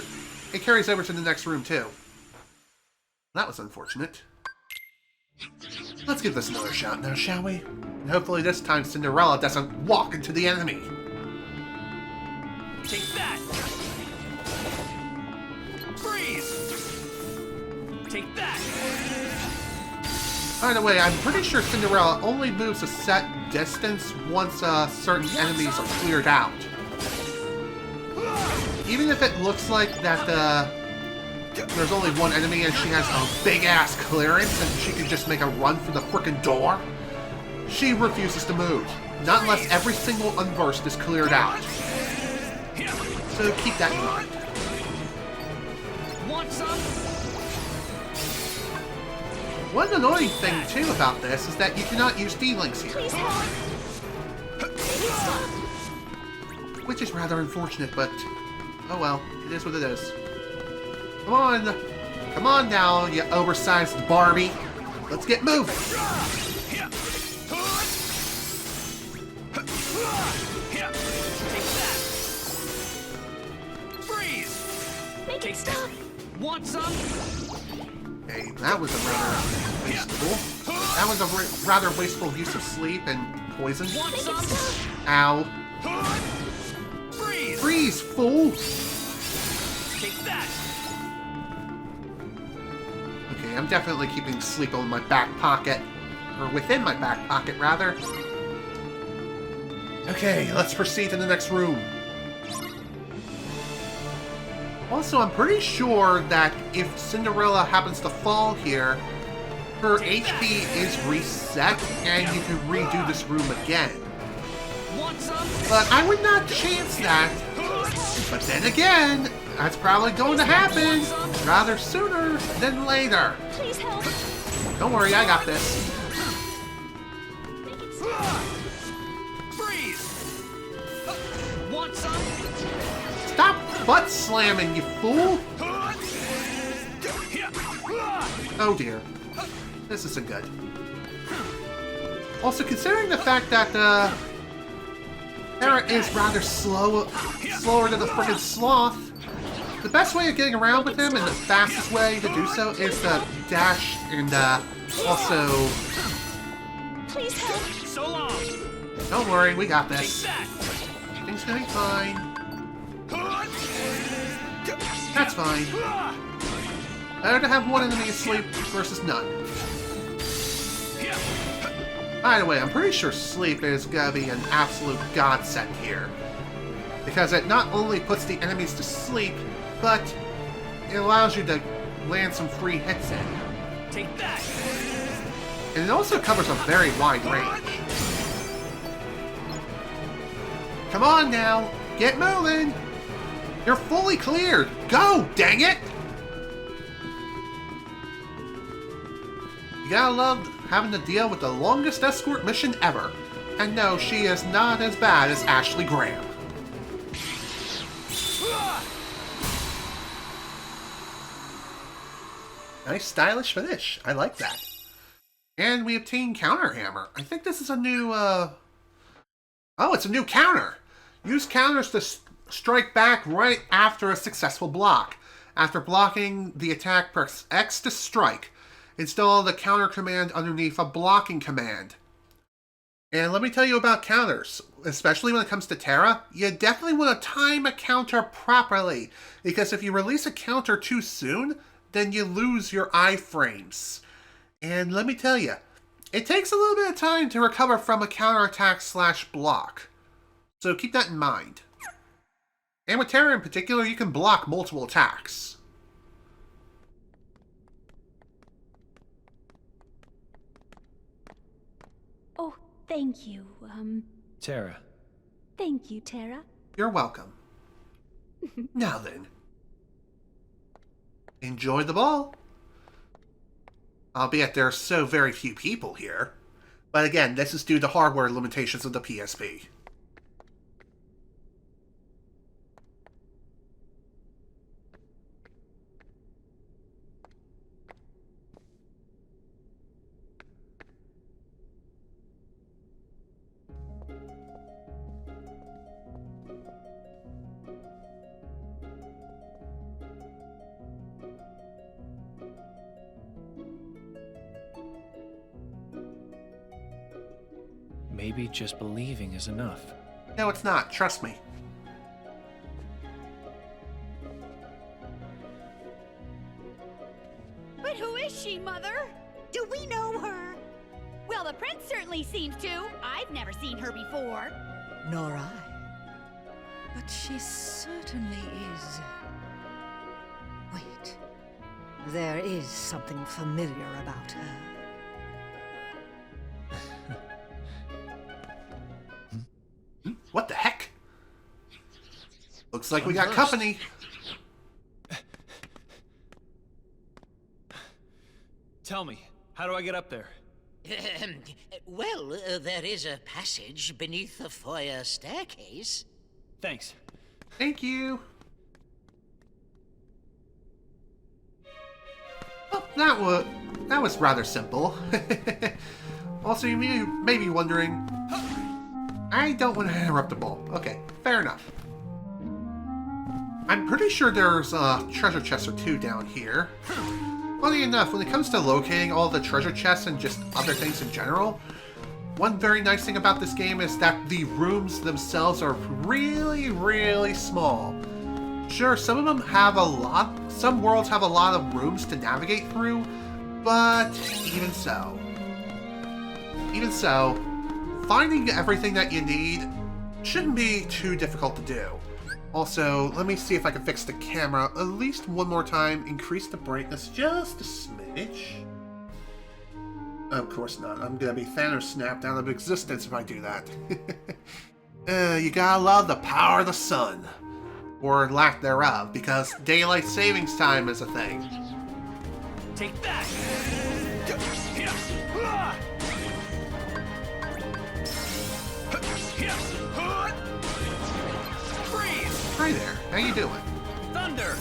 to the next room too. That was unfortunate. Let's give this another shot now, shall we? And hopefully this time Cinderella doesn't walk into the enemy. Take that! Freeze! Take that! By the way, I'm pretty sure Cinderella only moves a set distance once certain enemies are cleared out. Even if it looks like that there's only one enemy and she has a big-ass clearance and she can just make a run for the frickin' door, she refuses to move. Not unless every single Unversed is cleared out. So keep that in mind. Want some? One annoying thing, too, about this is that you cannot use D-Links here. Please help. Which is rather unfortunate, but oh well, it is what it is. Come on! Come on now, you oversized Barbie! Let's get moving! Make it stop! Want some? Hey, that was a rather wasteful. That was a rather wasteful use of sleep and poison. Ow. Freeze! Freeze, fool! Take that! Okay, I'm definitely keeping sleep in my back pocket. Or within my back pocket, rather. Okay, let's proceed to the next room. Also, I'm pretty sure that if Cinderella happens to fall here, her HP is reset and you can redo this room again. But I would not chance that. But then again, that's probably going to happen rather sooner than later. Please help. Don't worry, I got this. Freeze! Want some? Stop butt slamming, you fool! Oh dear. This isn't good. Also, considering the fact that Terra is rather slower than a freaking sloth, the best way of getting around with him and the fastest way to do so is to dash and also... Please help. So long! Don't worry, we got this. Everything's gonna be fine. That's fine. Better to have one enemy asleep versus none. By the way, I'm pretty sure sleep is gonna be an absolute godsend here. Because it not only puts the enemies to sleep, but it allows you to land some free hits in. Take that! And it also covers a very wide range. Come on now, get moving! You're fully cleared! Go, dang it! You gotta love having to deal with the longest escort mission ever. And no, she is not as bad as Ashley Graham. Nice stylish finish. I like that. And we obtain Counter Hammer. I think this is a new, Oh, it's a new counter! Use counters to strike back right after a successful block. After blocking the attack, press X to strike. Install the counter command underneath a blocking command. And let me tell you about counters, especially when it comes to Terra. You definitely want to time a counter properly, because if you release a counter too soon, then you lose your iframes. And let me tell you, it takes a little bit of time to recover from a counterattack / block. So keep that in mind. And with Terra in particular, you can block multiple attacks. Oh, thank you, Terra. Thank you, Terra. You're welcome. Now then. Enjoy the ball. Albeit there are so very few people here. But again, this is due to hardware limitations of the PSP. Maybe just believing is enough. No, it's not. Trust me. But who is she, Mother? Do we know her? Well, the prince certainly seems to. I've never seen her before. Nor I. But she certainly is. Wait. There is something familiar about her. What the heck? Looks like we got company. Tell me, how do I get up there? Well, there is a passage beneath the foyer staircase. Thanks. Thank you. Oh, that was rather simple. Also, you may be wondering, I don't want to interrupt the ball. Okay, fair enough. I'm pretty sure there's a treasure chest or two down here. Funny enough, when it comes to locating all the treasure chests and just other things in general, one very nice thing about this game is that the rooms themselves are really, really small. Sure, some of them have some worlds have a lot of rooms to navigate through, but even so, finding everything that you need shouldn't be too difficult to do. Also, let me see if I can fix the camera at least one more time. Increase the brightness just a smidge. Of course not. I'm gonna be Thanos snapped out of existence if I do that. You gotta love the power of the sun. Or lack thereof, because daylight savings time is a thing. Take that! Freeze! Hi there, how you doing? Thunder!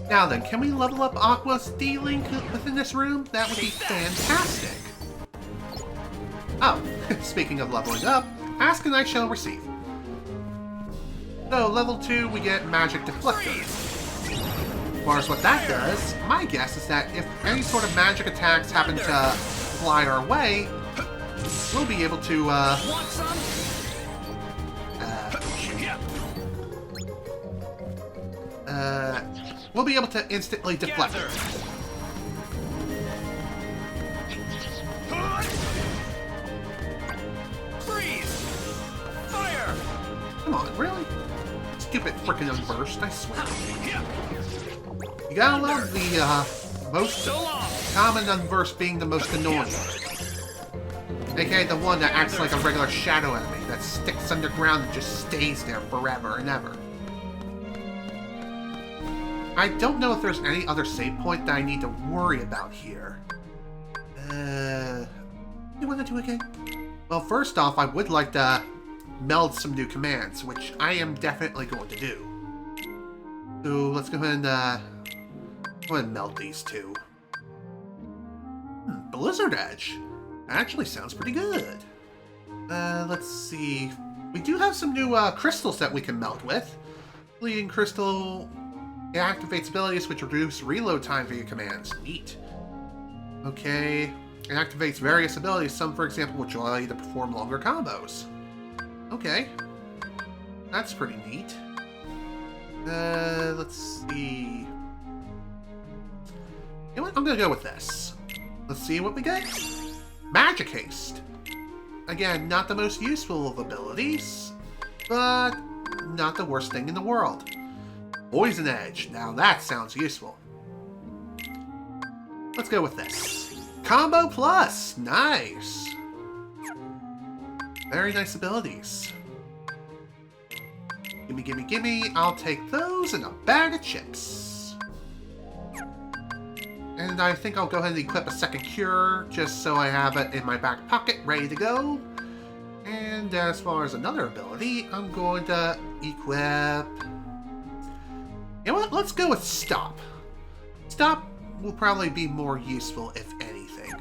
Now then, can we level up Aqua's D-Link within this room? That would be fantastic! Oh, speaking of leveling up, ask and I shall receive. So, level 2, we get Magic Deflector. As far as what that does, my guess is that if any sort of magic attacks happen to fly our way, we'll be able to, we'll be able to instantly deflect it. Freeze! Fire! Come on, really? Stupid frickin' Unversed, I swear. You gotta love the, most common Unversed being the most annoying. AKA the one that acts like a regular shadow enemy that sticks underground and just stays there forever and ever. I don't know if there's any other save point that I need to worry about here. You wanna do again? Well, first off, I would like to meld some new commands, which I am definitely going to do. So let's go ahead and meld these two. Blizzard Edge. That actually sounds pretty good. Let's see. We do have some new crystals that we can meld with. Bleeding Crystal. It activates abilities which reduce reload time for your commands. Neat. Okay. It activates various abilities, some for example which will allow you to perform longer combos. Okay. That's pretty neat. Let's see. You know what? I'm gonna go with this. Let's see what we get. Magic Haste. Again, not the most useful of abilities, but not the worst thing in the world. Poison Edge. Now that sounds useful. Let's go with this. Combo Plus. Nice. Very nice abilities. Gimme, gimme, gimme. I'll take those in a bag of chips. And I think I'll go ahead and equip a second cure, just so I have it in my back pocket, ready to go. And as far as another ability, I'm going to equip... You know what? Let's go with Stop. Stop will probably be more useful, if anything.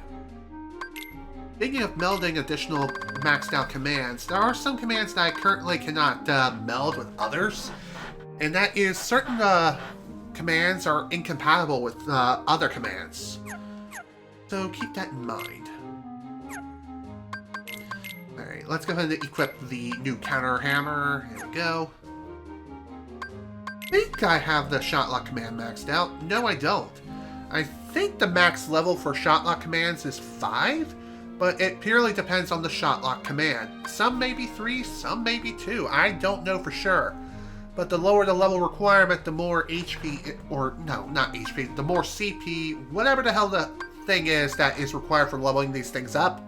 Speaking of melding additional maxed out commands, there are some commands that I currently cannot meld with others. And that is certain commands are incompatible with other commands. So keep that in mind. Alright, let's go ahead and equip the new counter hammer. Here we go. I think I have the Shotlock command maxed out. No, I don't. I think the max level for Shotlock commands is 5, but it purely depends on the Shotlock command. Some may be 3, some may be 2. I don't know for sure. But the lower the level requirement, the more HP, or no, not HP, the more CP, whatever the hell the thing is that is required for leveling these things up,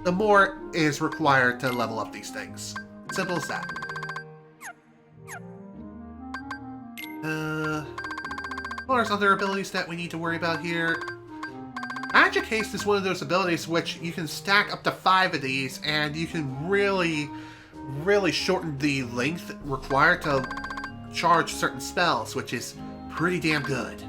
the more is required to level up these things. Simple as that. As far as other abilities that we need to worry about here, Magic Haste is one of those abilities which you can stack up to 5 of these, and you can really shorten the length required to charge certain spells, which is pretty damn good.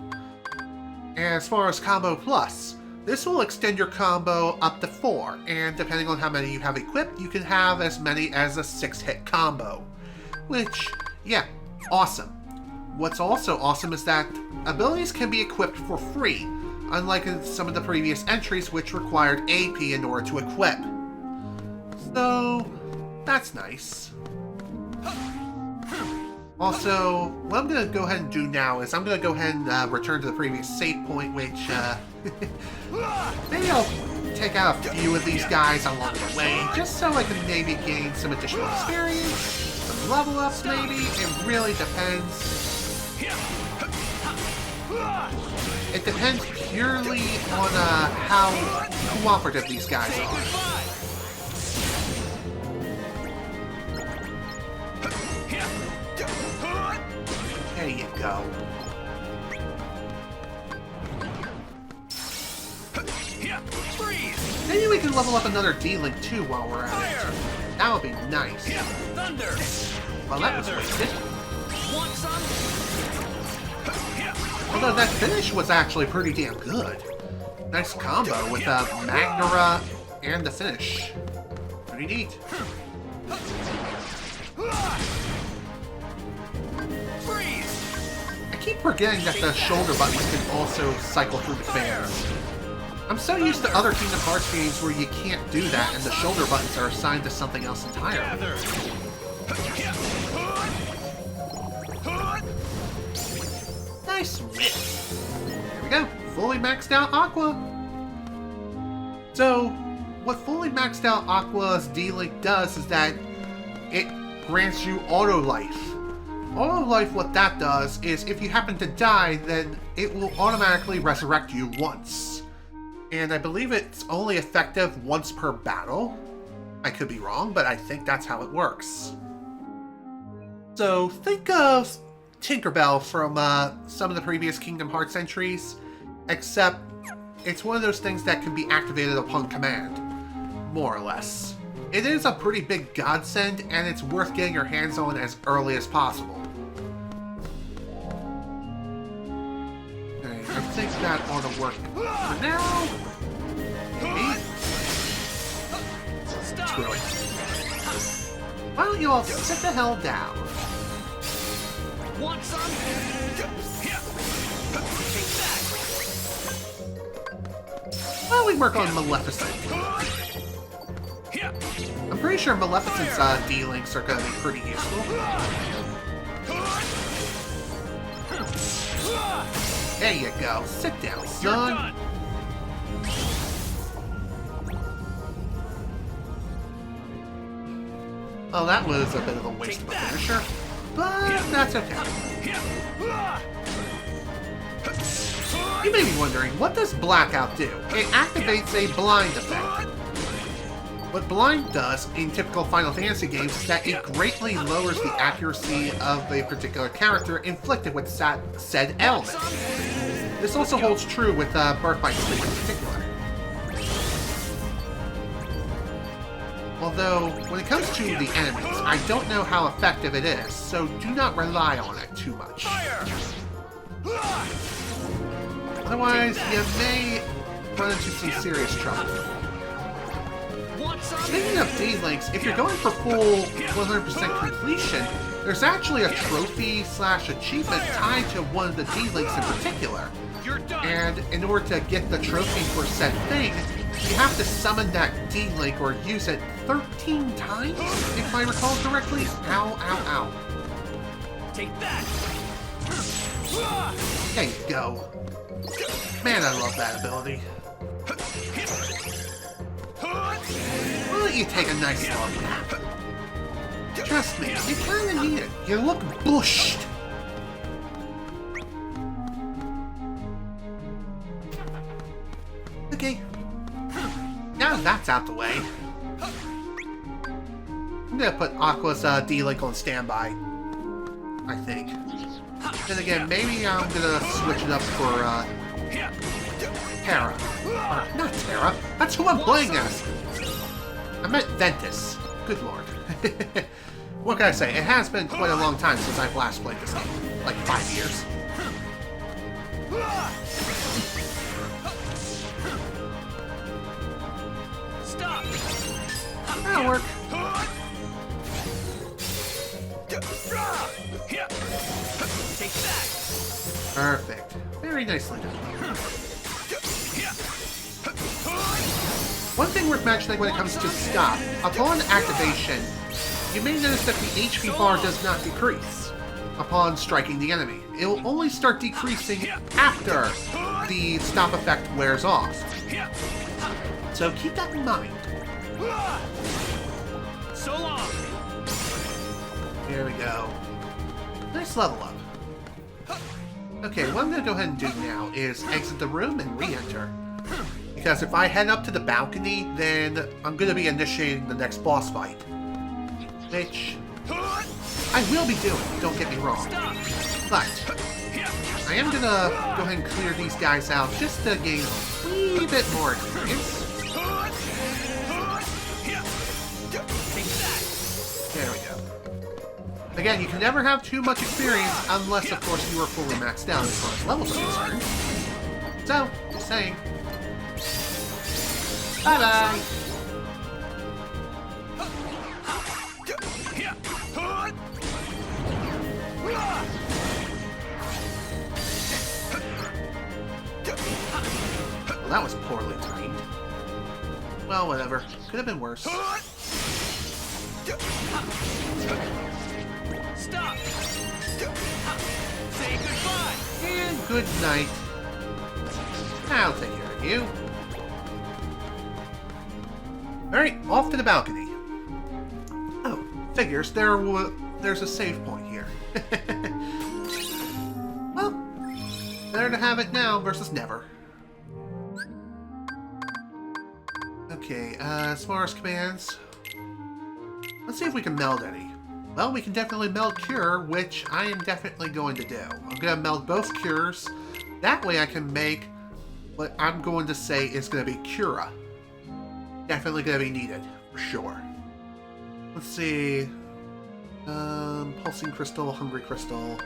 And as far as Combo Plus, this will extend your combo up to 4, and depending on how many you have equipped, you can have as many as a 6-hit combo. Which, yeah, awesome. what's also awesome is that abilities can be equipped for free, unlike in some of the previous entries which required AP in order to equip. So, that's nice. Also, what I'm going to go ahead and do now is I'm going to go ahead and return to the previous save point, which, maybe I'll take out a few of these guys along the way, just so I can maybe gain some additional experience, some level ups maybe. It really depends. It depends purely on how cooperative these guys are. There you go. Maybe we can level up another D-Link too while we're at it. That would be nice. Well, that was wasted. Although that finish was actually pretty damn good. Nice combo with Magnera and the finish. Pretty neat. I keep forgetting that the shoulder buttons can also cycle through the fans. I'm so used to other Kingdom Hearts games where you can't do that and the shoulder buttons are assigned to something else entirely. Nice miss. There we go. Fully maxed out Aqua. So, what fully maxed out Aqua's D-Link does is that it grants you auto life. Auto life, what that does is if you happen to die, then it will automatically resurrect you once. And I believe it's only effective once per battle. I could be wrong, but I think that's how it works. So think of Tinkerbell from some of the previous Kingdom Hearts entries, except it's one of those things that can be activated upon command, more or less. It is a pretty big godsend, and it's worth getting your hands on as early as possible. Okay, I think that ought to work for now. Maybe. Screw it. Why don't you all sit the hell down? Want some? Why don't we work on Maleficent? I'm pretty sure Maleficent's D-Links are going to be pretty useful. There you go. Sit down, son. Oh, that was a bit of a waste of a finisher, but that's okay. You may be wondering, what does Blackout do? It activates a blind effect. What blind does in typical Final Fantasy games is that it greatly lowers the accuracy of a particular character inflicted with said element. This also holds true with Birthright Sleep in particular. Although, when it comes to the enemies, I don't know how effective it is, so do not rely on it too much. Otherwise, you may run into some serious trouble. Speaking of D-Links, if you're going for full 100% completion, there's actually a trophy/achievement tied to one of the D-Links in particular. And in order to get the trophy for said thing, you have to summon that D-Link or use it 13 times, if I recall correctly. Ow, ow, ow. Take that! There you go. Man, I love that ability. Why don't you take a nice long nap? Trust me, you kinda need it. You look bushed. Okay. Now that's out the way. I'm gonna put Aqua's D-Link on standby, I think. Then again, maybe I'm gonna switch it up for Terra. Not Terra, that's who I'm playing as! I meant Ventus. Good lord. What can I say? It has been quite a long time since I've last played this game. Like 5 years. Stop! That'll work. Take Perfect. Very nicely done. One thing worth mentioning when it comes to stop, upon activation, you may notice that the HP bar does not decrease upon striking the enemy. It will only start decreasing after the stop effect wears off. So keep that in mind. So long. There we go. Nice level up. Okay, what I'm going to go ahead and do now is exit the room and re-enter. Because if I head up to the balcony, then I'm going to be initiating the next boss fight. Which I will be doing, don't get me wrong. But I am going to go ahead and clear these guys out just to gain a wee bit more experience. There we go. Again, you can never have too much experience unless, of course, you are fully maxed out as far as levels are concerned. So, just saying. Bye-bye! Well, that was poorly timed. Well, whatever. Could have been worse. Stop! Say goodbye! And good night. I'll take care of you. Alright, off to the balcony. Oh, figures. There's a save point here. Well, better to have it now versus never. Okay, as far as commands, let's see if we can meld any. Well, we can definitely meld Cure, which I am definitely going to do. I'm going to meld both Cures. That way I can make what I'm going to say is going to be Cura. Definitely going to be needed, for sure. Let's see. Pulsing Crystal, Hungry Crystal.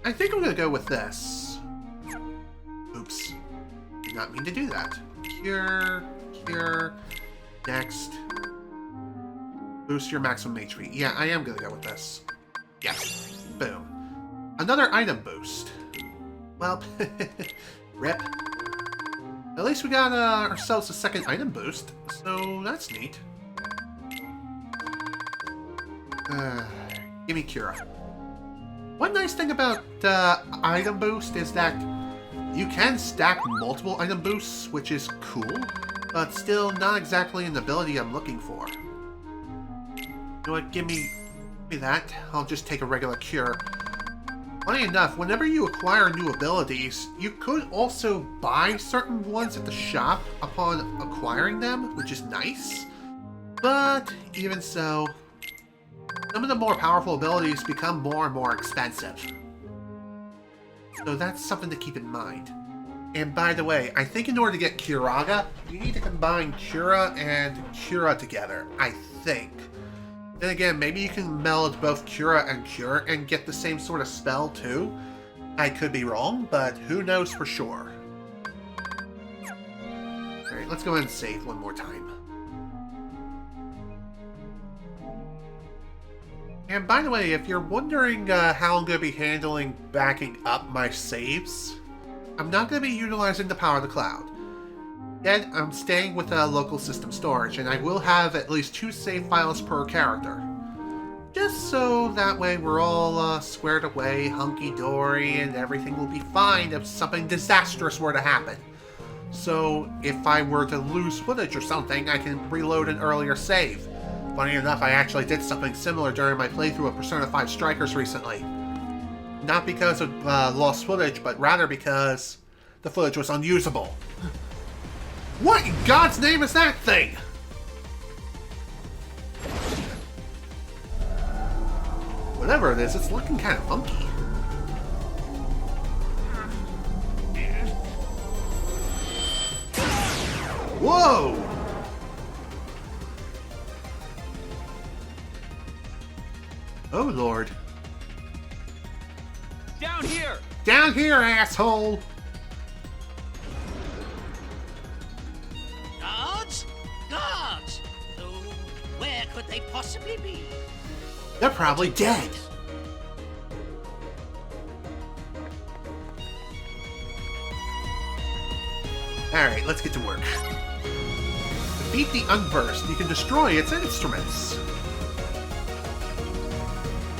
I think I'm going to go with this. Oops. Did not mean to do that. Cure, Cure. Next. Boost your maximum HP. Yeah, I am going to go with this. Yes. Boom. Another item boost. Well, rip. At least we got ourselves a second item boost, so that's neat. Give me Cura. One nice thing about item boost is that you can stack multiple item boosts, which is cool, but still not exactly an ability I'm looking for. You know what, give me that. I'll just take a regular Cure. Funny enough, whenever you acquire new abilities, you could also buy certain ones at the shop upon acquiring them, which is nice. But even so, some of the more powerful abilities become more and more expensive. So that's something to keep in mind. And by the way, I think in order to get Curaga, you need to combine Cura and Cura together, I think. Then again, maybe you can meld both Cura and Cure and get the same sort of spell too. I could be wrong, but who knows for sure. Alright, let's go ahead and save one more time. And by the way, if you're wondering how I'm going to be handling backing up my saves, I'm not going to be utilizing the power of the cloud. Instead, I'm staying with local system storage, and I will have at least 2 save files per character. Just so that way we're all squared away, hunky-dory, and everything will be fine if something disastrous were to happen. So if I were to lose footage or something, I can reload an earlier save. Funny enough, I actually did something similar during my playthrough of Persona 5 Strikers recently. Not because of lost footage, but rather because the footage was unusable. What in God's name is that thing? Whatever it is, it's looking kind of funky. Whoa! Oh, Lord. Down here! Down here, asshole! Guards? Guards! Oh, where could they possibly be? They're probably dead. Alright, let's get to work. Defeat the Unversed. You can destroy its instruments.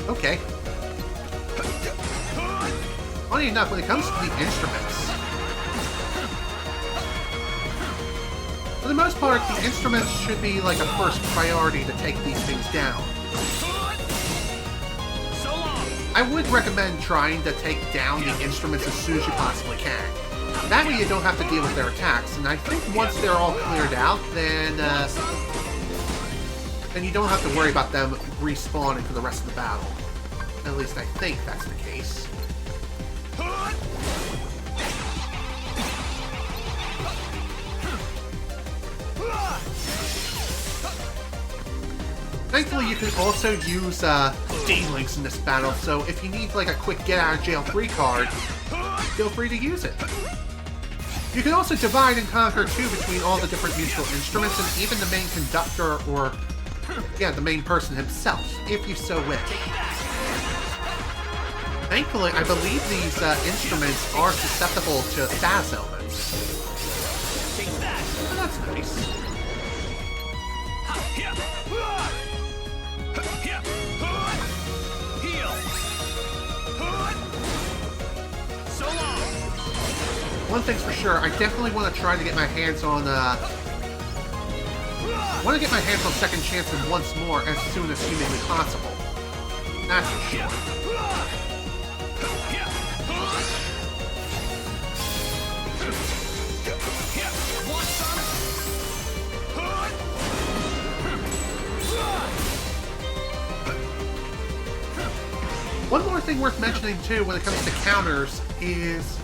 Okay. Funny enough, when it comes to the instruments, for the most part, the instruments should be like a first priority to take these things down. I would recommend trying to take down the instruments as soon as you possibly can. That way you don't have to deal with their attacks, and I think once they're all cleared out, then you don't have to worry about them respawning for the rest of the battle. At least I think that's the case. Thankfully, you can also use D-Links in this battle, so if you need like a quick get-out-of-jail-free card, feel free to use it. You can also divide and conquer, too, between all the different musical instruments and even the main conductor or, yeah, the main person himself, if you so wish. Thankfully, I believe these instruments are susceptible to status elements. So that's nice. One thing's for sure, I definitely want to try to get my hands on, Second Chances once more as soon as humanly possible. That's for sure. One more thing worth mentioning, too, when it comes to counters is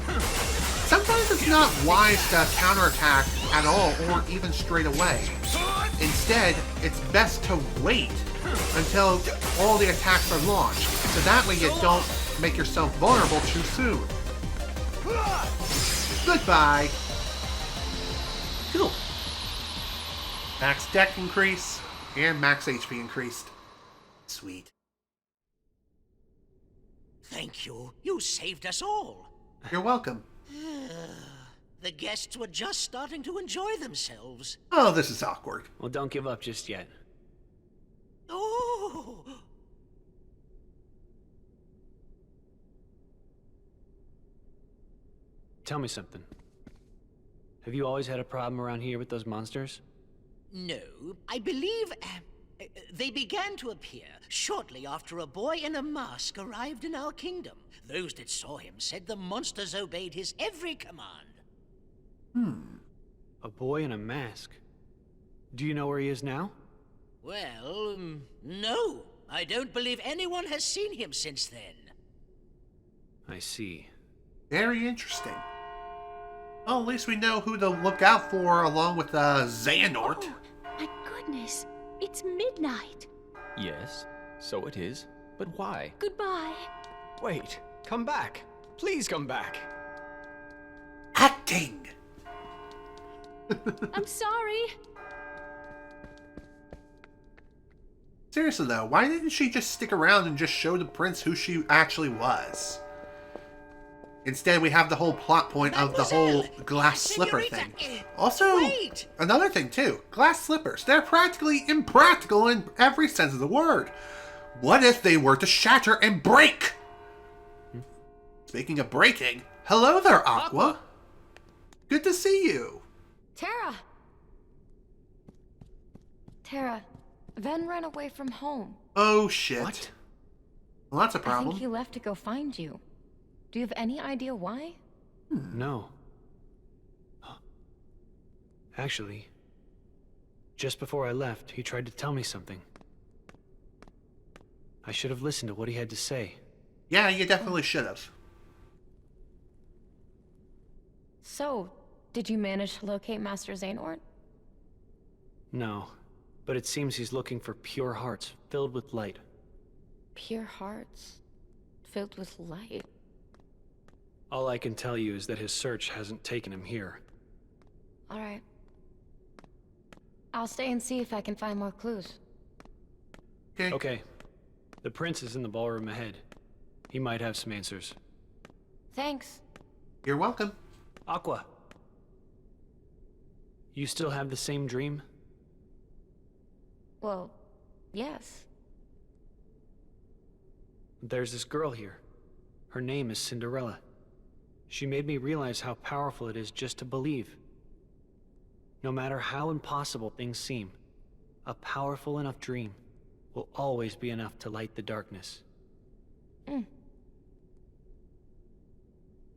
sometimes it's not wise to counterattack at all or even straight away. Instead, it's best to wait until all the attacks are launched, so that way you don't make yourself vulnerable too soon. Goodbye. Cool. Max deck increase and max HP increased. Sweet. Thank you. You saved us all. You're welcome. The guests were just starting to enjoy themselves. Oh, this is awkward. Well, don't give up just yet. Oh! Tell me something. Have you always had a problem around here with those monsters? No, I believe they began to appear shortly after a boy in a mask arrived in our kingdom. Those that saw him said the monsters obeyed his every command. A boy in a mask. Do you know where he is now? Well, no. I don't believe anyone has seen him since then. I see. Very interesting. Well, at least we know who to look out for along with Xehanort. Oh, my goodness. It's midnight. Yes, so it is. But why? Goodbye. Wait, come back. Please come back. Acting! I'm sorry. Seriously though, why didn't she just stick around and just show the prince who she actually was? Instead, we have the whole plot point of the whole glass slipper thing. Also, another thing too, glass slippers. They're practically impractical in every sense of the word. What if they were to shatter and break? Speaking of breaking, hello there, Aqua. Good to see you. Terra! Terra, Ven ran away from home. Oh shit. What? Well, that's a I problem. think he left to go find you. Do you have any idea why? No. Actually, just before I left, he tried to tell me something. I should have listened to what he had to say. Yeah, you definitely should have. So, did you manage to locate Master Xehanort? No, but it seems he's looking for pure hearts filled with light. Pure hearts filled with light. All I can tell you is that his search hasn't taken him here. Alright. I'll stay and see if I can find more clues. Okay. The prince is in the ballroom ahead. He might have some answers. Thanks. You're welcome. Aqua. You still have the same dream? Well, yes. There's this girl here. Her name is Cinderella. She made me realize how powerful it is just to believe. No matter how impossible things seem, a powerful enough dream will always be enough to light the darkness.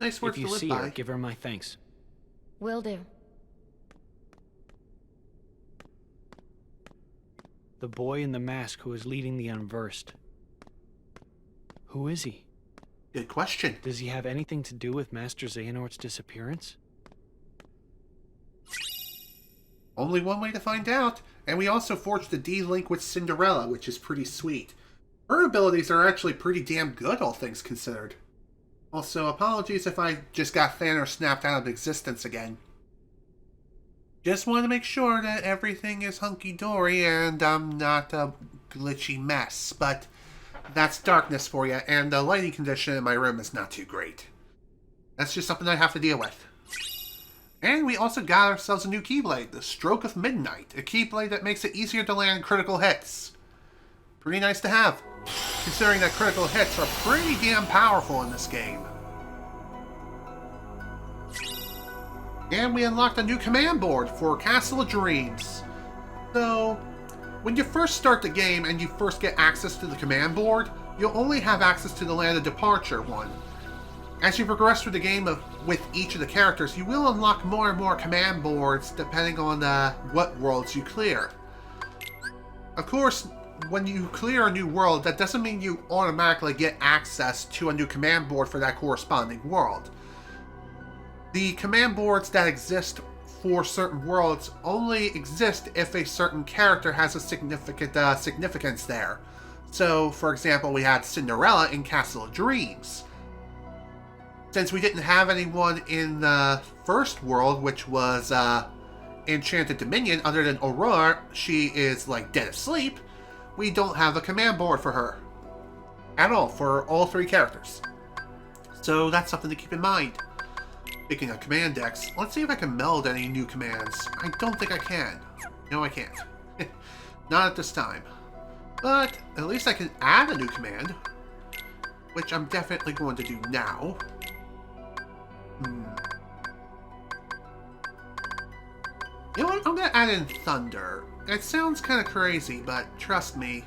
Nice words if you to live see by. her, give her my thanks. Will do. The boy in the mask who is leading the Unversed. Who is he? Good question. Does he have anything to do with Master Xehanort's disappearance? Only one way to find out. And we also forged a D-Link with Cinderella, which is pretty sweet. Her abilities are actually pretty damn good, all things considered. Also, apologies if I just got Thanos snapped out of existence again. Just want to make sure that everything is hunky-dory and I'm not a glitchy mess, but that's darkness for you, and the lighting condition in my room is not too great. That's just something I have to deal with. And we also got ourselves a new Keyblade, the Stroke of Midnight, a Keyblade that makes it easier to land critical hits. Pretty nice to have, considering that critical hits are pretty damn powerful in this game. And we unlocked a new command board for Castle of Dreams. So, when you first start the game and you first get access to the command board, you'll only have access to the Land of Departure one. As you progress through the game with each of the characters, you will unlock more and more command boards depending on what worlds you clear. Of course, when you clear a new world, that doesn't mean you automatically get access to a new command board for that corresponding world. The command boards that exist for certain worlds only exist if a certain character has a significant significance there. So, for example, we had Cinderella in Castle of Dreams. Since we didn't have anyone in the first world, which was Enchanted Dominion, other than Aurora, she is like dead asleep, we don't have a command board for her. At all, for all three characters. So that's something to keep in mind. Speaking of command decks, let's see if I can meld any new commands. I don't think I can. No, I can't. Not at this time. But at least I can add a new command, which I'm definitely going to do now. You know what? I'm going to add in Thunder. It sounds kind of crazy, but trust me,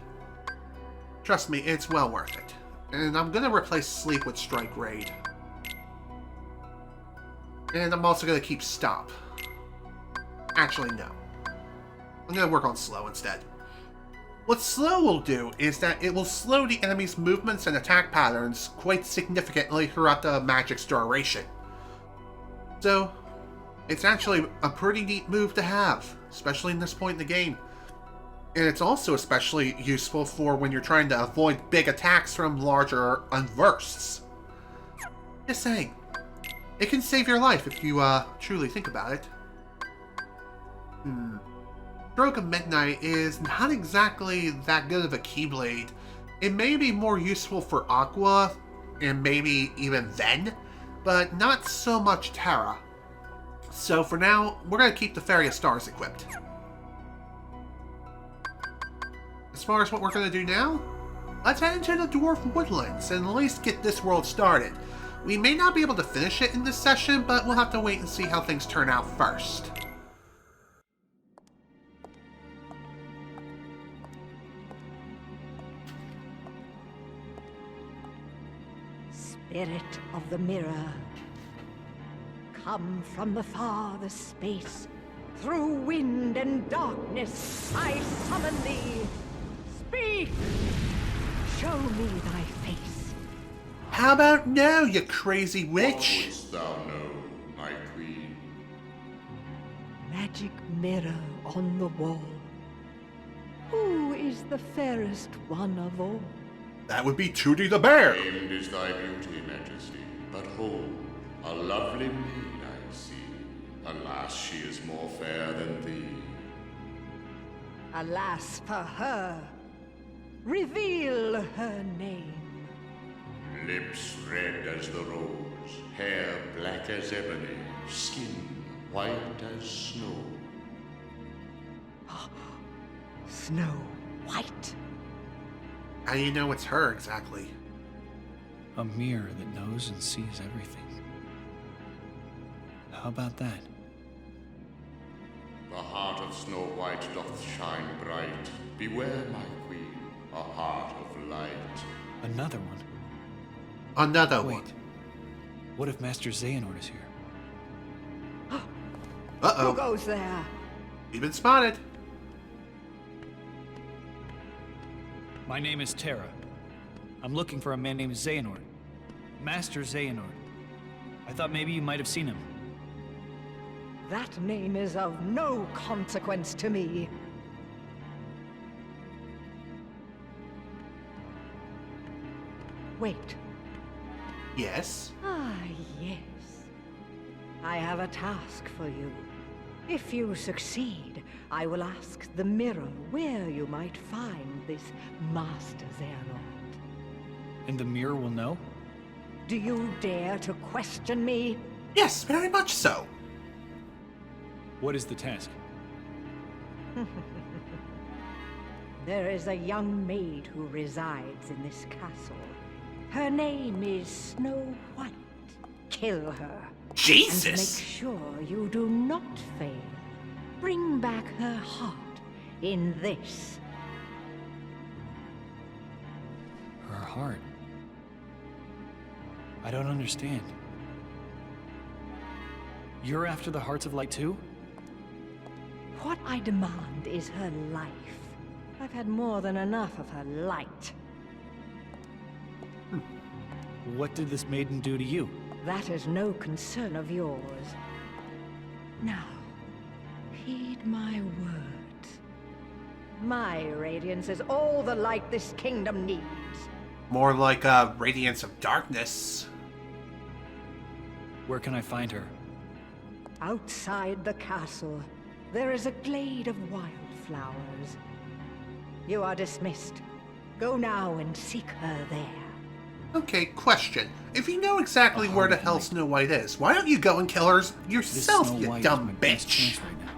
it's well worth it. And I'm going to replace Sleep with Strike Raid. And I'm also going to keep Stop. Actually, no. I'm going to work on Slow instead. What Slow will do is that it will slow the enemy's movements and attack patterns quite significantly throughout the magic's duration. So, it's actually a pretty neat move to have, especially in this point in the game. And it's also especially useful for when you're trying to avoid big attacks from larger Unverseds. Just saying. It can save your life if you truly think about it. Stroke of Midnight is not exactly that good of a Keyblade. It may be more useful for Aqua, and maybe even then, but not so much Terra. So for now, we're going to keep the Fairy of Stars equipped. As far as what we're going to do now, let's head into the Dwarf Woodlands and at least get this world started. We may not be able to finish it in this session, but we'll have to wait and see how things turn out first. Spirit of the mirror, come from the farthest space. Through wind and darkness, I summon thee. Speak! Show me thy face. How about no, you crazy witch? What wouldst thou know, my queen? Magic mirror on the wall. Who is the fairest one of all? That would be Tooty the Bear. Famed is thy beauty, Majesty, but hold, a lovely maid I see. Alas, she is more fair than thee. Alas for her. Reveal her name. Lips red as the rose, hair black as ebony, skin white as snow. Snow White. How do you know it's her exactly? A mirror that knows and sees everything. How about that? The heart of Snow White doth shine bright. Beware, my queen, a heart of light. Another one? Another Wait. one. What if Master Xehanort is here? Uh-oh. Who goes there? You've been spotted. My name is Terra. I'm looking for a man named Xehanort. Master Xehanort. I thought maybe you might have seen him. That name is of no consequence to me. Wait. Yes? Ah, yes. I have a task for you. If you succeed, I will ask the mirror where you might find this Master Xehanort. And the mirror will know? Do you dare to question me? Yes, very much so. What is the task? There is a young maid who resides in this castle. Her name is Snow White. Kill her. Jesus! And make sure you do not fail. Bring back her heart in this. Her heart? I don't understand. You're after the Hearts of Light too? What I demand is her life. I've had more than enough of her light. What did this maiden do to you? That is no concern of yours. Now, heed my words. My radiance is all the light this kingdom needs. More like a radiance of darkness. Where can I find her? Outside the castle, there is a glade of wildflowers. You are dismissed. Go now and seek her there. Okay, question. If you know exactly where the hell Snow White is, why don't you go and kill her yourself, This Snow you White dumb is my best bitch? chance right now.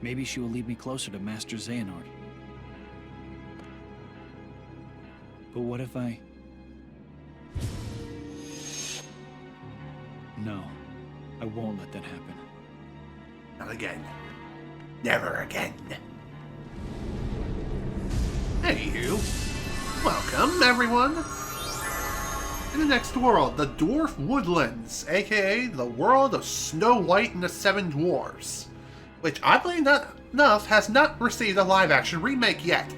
Maybe she will lead me closer to Master Xehanort. But what if I... No, I won't let that happen. Not again. Never again. Anywho, welcome everyone. In the next world, the Dwarf Woodlands, aka the world of Snow White and the Seven Dwarfs, which oddly enough has not received a live-action remake yet,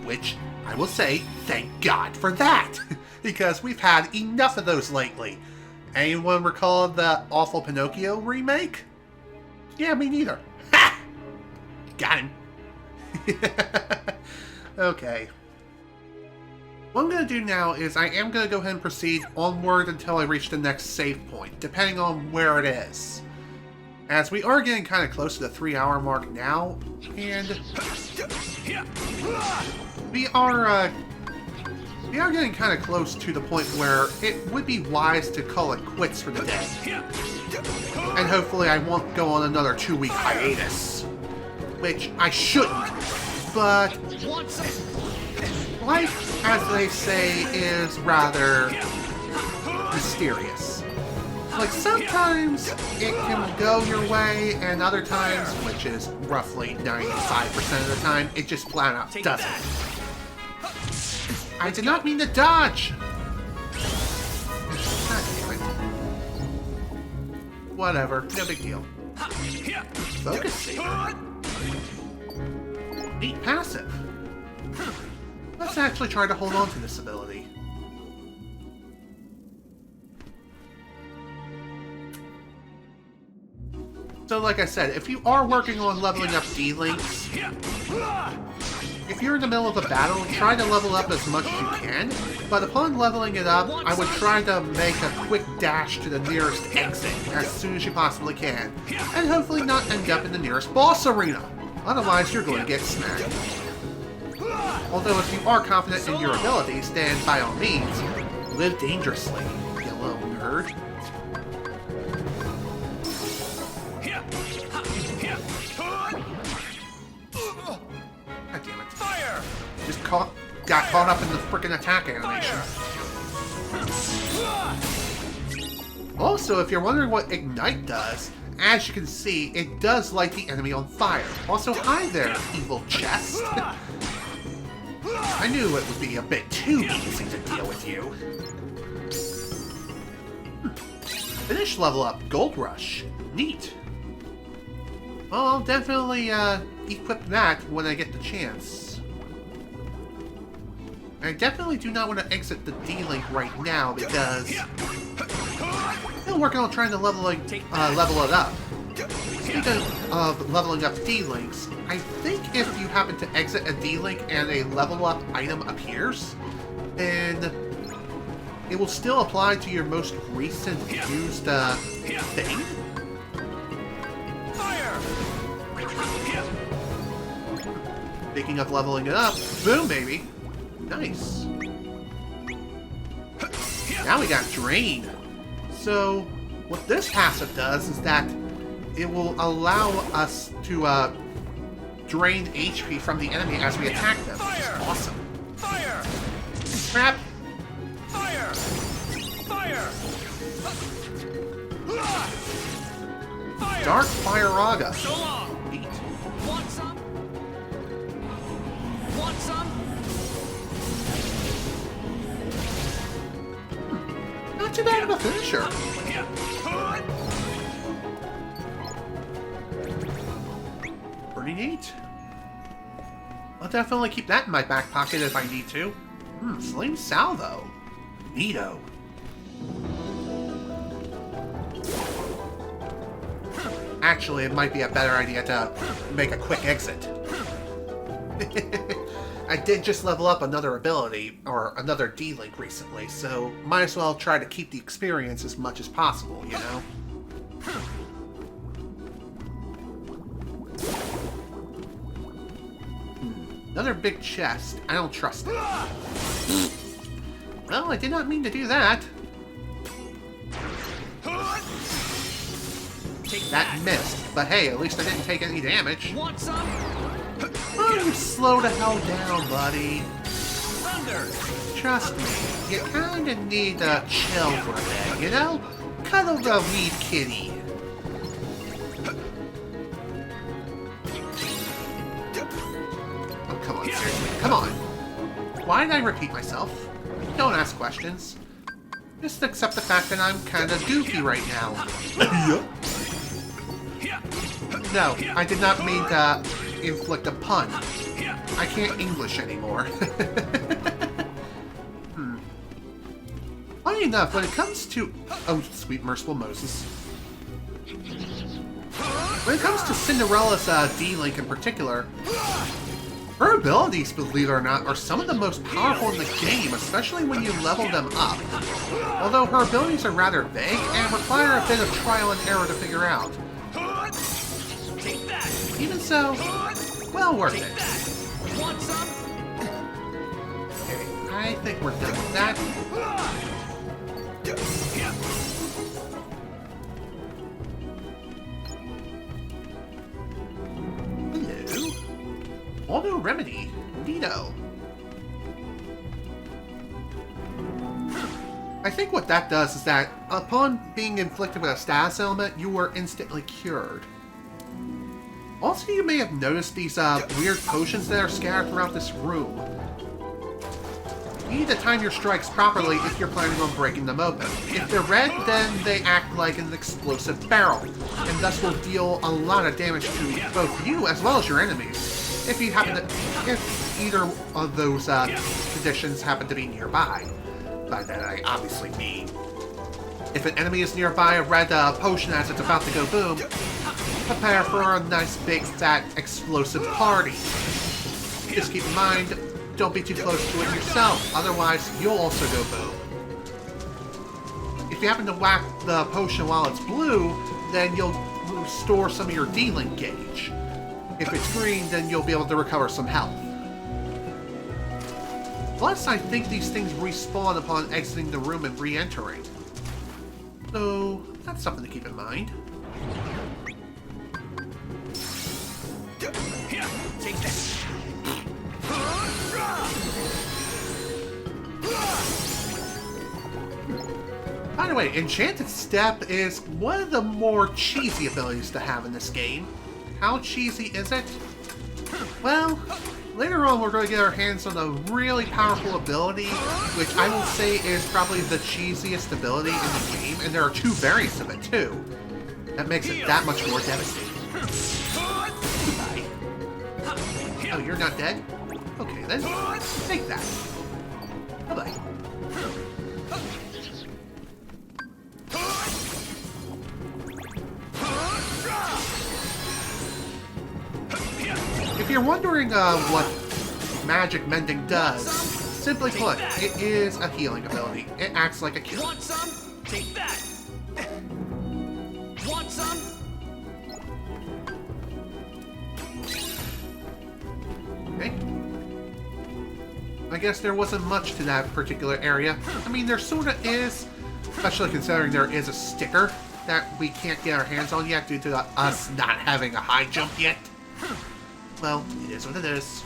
which I will say, thank God for that, because we've had enough of those lately. Anyone recall the awful Pinocchio remake? Yeah, me neither. Ha! Got him. Okay. What I'm going to do now is I am going to go ahead and proceed onward until I reach the next save point, depending on where it is. As we are getting kind of close to the 3-hour mark now, and we are getting kind of close to the point where it would be wise to call it quits for the day. And hopefully I won't go on another 2-week hiatus. Which I shouldn't, but life, as they say, is rather mysterious. Like, sometimes it can go your way, and other times, which is roughly 95% of the time, it just flat out doesn't. I did not mean to dodge! God damn it. Whatever, no big deal. Focus saver. Neat passive. Let's actually try to hold on to this ability. So like I said, if you are working on leveling up D-Links, if you're in the middle of a battle, try to level up as much as you can, but upon leveling it up, I would try to make a quick dash to the nearest exit as soon as you possibly can, and hopefully not end up in the nearest boss arena. Otherwise, you're going to get smacked. Although if you are confident in your abilities, then by all means, live dangerously, you little nerd. God damn it. Fire! Just got caught up in the frickin' attack animation. Also, if you're wondering what Ignite does, as you can see, it does light the enemy on fire. Also, hi there, evil chest. I knew it would be a bit too easy to deal with you. Finish level up, Gold Rush. Neat. Well, I'll definitely equip that when I get the chance. I definitely do not want to exit the D-Link right now because I'm working on trying to level it up. Speaking of leveling up D-Links, I think if you happen to exit a D-Link and a level up item appears, then it will still apply to your most recent used thing. Speaking of leveling it up, boom baby! Nice. Now we got Drain. So, what this passive does is that it will allow us to drain HP from the enemy as we attack them, which is awesome. Fire! Crap! Fire! Fire! Dark Fire-Raga. So long. Neat. Want some? Want some? Not too bad of a finisher. Pretty neat. I'll definitely keep that in my back pocket if I need to. Sling Salvo. Neato. Actually, it might be a better idea to make a quick exit. I did just level up another ability, or another D-Link recently, so might as well try to keep the experience as much as possible, you know? Another big chest. I don't trust it. Well, I did not mean to do that. That missed, but hey, at least I didn't take any damage. Want some? Oh, you slow the hell down, buddy. Thunder. Trust me, you kinda need to chill for a bit, you know? Cuddle the weed kitty. Oh, come on, seriously, come on. Why did I repeat myself? Don't ask questions. Just accept the fact that I'm kinda goofy right now. No, I did not mean to inflict a pun. I can't English anymore. Funny enough, when it comes to... Oh, sweet merciful Moses. When it comes to Cinderella's D-Link in particular, her abilities, believe it or not, are some of the most powerful in the game, especially when you level them up. Although her abilities are rather vague and require a bit of trial and error to figure out. Even so, well worth it. Okay, I think we're done with that. Hello. Auto Remedy. Neato. I think what that does is that upon being inflicted with a status element, you are instantly cured. Also, you may have noticed these weird potions that are scattered throughout this room. You need to time your strikes properly if you're planning on breaking them open. If they're red, then they act like an explosive barrel, and thus will deal a lot of damage to both you as well as your enemies. If if either of those conditions happen to be nearby. By that I obviously mean, if an enemy is nearby a red potion as it's about to go boom, prepare for a nice big fat explosive party. Just keep in mind, don't be too close to it yourself, otherwise you'll also go boom. If you happen to whack the potion while it's blue, then you'll restore some of your D-Link gauge. If it's green, then you'll be able to recover some health. Plus, I think these things respawn upon exiting the room and re-entering. So, that's something to keep in mind. Take that. By the way, Enchanted Step is one of the more cheesy abilities to have in this game. How cheesy is it? Well, later on we're going to get our hands on a really powerful ability, which I will say is probably the cheesiest ability in the game, and there are two variants of it too. That makes it that much more devastating. Goodbye. Oh, you're not dead? Okay then, take that. Bye-bye. If you're wondering what magic mending does, simply put, it is a healing ability. It acts like a cure. Want some? Take that. Want some? Okay. I guess there wasn't much to that particular area. I mean, there sort of is, especially considering there is a sticker that we can't get our hands on yet due to us not having a high jump yet. Well, it is what it is.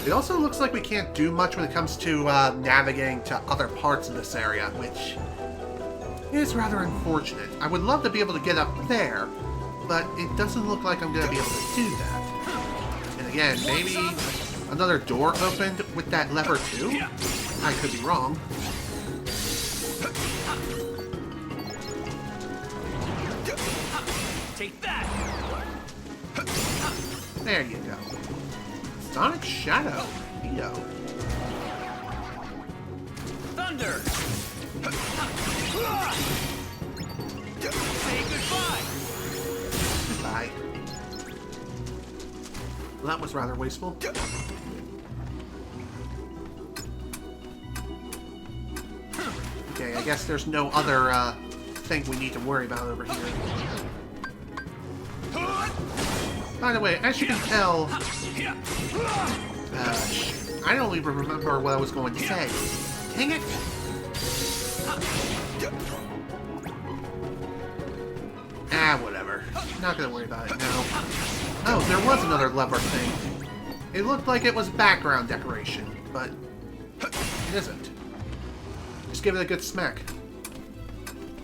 It also looks like we can't do much when it comes to navigating to other parts of this area, which is rather unfortunate. I would love to be able to get up there, but it doesn't look like I'm going to be able to do that. And again, maybe another door opened with that lever too? I could be wrong. Take that. There you go. Sonic Shadow. Neato. Thunder. Say goodbye. Goodbye. Well, that was rather wasteful. Okay, I guess there's no other thing we need to worry about over here. By the way, as you can tell, I don't even remember what I was going to say. Dang it! Whatever. Not gonna worry about it now. Oh, there was another lever thing. It looked like it was background decoration, but it isn't. Just give it a good smack.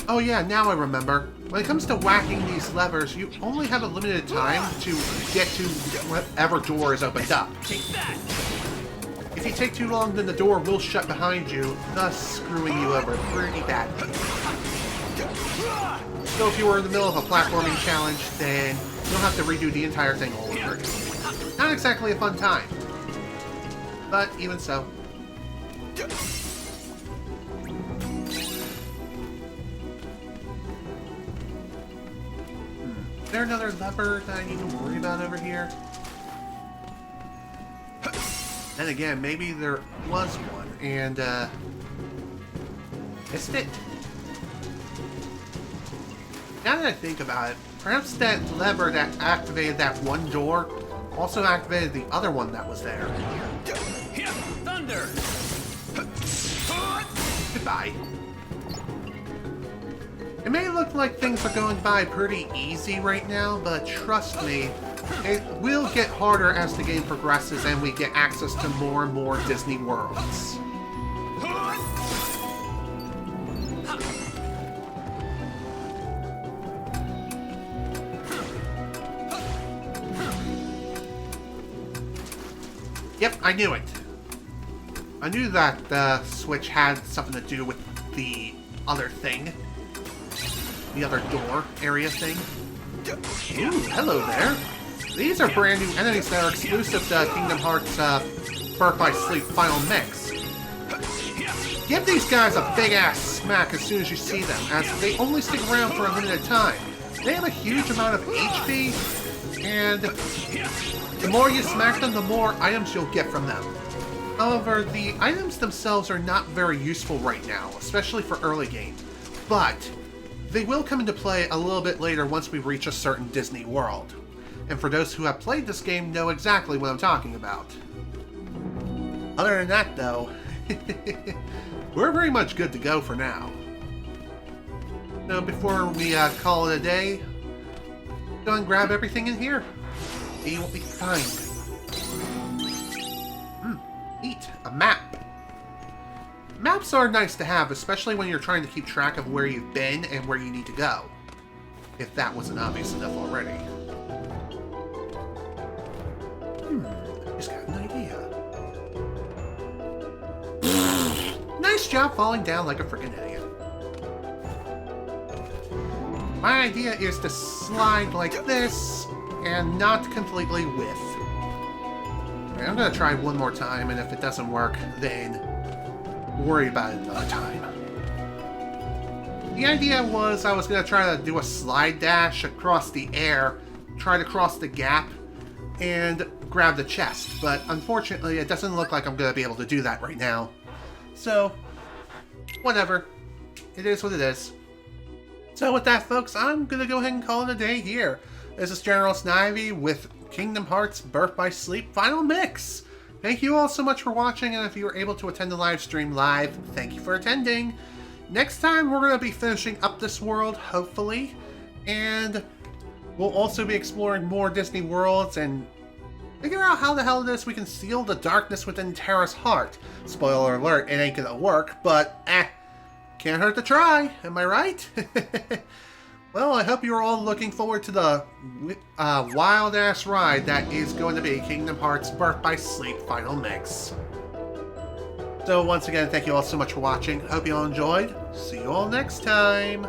Oh yeah, now I remember. When it comes to whacking these levers, you only have a limited time to get to whatever door is opened up. Take that. If you take too long, then the door will shut behind you, thus screwing you over pretty badly. So if you were in the middle of a platforming challenge, then you'll have to redo the entire thing all over again. Not exactly a fun time, but even so. Is there another lever that I need to worry about over here? Then again, maybe there was one, and, missed it. Now that I think about it, perhaps that lever that activated that one door also activated the other one that was there. Thunder! Goodbye. It may look like things are going by pretty easy right now, but trust me, it will get harder as the game progresses and we get access to more and more Disney worlds. Yep, I knew it. I knew that the switch had something to do with the other thing. The other door area thing. Ooh, hello there. These are brand new enemies that are exclusive to Kingdom Hearts Birth by Sleep Final Mix. Give these guys a big ass smack as soon as you see them, as they only stick around for a limited time. They have a huge amount of HP, and the more you smack them, the more items you'll get from them. However, the items themselves are not very useful right now, especially for early game. But they will come into play a little bit later once we reach a certain Disney world. And for those who have played this game know exactly what I'm talking about. Other than that though, we're very much good to go for now. So before we call it a day, go and grab everything in here. See what we can find. Neat, a map. Maps are nice to have, especially when you're trying to keep track of where you've been and where you need to go. If that wasn't obvious enough already. I just got an idea. Nice job falling down like a freaking idiot. My idea is to slide like this and not completely width. I'm gonna try one more time, and if it doesn't work, then worry about it another time. The idea was I was gonna try to do a slide dash across the air, try to cross the gap, and grab the chest, but unfortunately it doesn't look like I'm gonna be able to do that right now. So, whatever. It is what it is. So with that, folks, I'm gonna go ahead and call it a day here. This is General Snivy with Kingdom Hearts Birth by Sleep Final Mix. Thank you all so much for watching, and if you were able to attend the live stream live, thank you for attending. Next time, we're going to be finishing up this world, hopefully, and we'll also be exploring more Disney worlds and figure out how the hell it is we can seal the darkness within Terra's heart. Spoiler alert, it ain't gonna work, but can't hurt to try, am I right? Well, I hope you're all looking forward to the wild-ass ride that is going to be Kingdom Hearts Birth by Sleep Final Mix. So once again, thank you all so much for watching. Hope you all enjoyed. See you all next time.